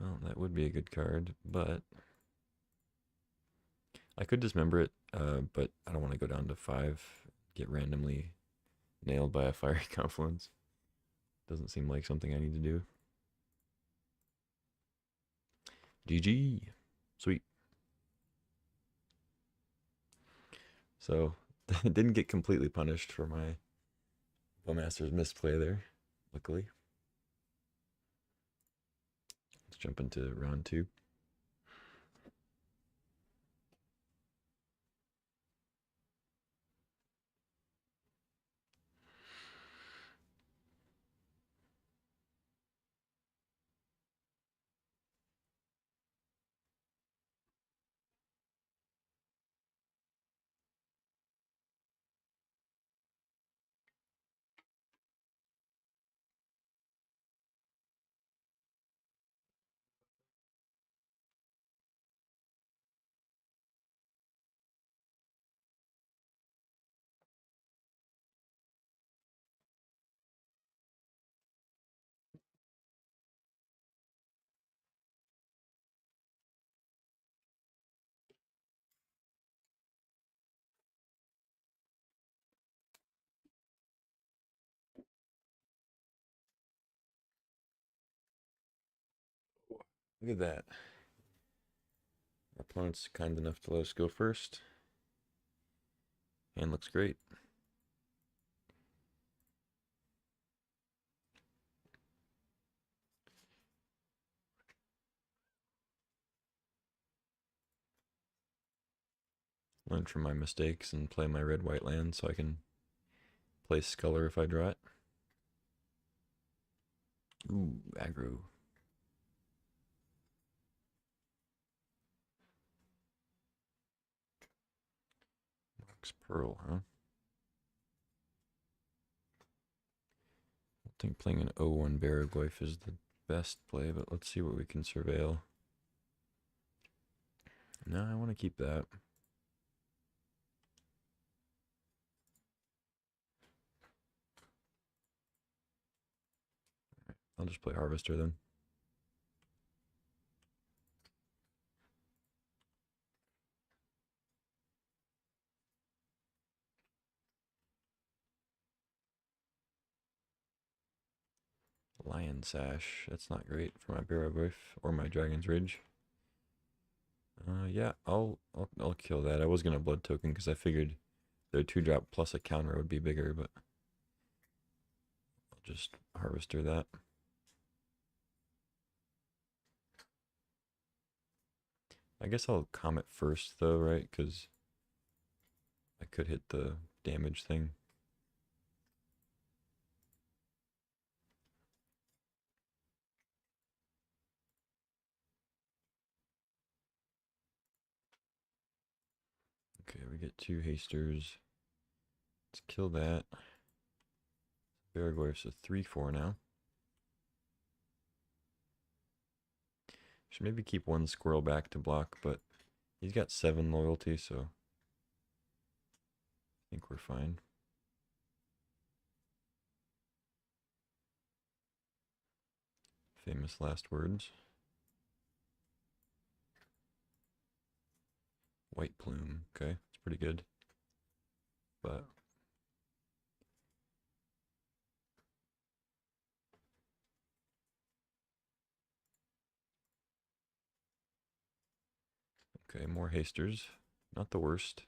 Well, that would be a good card, but I could dismember it, but I don't want to go down to 5, get randomly nailed by a fiery confluence. Doesn't seem like something I need to do. GG. Sweet. So, didn't get completely punished for my Bowmaster's misplay there, luckily. Let's jump into round 2. Look at that. Our opponent's kind enough to let us go first. Hand looks great. Learn from my mistakes and play my red-white land so I can play Sculler if I draw it. Ooh, aggro. Mox Pearl, huh? I think playing an 0-1 Baraglyph is the best play, but let's see what we can surveil. No, I want to keep that. I'll just play Harvester then. Lion Sash. That's not great for my Barrowglyph or my Dragon's Rage. Yeah, I'll kill that. I was gonna Blood Token because I figured their 2-drop plus a counter would be bigger, but I'll just Harvester that. I guess I'll Comet first though, right? Because I could hit the damage thing. Okay, we get 2 hasters. Let's kill that. Barrowglyph's a 3/4 now. Should maybe keep 1 squirrel back to block, but he's got 7 loyalty, so I think we're fine. Famous last words. White Plume. Okay, it's pretty good. But okay, more hasters. Not the worst.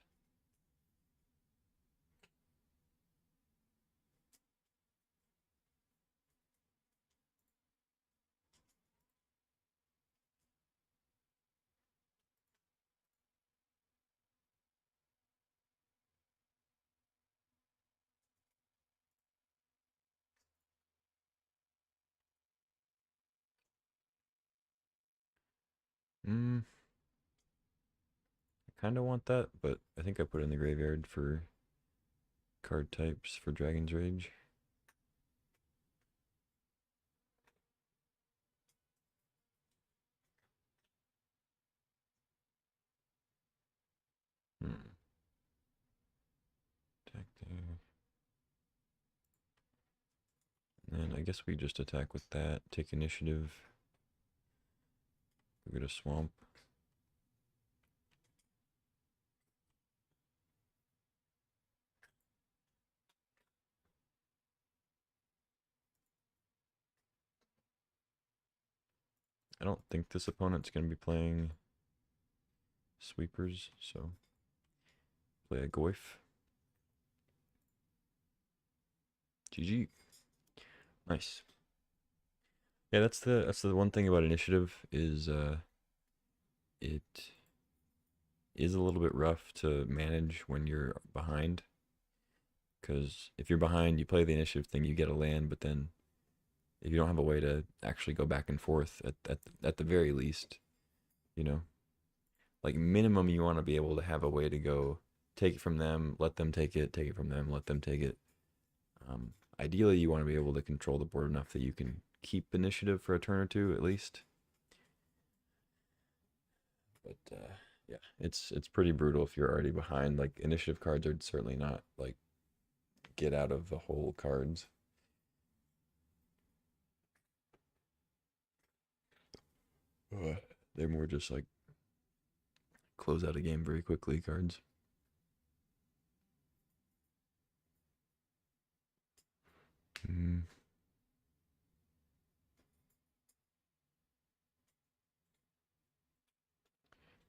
I kind of want that, but I think I put it in the graveyard for card types for Dragon's Rage. Attack there. And I guess we just attack with that. Take initiative. We get a swamp. I don't think this opponent's going to be playing sweepers, so play a Goyf. GG. Nice. Yeah, that's the one thing about initiative is it is a little bit rough to manage when you're behind. Because if you're behind, you play the initiative thing, you get a land, but then if you don't have a way to actually go back and forth at the very least, you know, like minimum you want to be able to have a way to go take it from them, let them take it from them, let them take it. Ideally, you want to be able to control the board enough that you can keep initiative for a turn or two at least. But yeah, it's pretty brutal if you're already behind. Like initiative cards are certainly not like get out of the hole cards. They're more just like close out a game very quickly cards.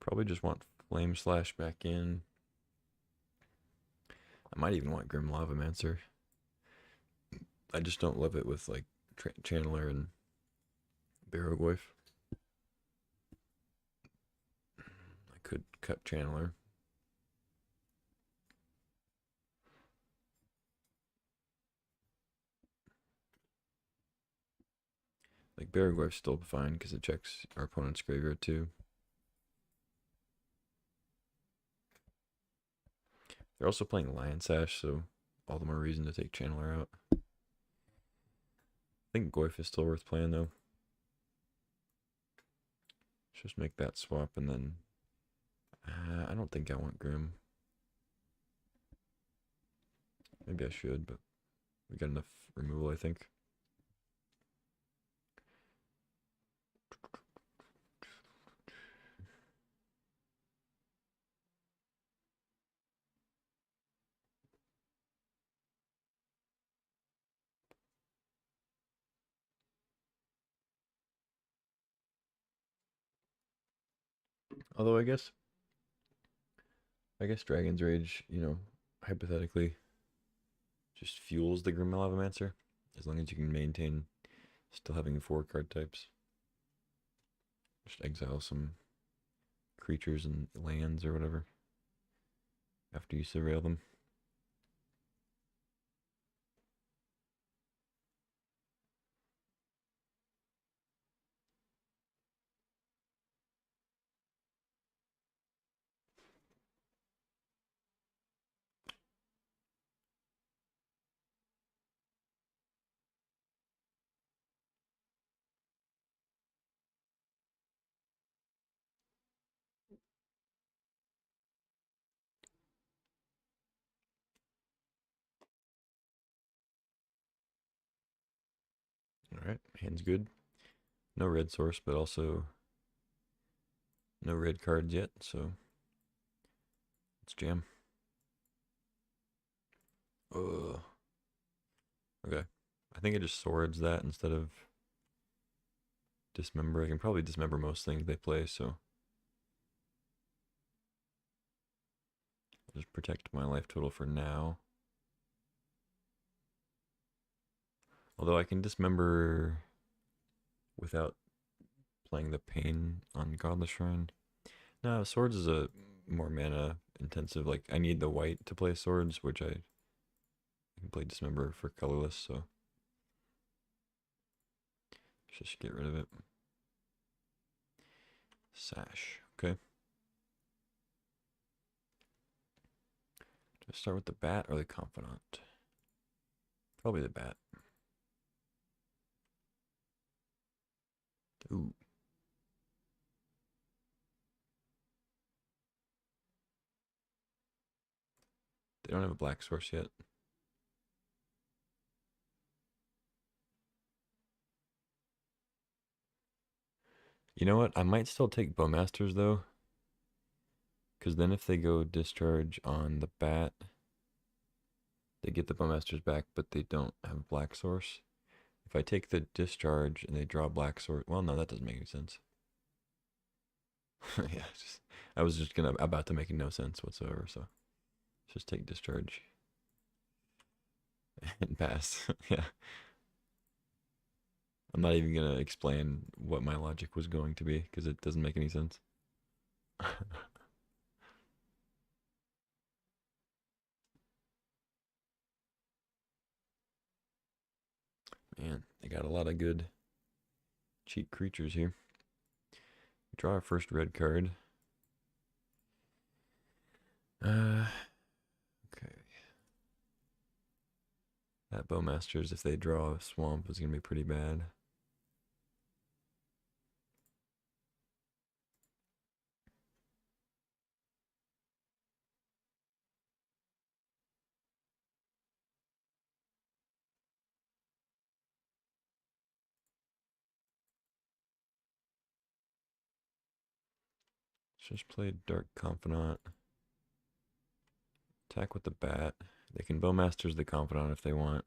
Probably just want Flame Slash back in. I might even want Grim Lavamancer. I just don't love it with like Channeler and Barrowglyph. I could cut Channeler. Like Barrowglyph's still fine because it checks our opponent's graveyard too. They're also playing Lion Sash, so all the more reason to take Channeler out. I think Goyf is still worth playing though. Let's just make that swap and then I don't think I want Grim. Maybe I should, but we got enough removal, I think. Although I guess Dragon's Rage, hypothetically, just fuels the Grim Lavamancer, as long as you can maintain still having 4 card types. Just exile some creatures and lands or whatever after you surveil them. All right, hand's good. No red source, but also no red cards yet, so let's jam. Ugh. Okay. I think I just swords that instead of dismember. I can probably dismember most things they play, so I'll just protect my life total for now. Although I can dismember without playing the pain on Godless Shrine. No, swords is a more mana intensive. Like I need the white to play swords, which I can play dismember for colorless, so just get rid of it. Sash. Okay. Do I start with the bat or the confidant? Probably the bat. Ooh. They don't have a black source yet. You know what? I might still take Bowmasters though. Because then if they go discharge on the bat, they get the Bowmasters back, but they don't have black source. If I take the discharge and they draw black source, well, no, that doesn't make any sense. Yeah, I was just about to make no sense whatsoever. So just take discharge and pass. Yeah, I'm not even gonna explain what my logic was going to be because it doesn't make any sense. Man, they got a lot of good cheap creatures here. Draw our first red card. Okay. That Bowmasters, if they draw a swamp, is gonna be pretty bad. Let's just play Dark Confidant. Attack with the bat. They can Bowmasters the Confidant if they want,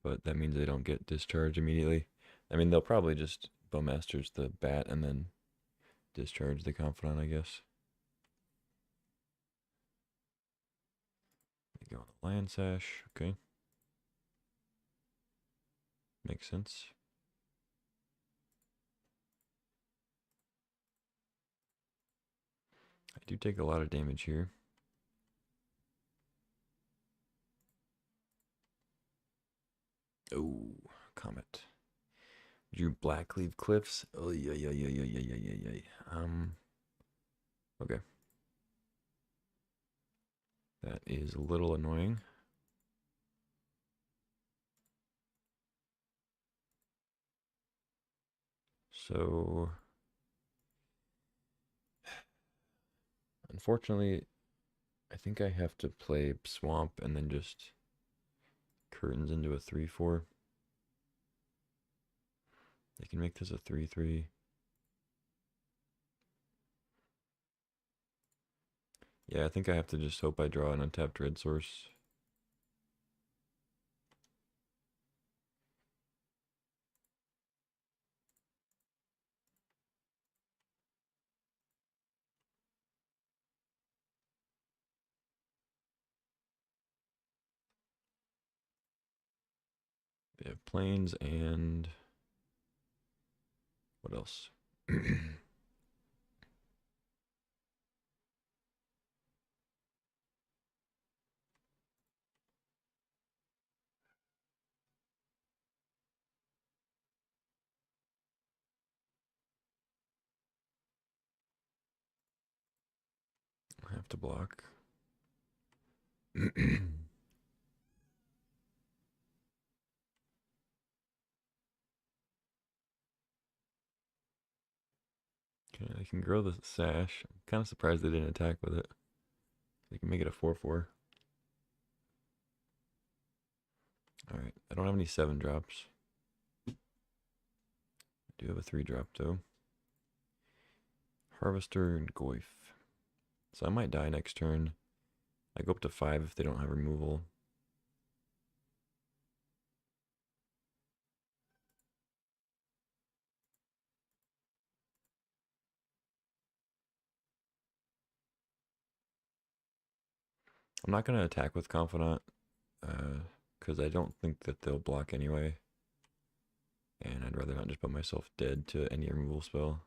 but that means they don't get discharged immediately. I mean, they'll probably just Bowmasters the bat and then discharge the Confidant, I guess. They go on the Land Sash. Okay. Makes sense. I do take a lot of damage here. Oh, Comet. Drew Blackleaf Cliffs. Oh, yeah, yeah, yeah, yeah, yeah, yeah, yeah, yeah. Okay. That is a little annoying. So Unfortunately, I think I have to play Swamp and then just Curtains into a 3/4. They can make this a 3/3. Yeah, I think I have to just hope I draw an untapped red source. They have plains and what else? I have to block. Okay, I can grow the sash. I'm kind of surprised they didn't attack with it. They can make it a 4/4. Alright, I don't have any 7 drops. I do have a 3 drop though. Harvester and Goyf. So I might die next turn. I go up to 5 if they don't have removal. I'm not going to attack with Confidant because I don't think that they'll block anyway. And I'd rather not just put myself dead to any removal spell.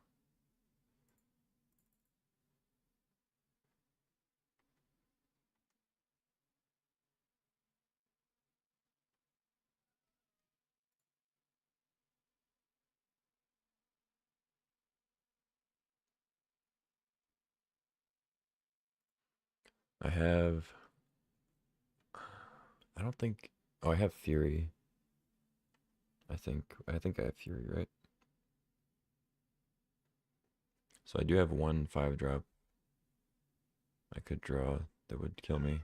I have... I don't think... Oh, I have Fury. I think I have Fury, right? So I do have 1 5 drop I could draw that would kill me.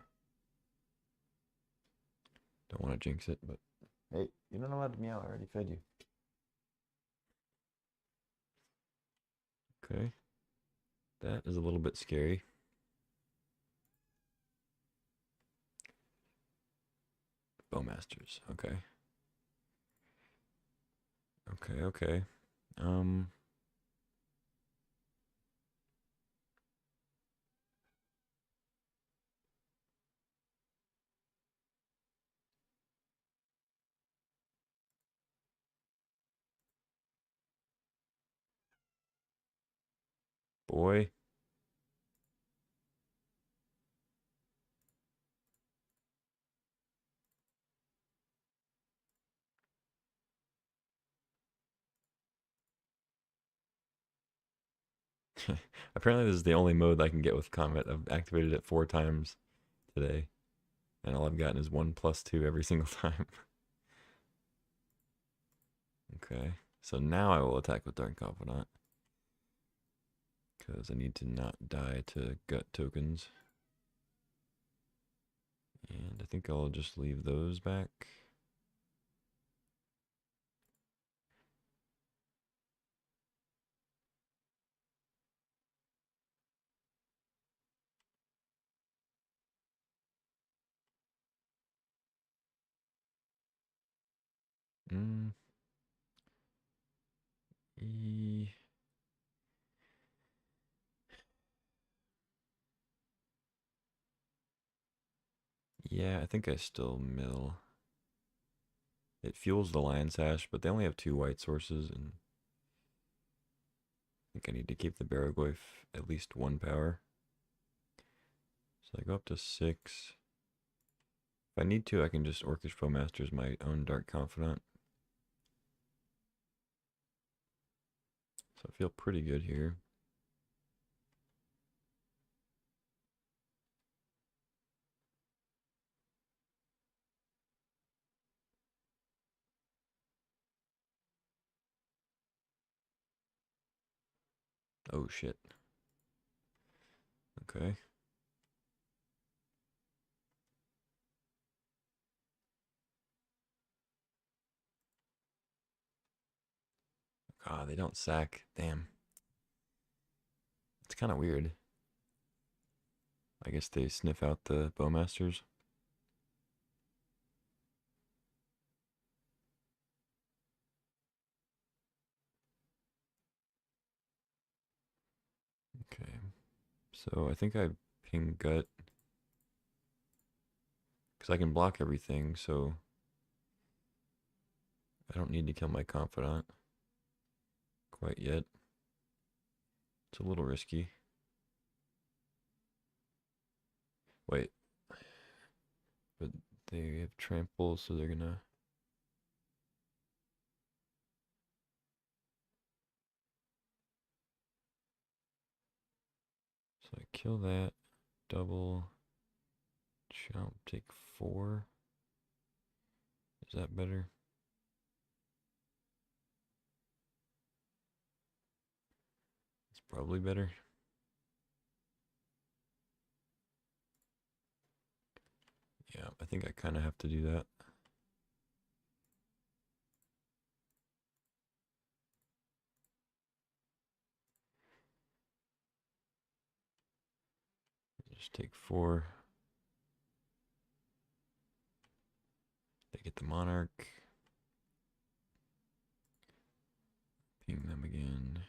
Don't want to jinx it, but hey, you're not allowed to meow. I already fed you. Okay, that is a little bit scary. Bowmasters. Okay. Okay. Okay. Um. Boy. Apparently, this is the only mode I can get with Comet. I've activated it 4 times today, and all I've gotten is 1+2 every single time. Okay, so now I will attack with Dark Confidant because I need to not die to gut tokens. And I think I'll just leave those back. Mm. Yeah, I think I still mill. It fuels the Lion Sash, but they only have 2 white sources, and I think I need to keep the Baraglyph at least 1 power. So I go up to 6. If I need to, I can just Orcish Bowmasters my own Dark Confidant. So I feel pretty good here. Oh shit. Okay. Ah, they don't sack. Damn. It's kind of weird. I guess they sniff out the bowmasters. Okay. So I think I ping gut because I can block everything, so I don't need to kill my confidant quite yet. It's a little risky. Wait, but they have trample, so they're gonna. So I kill that, double, jump, take 4. Is that better? It's probably better. Yeah, I think I kind of have to do that. Just take 4. They get the monarch. Ping them again.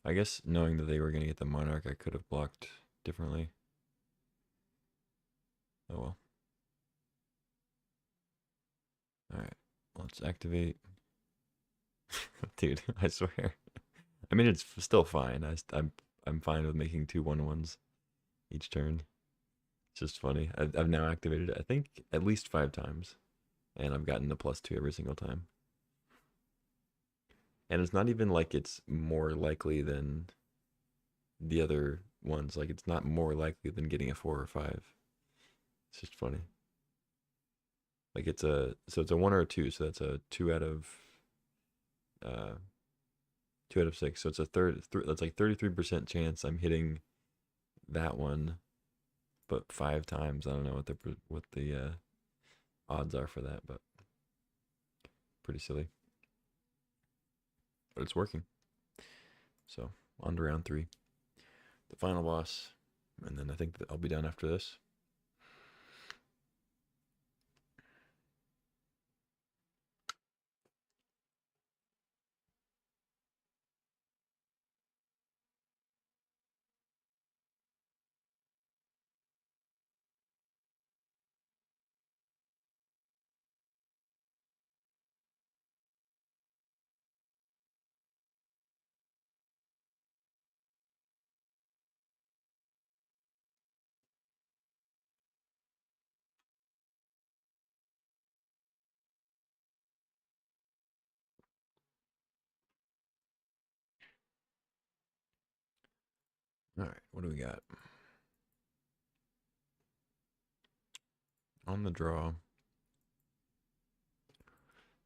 I guess knowing that they were going to get the monarch, I could have blocked differently. Oh well. Alright, let's activate. Dude, I swear. I mean, it's still fine. I'm fine with making 2/1/1s each turn. It's just funny. I've now activated it, I think, at least 5 times. And I've gotten the +2 every single time. And it's not even like it's more likely than the other ones. Like, it's not more likely than getting a 4 or 5. It's just funny. Like, it's a 1 or a 2, so that's a 2 out of uh 2 out of 6. So it's a that's like 33% chance I'm hitting that one, but 5 times. I don't know what the odds are for that, but pretty silly. But it's working. So on to round 3, the final boss, and then I think that I'll be done after this. All right, what do we got on the draw?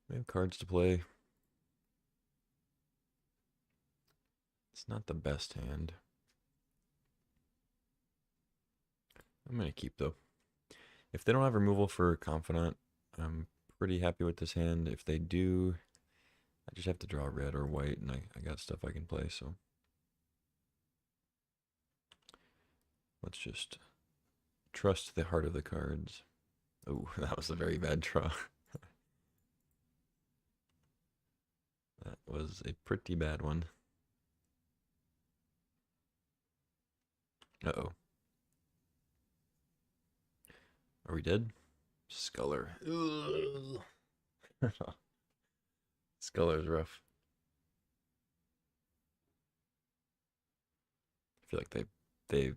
We have cards to play. It's not the best hand. I'm gonna keep though. If they don't have removal for Confidant, I'm pretty happy with this hand. If they do, I just have to draw red or white, and I got stuff I can play, so let's just trust the heart of the cards. Oh, that was a very bad draw. That was a pretty bad one. Uh-oh. Are we dead? Sculler. Sculler's rough. I feel like they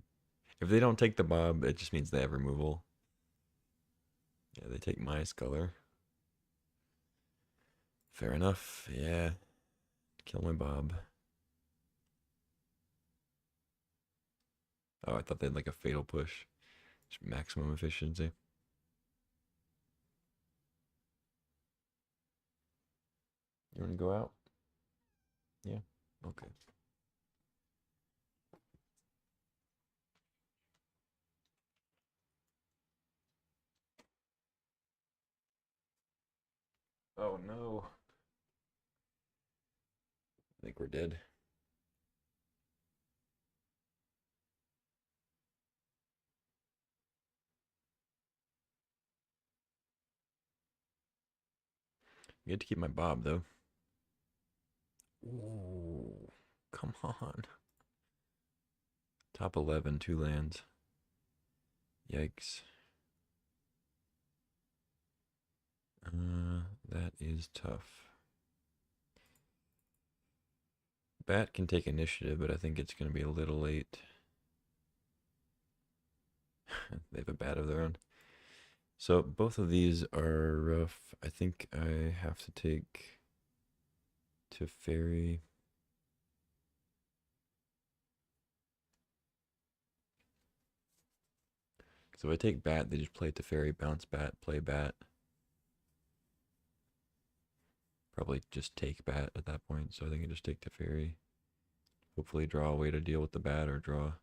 if they don't take the Bob, it just means they have removal. Yeah, they take my Sculler. Fair enough. Yeah. Kill my Bob. Oh, I thought they had like a fatal push. Just maximum efficiency. You want to go out? Yeah. Okay. Oh no. I think we're dead. I get to keep my bob though. Ooh, come on. Top 11, two lands. Yikes. That is tough. Bat can take initiative, but I think it's going to be a little late. They have a bat of their own. So both of these are rough. I think I have to take Teferi. So if I take bat, they just play Teferi, bounce bat, play bat. Probably just take bat at that point. So I think I just take Teferi. Hopefully draw a way to deal with the bat or draw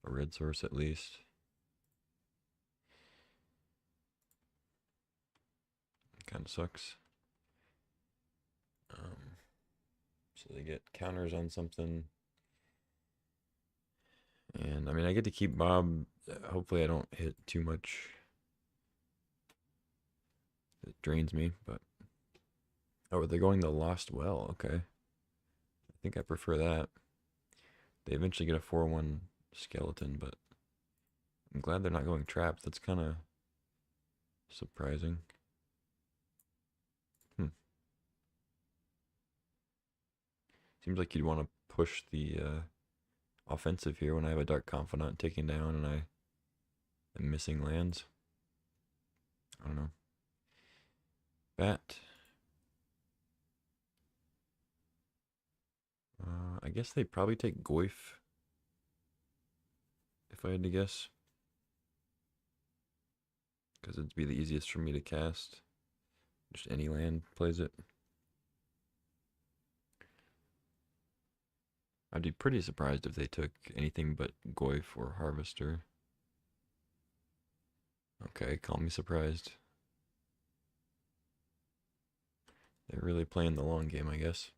a red source at least. Kind of sucks. So they get counters on something. And I mean, I get to keep Bob. Hopefully, I don't hit too much. It drains me, but. Oh, they're going the Lost Well. Okay. I think I prefer that. They eventually get a 4-1 skeleton, but I'm glad they're not going trapped. That's kind of surprising. Seems like you'd want to push the offensive here when I have a Dark Confidant taking down and I am missing lands. I don't know. Bat. I guess they probably take Goyf, if I had to guess. Because it'd be the easiest for me to cast. Just any land plays it. I'd be pretty surprised if they took anything but Goyf or Harvester. Okay, call me surprised. They're really playing the long game, I guess.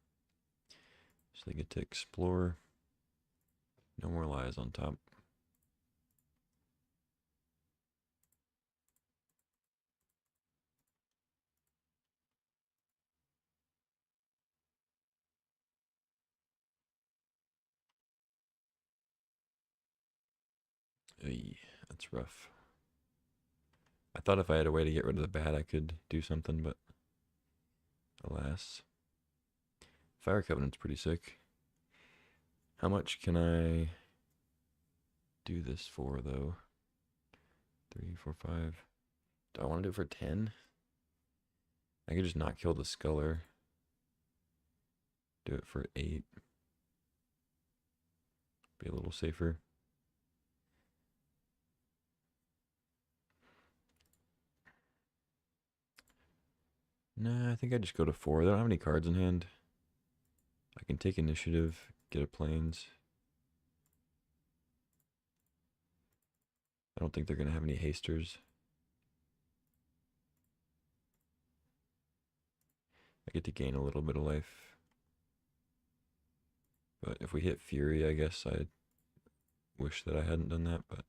So they get to explore. No more lies on top. Ay, that's rough. I thought if I had a way to get rid of the bat, I could do something, but alas. Fire Covenant's pretty sick. How much can I do this for, though? 3, 4, 5. Do I want to do it for 10? I could just not kill the Sculler. Do it for 8. Be a little safer. Nah, I think I just go to 4. They don't have any cards in hand. I can take initiative, get a plains. I don't think they're going to have any hasters. I get to gain a little bit of life. But if we hit Fury, I guess I wish that I hadn't done that, but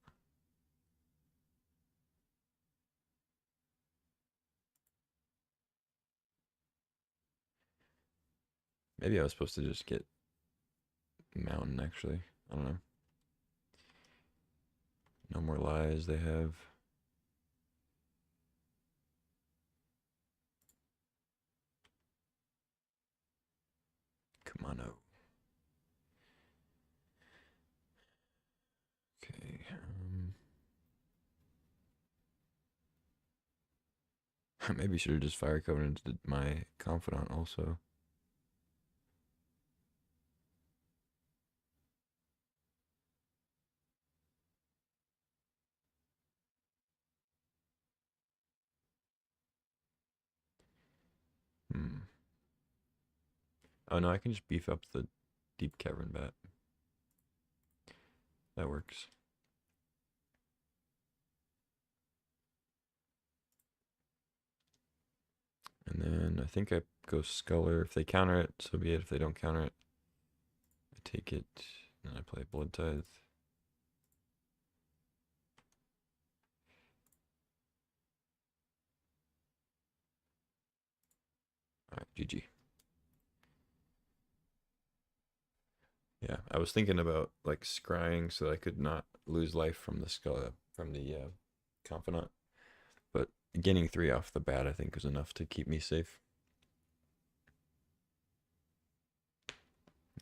maybe I was supposed to just get Mountain, actually. I don't know. No more lies they have. Come on out. Okay. Maybe should have just Fire Covenanted my Confidant also. Hmm. Oh no, I can just beef up the Deep Cavern Bat. That works. And then I think I go Sculler. If they counter it, so be it. If they don't counter it, I take it. And I play Blood Tithe. Alright, GG. Yeah, I was thinking about like scrying so that I could not lose life from the Confidant. But getting 3 off the bat, I think, was enough to keep me safe.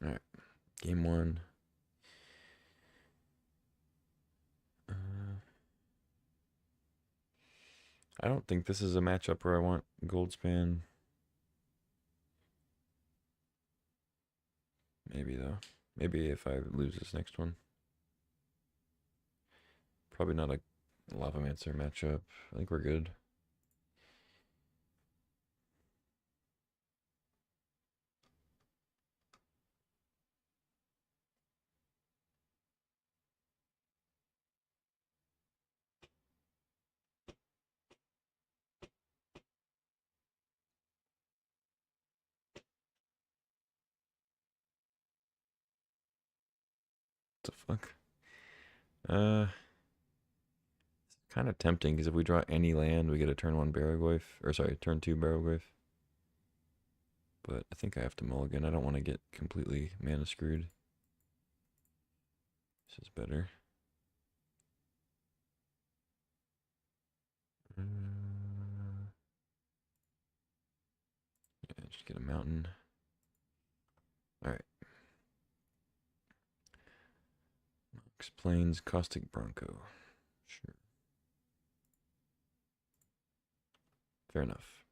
All right, game 1. I don't think this is a matchup where I want Goldspan. Maybe though. Maybe if I lose this next one. Probably not a Lavamancer matchup. I think we're good. What the fuck? Uh, kind of tempting because if we draw any land, we get a turn 1 Barrowglyph. Or sorry, turn 2 Barrowglyph. But I think I have to mulligan. I don't want to get completely mana screwed. This is better. Yeah, just get a mountain. Alright. Explains Caustic Bronco. Sure. Fair enough.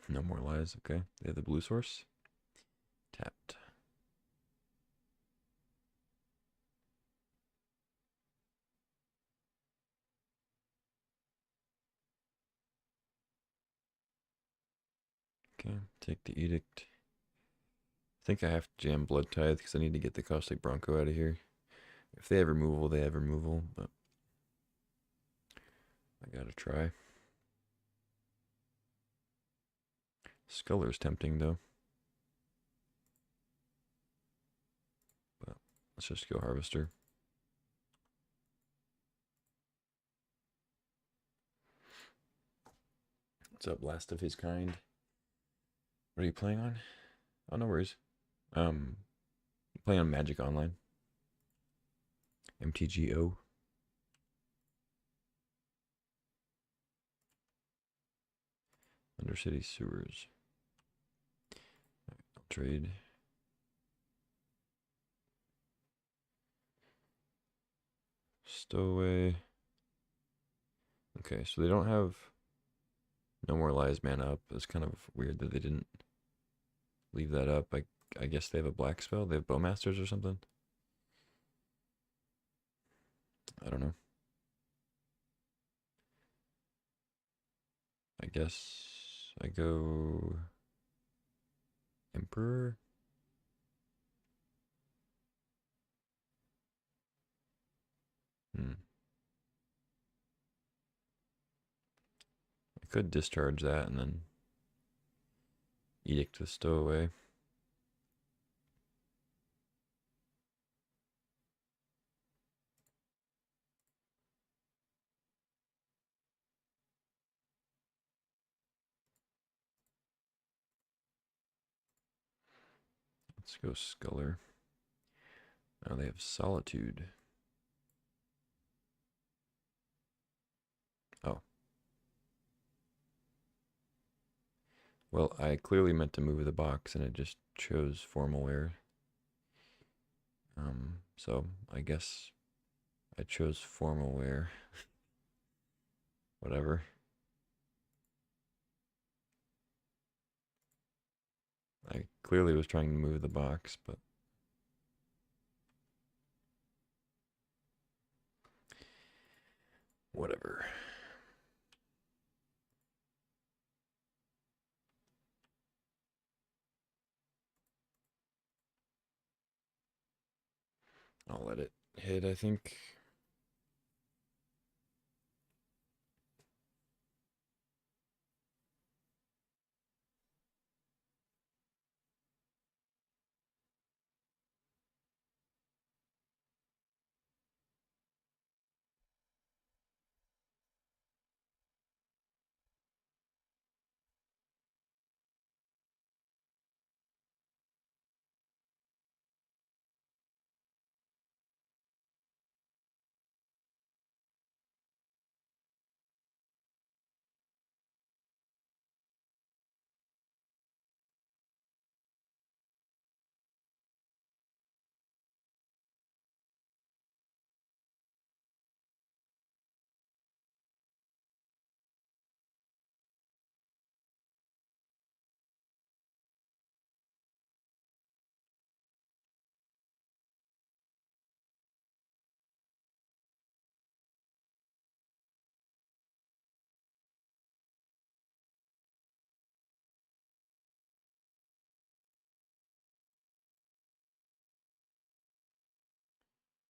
No more lies. Okay. They have the blue source. Tapped. Okay. Take the edict. I think I have to jam Blood Tithe because I need to get the Caustic Bronco out of here. If they have removal, they have removal, but I gotta try. Sculler's tempting though. But let's just go Harvester. What's up, Last of His Kind? What are you playing on? Oh, no worries. Playing on Magic Online. MTGO. Undercity Sewers. I'll trade. Stowaway. Okay, so they don't have No More Lies mana up. It's kind of weird that they didn't leave that up. I guess they have a black spell. They have Bowmasters or something. I don't know. I guess I go Emperor. I could discharge that and then Edict the Stowaway. Let's go Sculler. Now they have Solitude. Oh. Well, I clearly meant to move the box and it just chose Formal Wear. So I guess I chose Formal Wear. Whatever. I clearly was trying to move the box, but whatever. I'll let it hit, I think.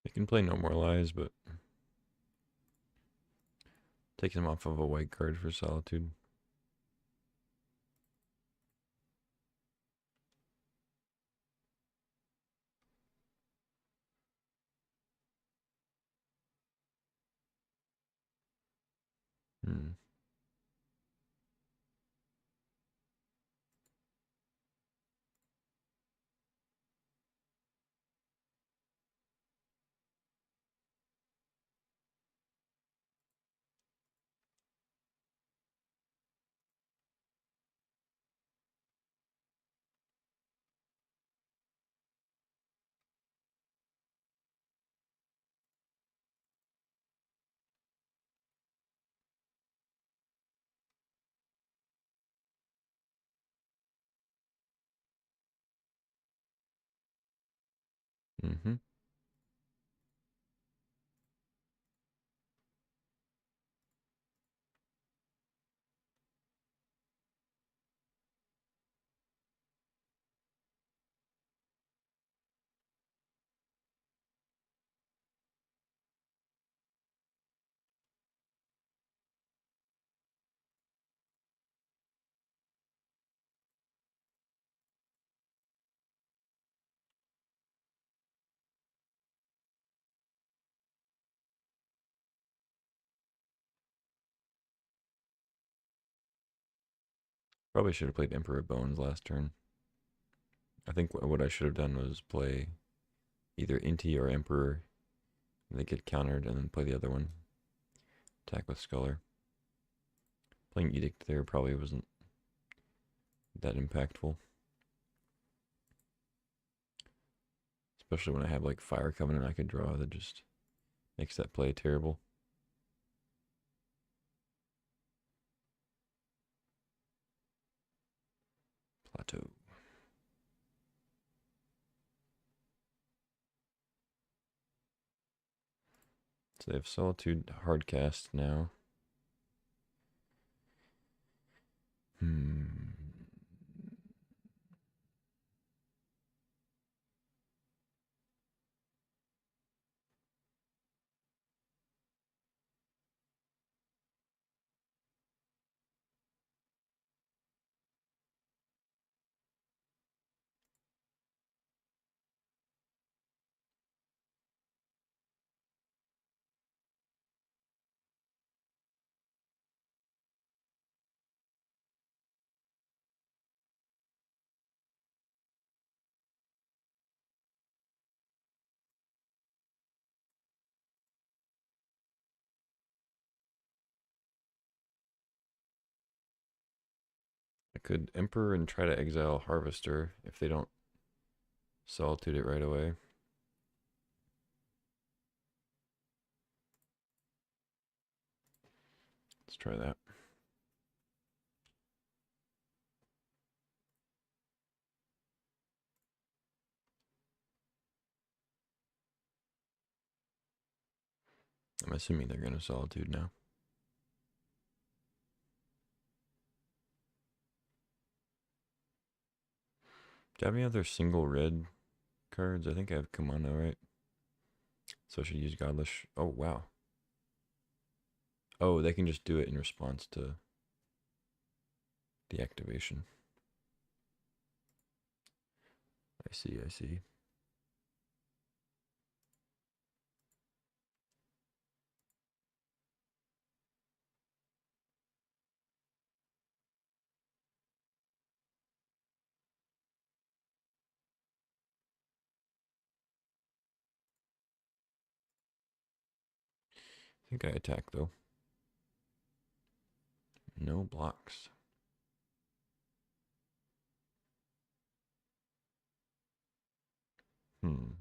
They can play No More Lies, but takes him off of a white card for Solitude. Hmm. Mm-hmm. Probably should have played Emperor Bones last turn. I think what I should have done was play either Inti or Emperor. They get countered and then play the other one. Attack with Scholar. Playing Edict there probably wasn't that impactful. Especially when I have like Fire Covenant I could draw that just makes that play terrible. Plateau. So they have Solitude Hardcast now. Hmm. I could Emperor and try to exile Harvester if they don't Solitude it right away. Let's try that. I'm assuming they're going to Solitude now. Do you have any other single red cards? I think I have Kumano, right? So I should use Godlish. Oh, wow. Oh, they can just do it in response to the activation. I see, I see. I think I attack, though. No blocks. Hmm.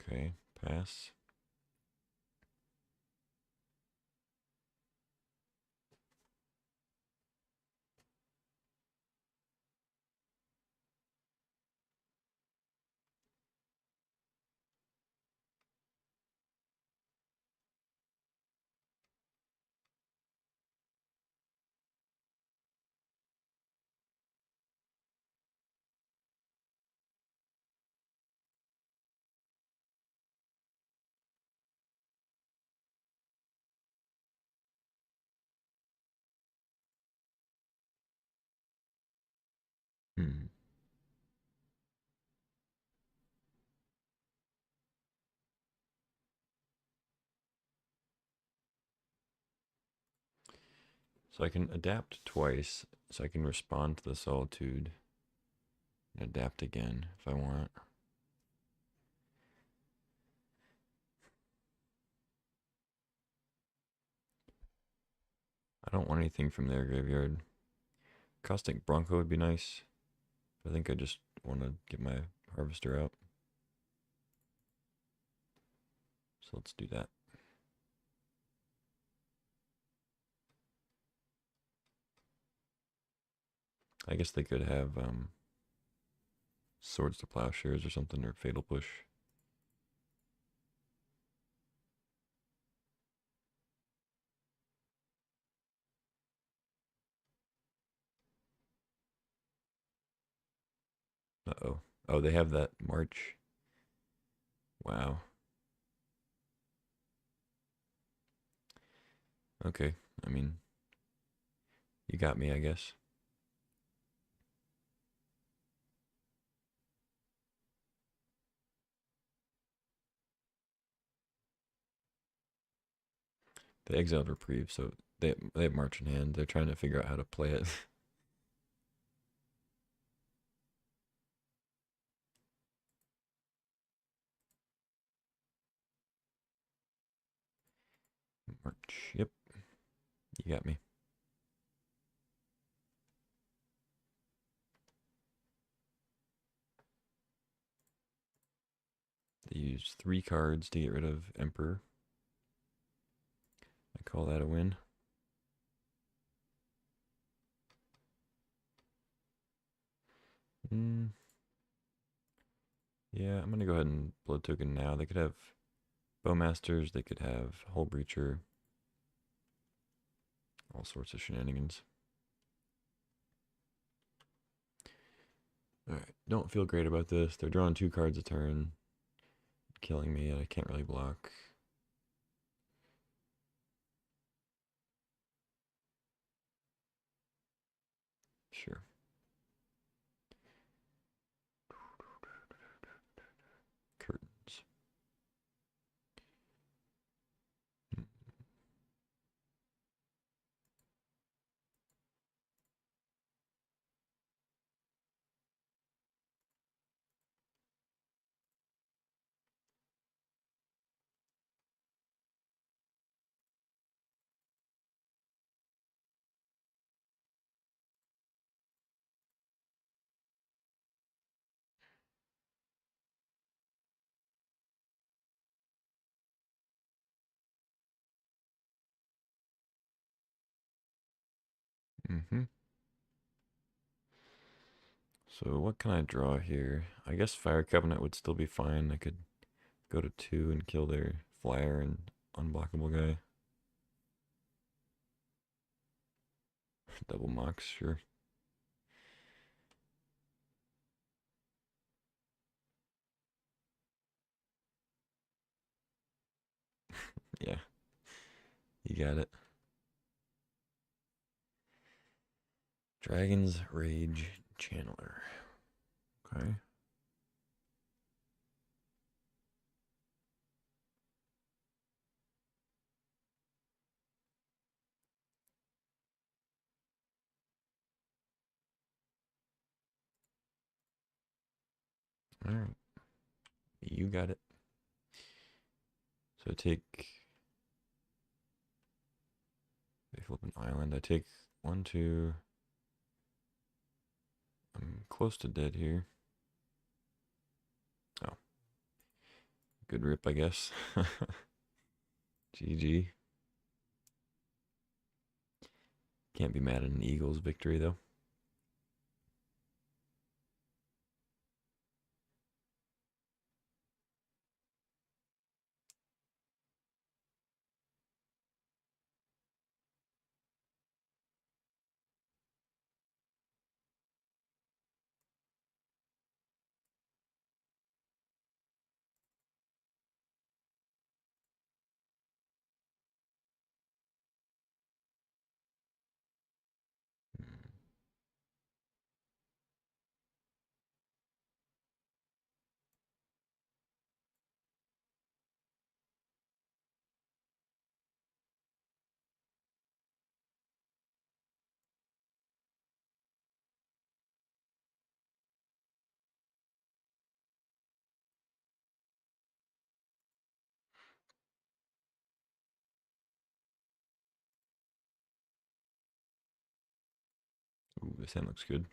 Okay, pass. Hmm. So I can adapt twice, so I can respond to the Solitude and adapt again if I want. I don't want anything from their graveyard. Caustic Bronco would be nice. I think I just want to get my Harvester out. So let's do that. I guess they could have Swords to Plowshares or something, or Fatal Push. Uh-oh. Oh, they have that March. Wow. Okay. I mean, you got me, I guess. They exiled Reprieve, so they have March in hand. They're trying to figure out how to play it. March. Yep. You got me. They use 3 cards to get rid of Emperor. I call that a win. Mm, yeah, I'm going to go ahead and Blood Token now. They could have Bowmasters. They could have Hull Breacher. All sorts of shenanigans. Alright, don't feel great about this. They're drawing 2 cards a turn. Killing me, and I can't really block. Sure. Curtains. Mm-hmm. So what can I draw here? I guess Fire Covenant would still be fine. I could go to 2 and kill their flyer and unblockable guy. Double Mox, sure. Yeah, you got it. Dragon's Rage Channeler. Okay. All right. You got it. So I take. They flip an island. I take one, two. I'm close to dead here. Oh, good rip, I guess. GG. Can't be mad at an Eagles victory, though. Ooh, this hand looks good.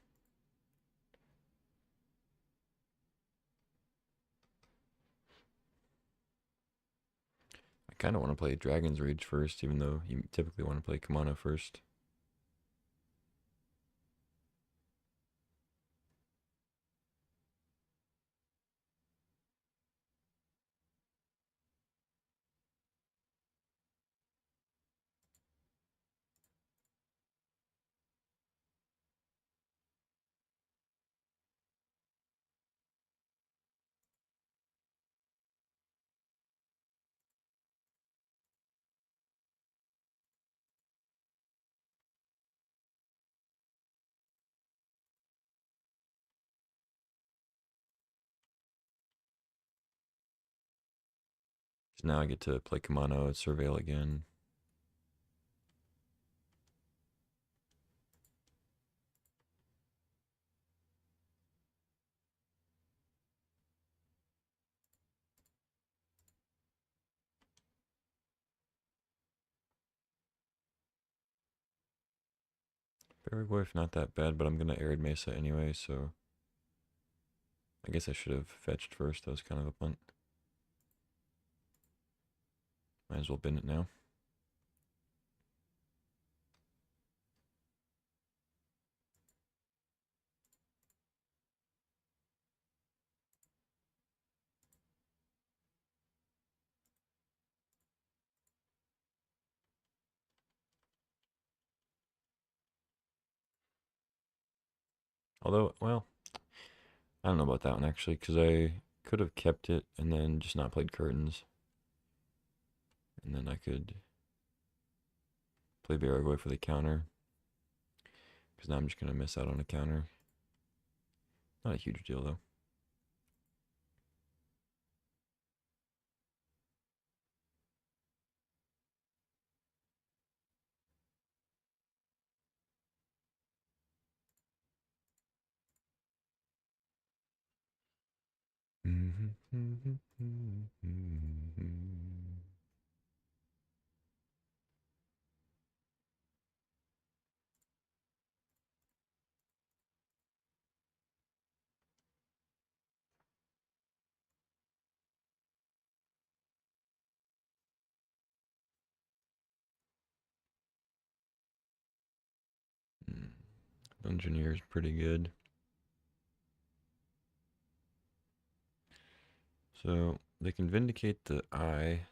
I kind of want to play Dragon's Rage first, even though you typically want to play Kamana first. So now I get to play Kamano and Surveil again. Baragorf, not that bad, but I'm going to Arid Mesa anyway, so I guess I should have fetched first. That was kind of a punt. Might as well bin it now. Although, well, I don't know about that one actually, because I could have kept it and then just not played Curtains. And then I could play Baragoi for the counter. Because now I'm just going to miss out on a counter. Not a huge deal though. Dungeoneer is pretty good. So they can vindicate the eye.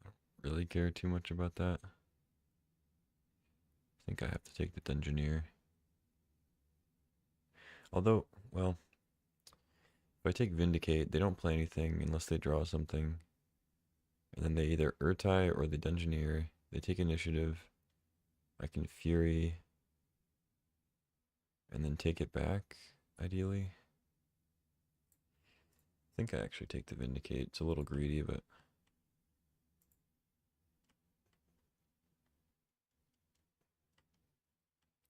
I don't really care too much about that. I think I have to take the Dungeoneer. Although, well, if I take Vindicate, they don't play anything unless they draw something. And then they either Urtai or the Dungeoneer. They take initiative. I can Fury and then take it back, ideally. I think I actually take the Vindicate. It's a little greedy, but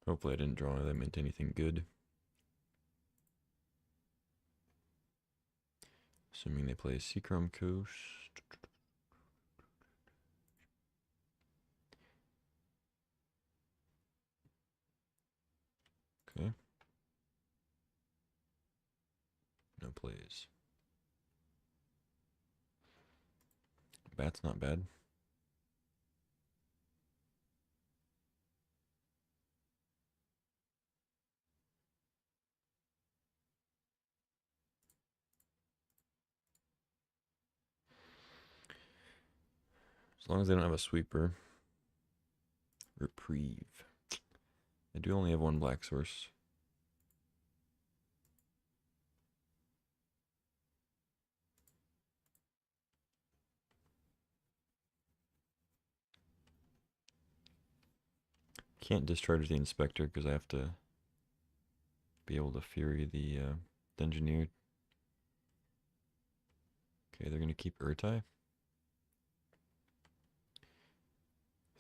hopefully I didn't draw them into anything good. Assuming they play Seachrome Coast. Okay. No plays. Bat's not bad. As long as they don't have a sweeper. Reprieve. I do only have one black source. Can't discharge the Inspector because I have to be able to Fury the Dungeoneer. Okay, they're going to keep Urtai. I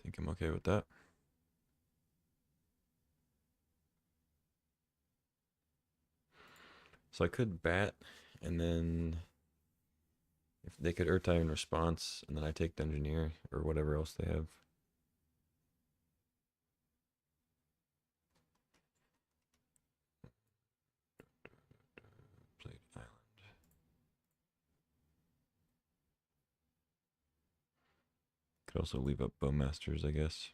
think I'm okay with that. So I could bat, and then if they could Urtai in response, and then I take Dungeoneer or whatever else they have. Played Island. Could also leave up Bowmasters, I guess.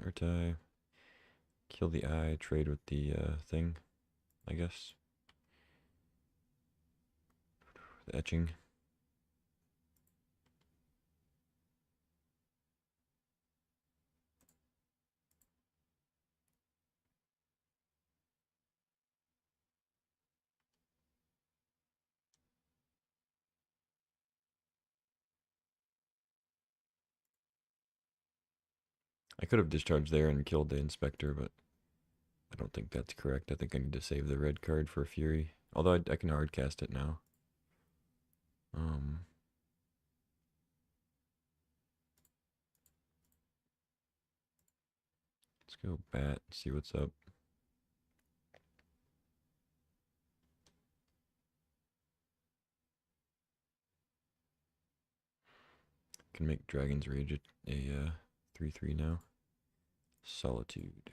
Urtai. Kill the eye, trade with the thing, I guess. The etching. I could have discharged there and killed the Inspector, but I don't think that's correct. I think I need to save the red card for Fury. Although I can hard cast it now. Let's go bat, see what's up. Can make Dragon's Rage a 3/3 now. Solitude.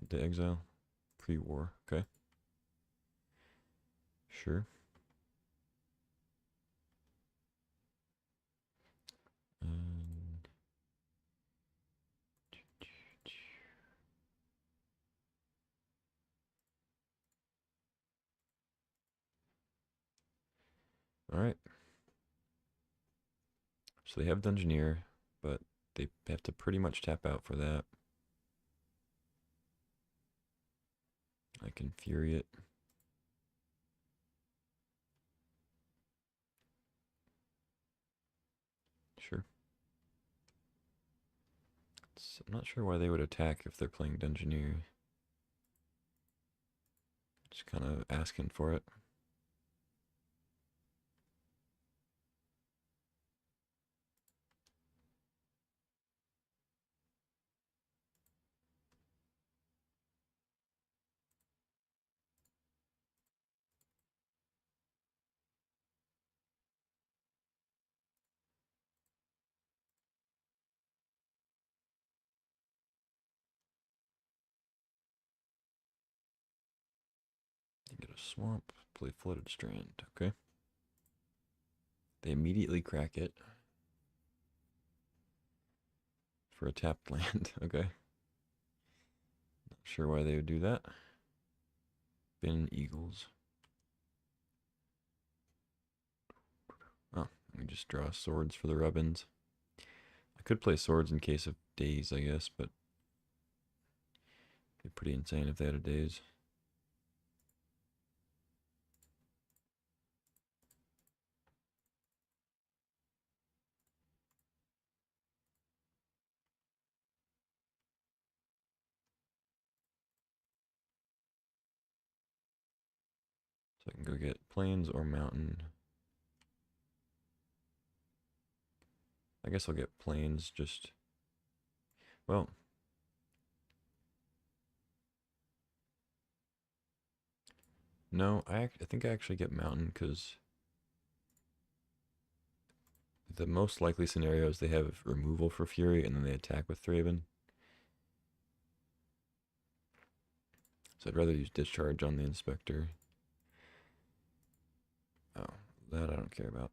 The exile. Pre-war. Okay. Sure. And all right. So they have Dungeoneer, but they have to pretty much tap out for that. I can Fury it. Sure. I'm not sure why they would attack if they're playing Dungeoneer. Just kind of asking for it. Get a swamp, play Flooded Strand. Okay. They immediately crack it for a tapped land. Okay. Not sure why they would do that. Ben Eagles. Oh, We just draw swords for the rubbins. I could play swords in case of days, I guess, but it'd be pretty insane if they had a days. So I can go get plains or mountain. I guess I'll get plains just, well, no, I think I actually get mountain because the most likely scenario is they have removal for Fury and then they attack with Thraben. So I'd rather use discharge on the inspector. Oh, that I don't care about.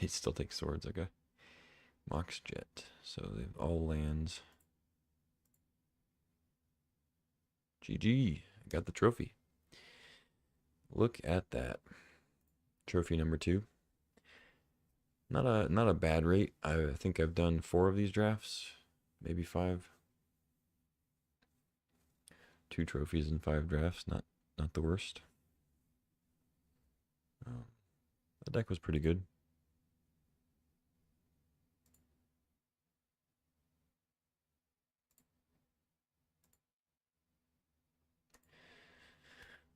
They still take swords, okay. Mox Jet. So they have all lands. GG. I got the trophy. Look at that. Trophy number 2. Not a bad rate. I think I've done 4 of these drafts, maybe 5. 2 trophies in 5 drafts. Not the worst. The deck was pretty good.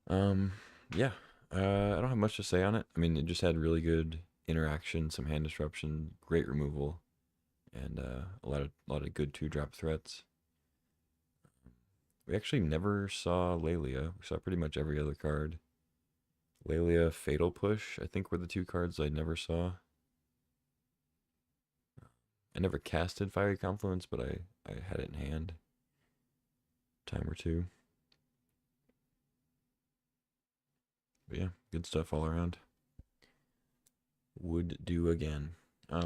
Um, yeah. I don't have much to say on it. I mean, it just had really good interaction, some hand disruption, great removal, and a lot of good 2-drop threats. We actually never saw Lelia. We saw pretty much every other card. Lelia, Fatal Push, I think were the 2 cards I never saw. I never casted Fiery Confluence, but I had it in hand. Time or 2. But yeah, good stuff all around. Would do again. That's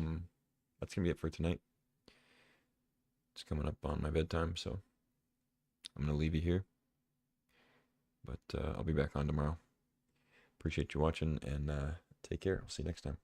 gonna be it for tonight. It's coming up on my bedtime, so I'm gonna leave you here. But I'll be back on tomorrow. Appreciate you watching and take care. I'll see you next time.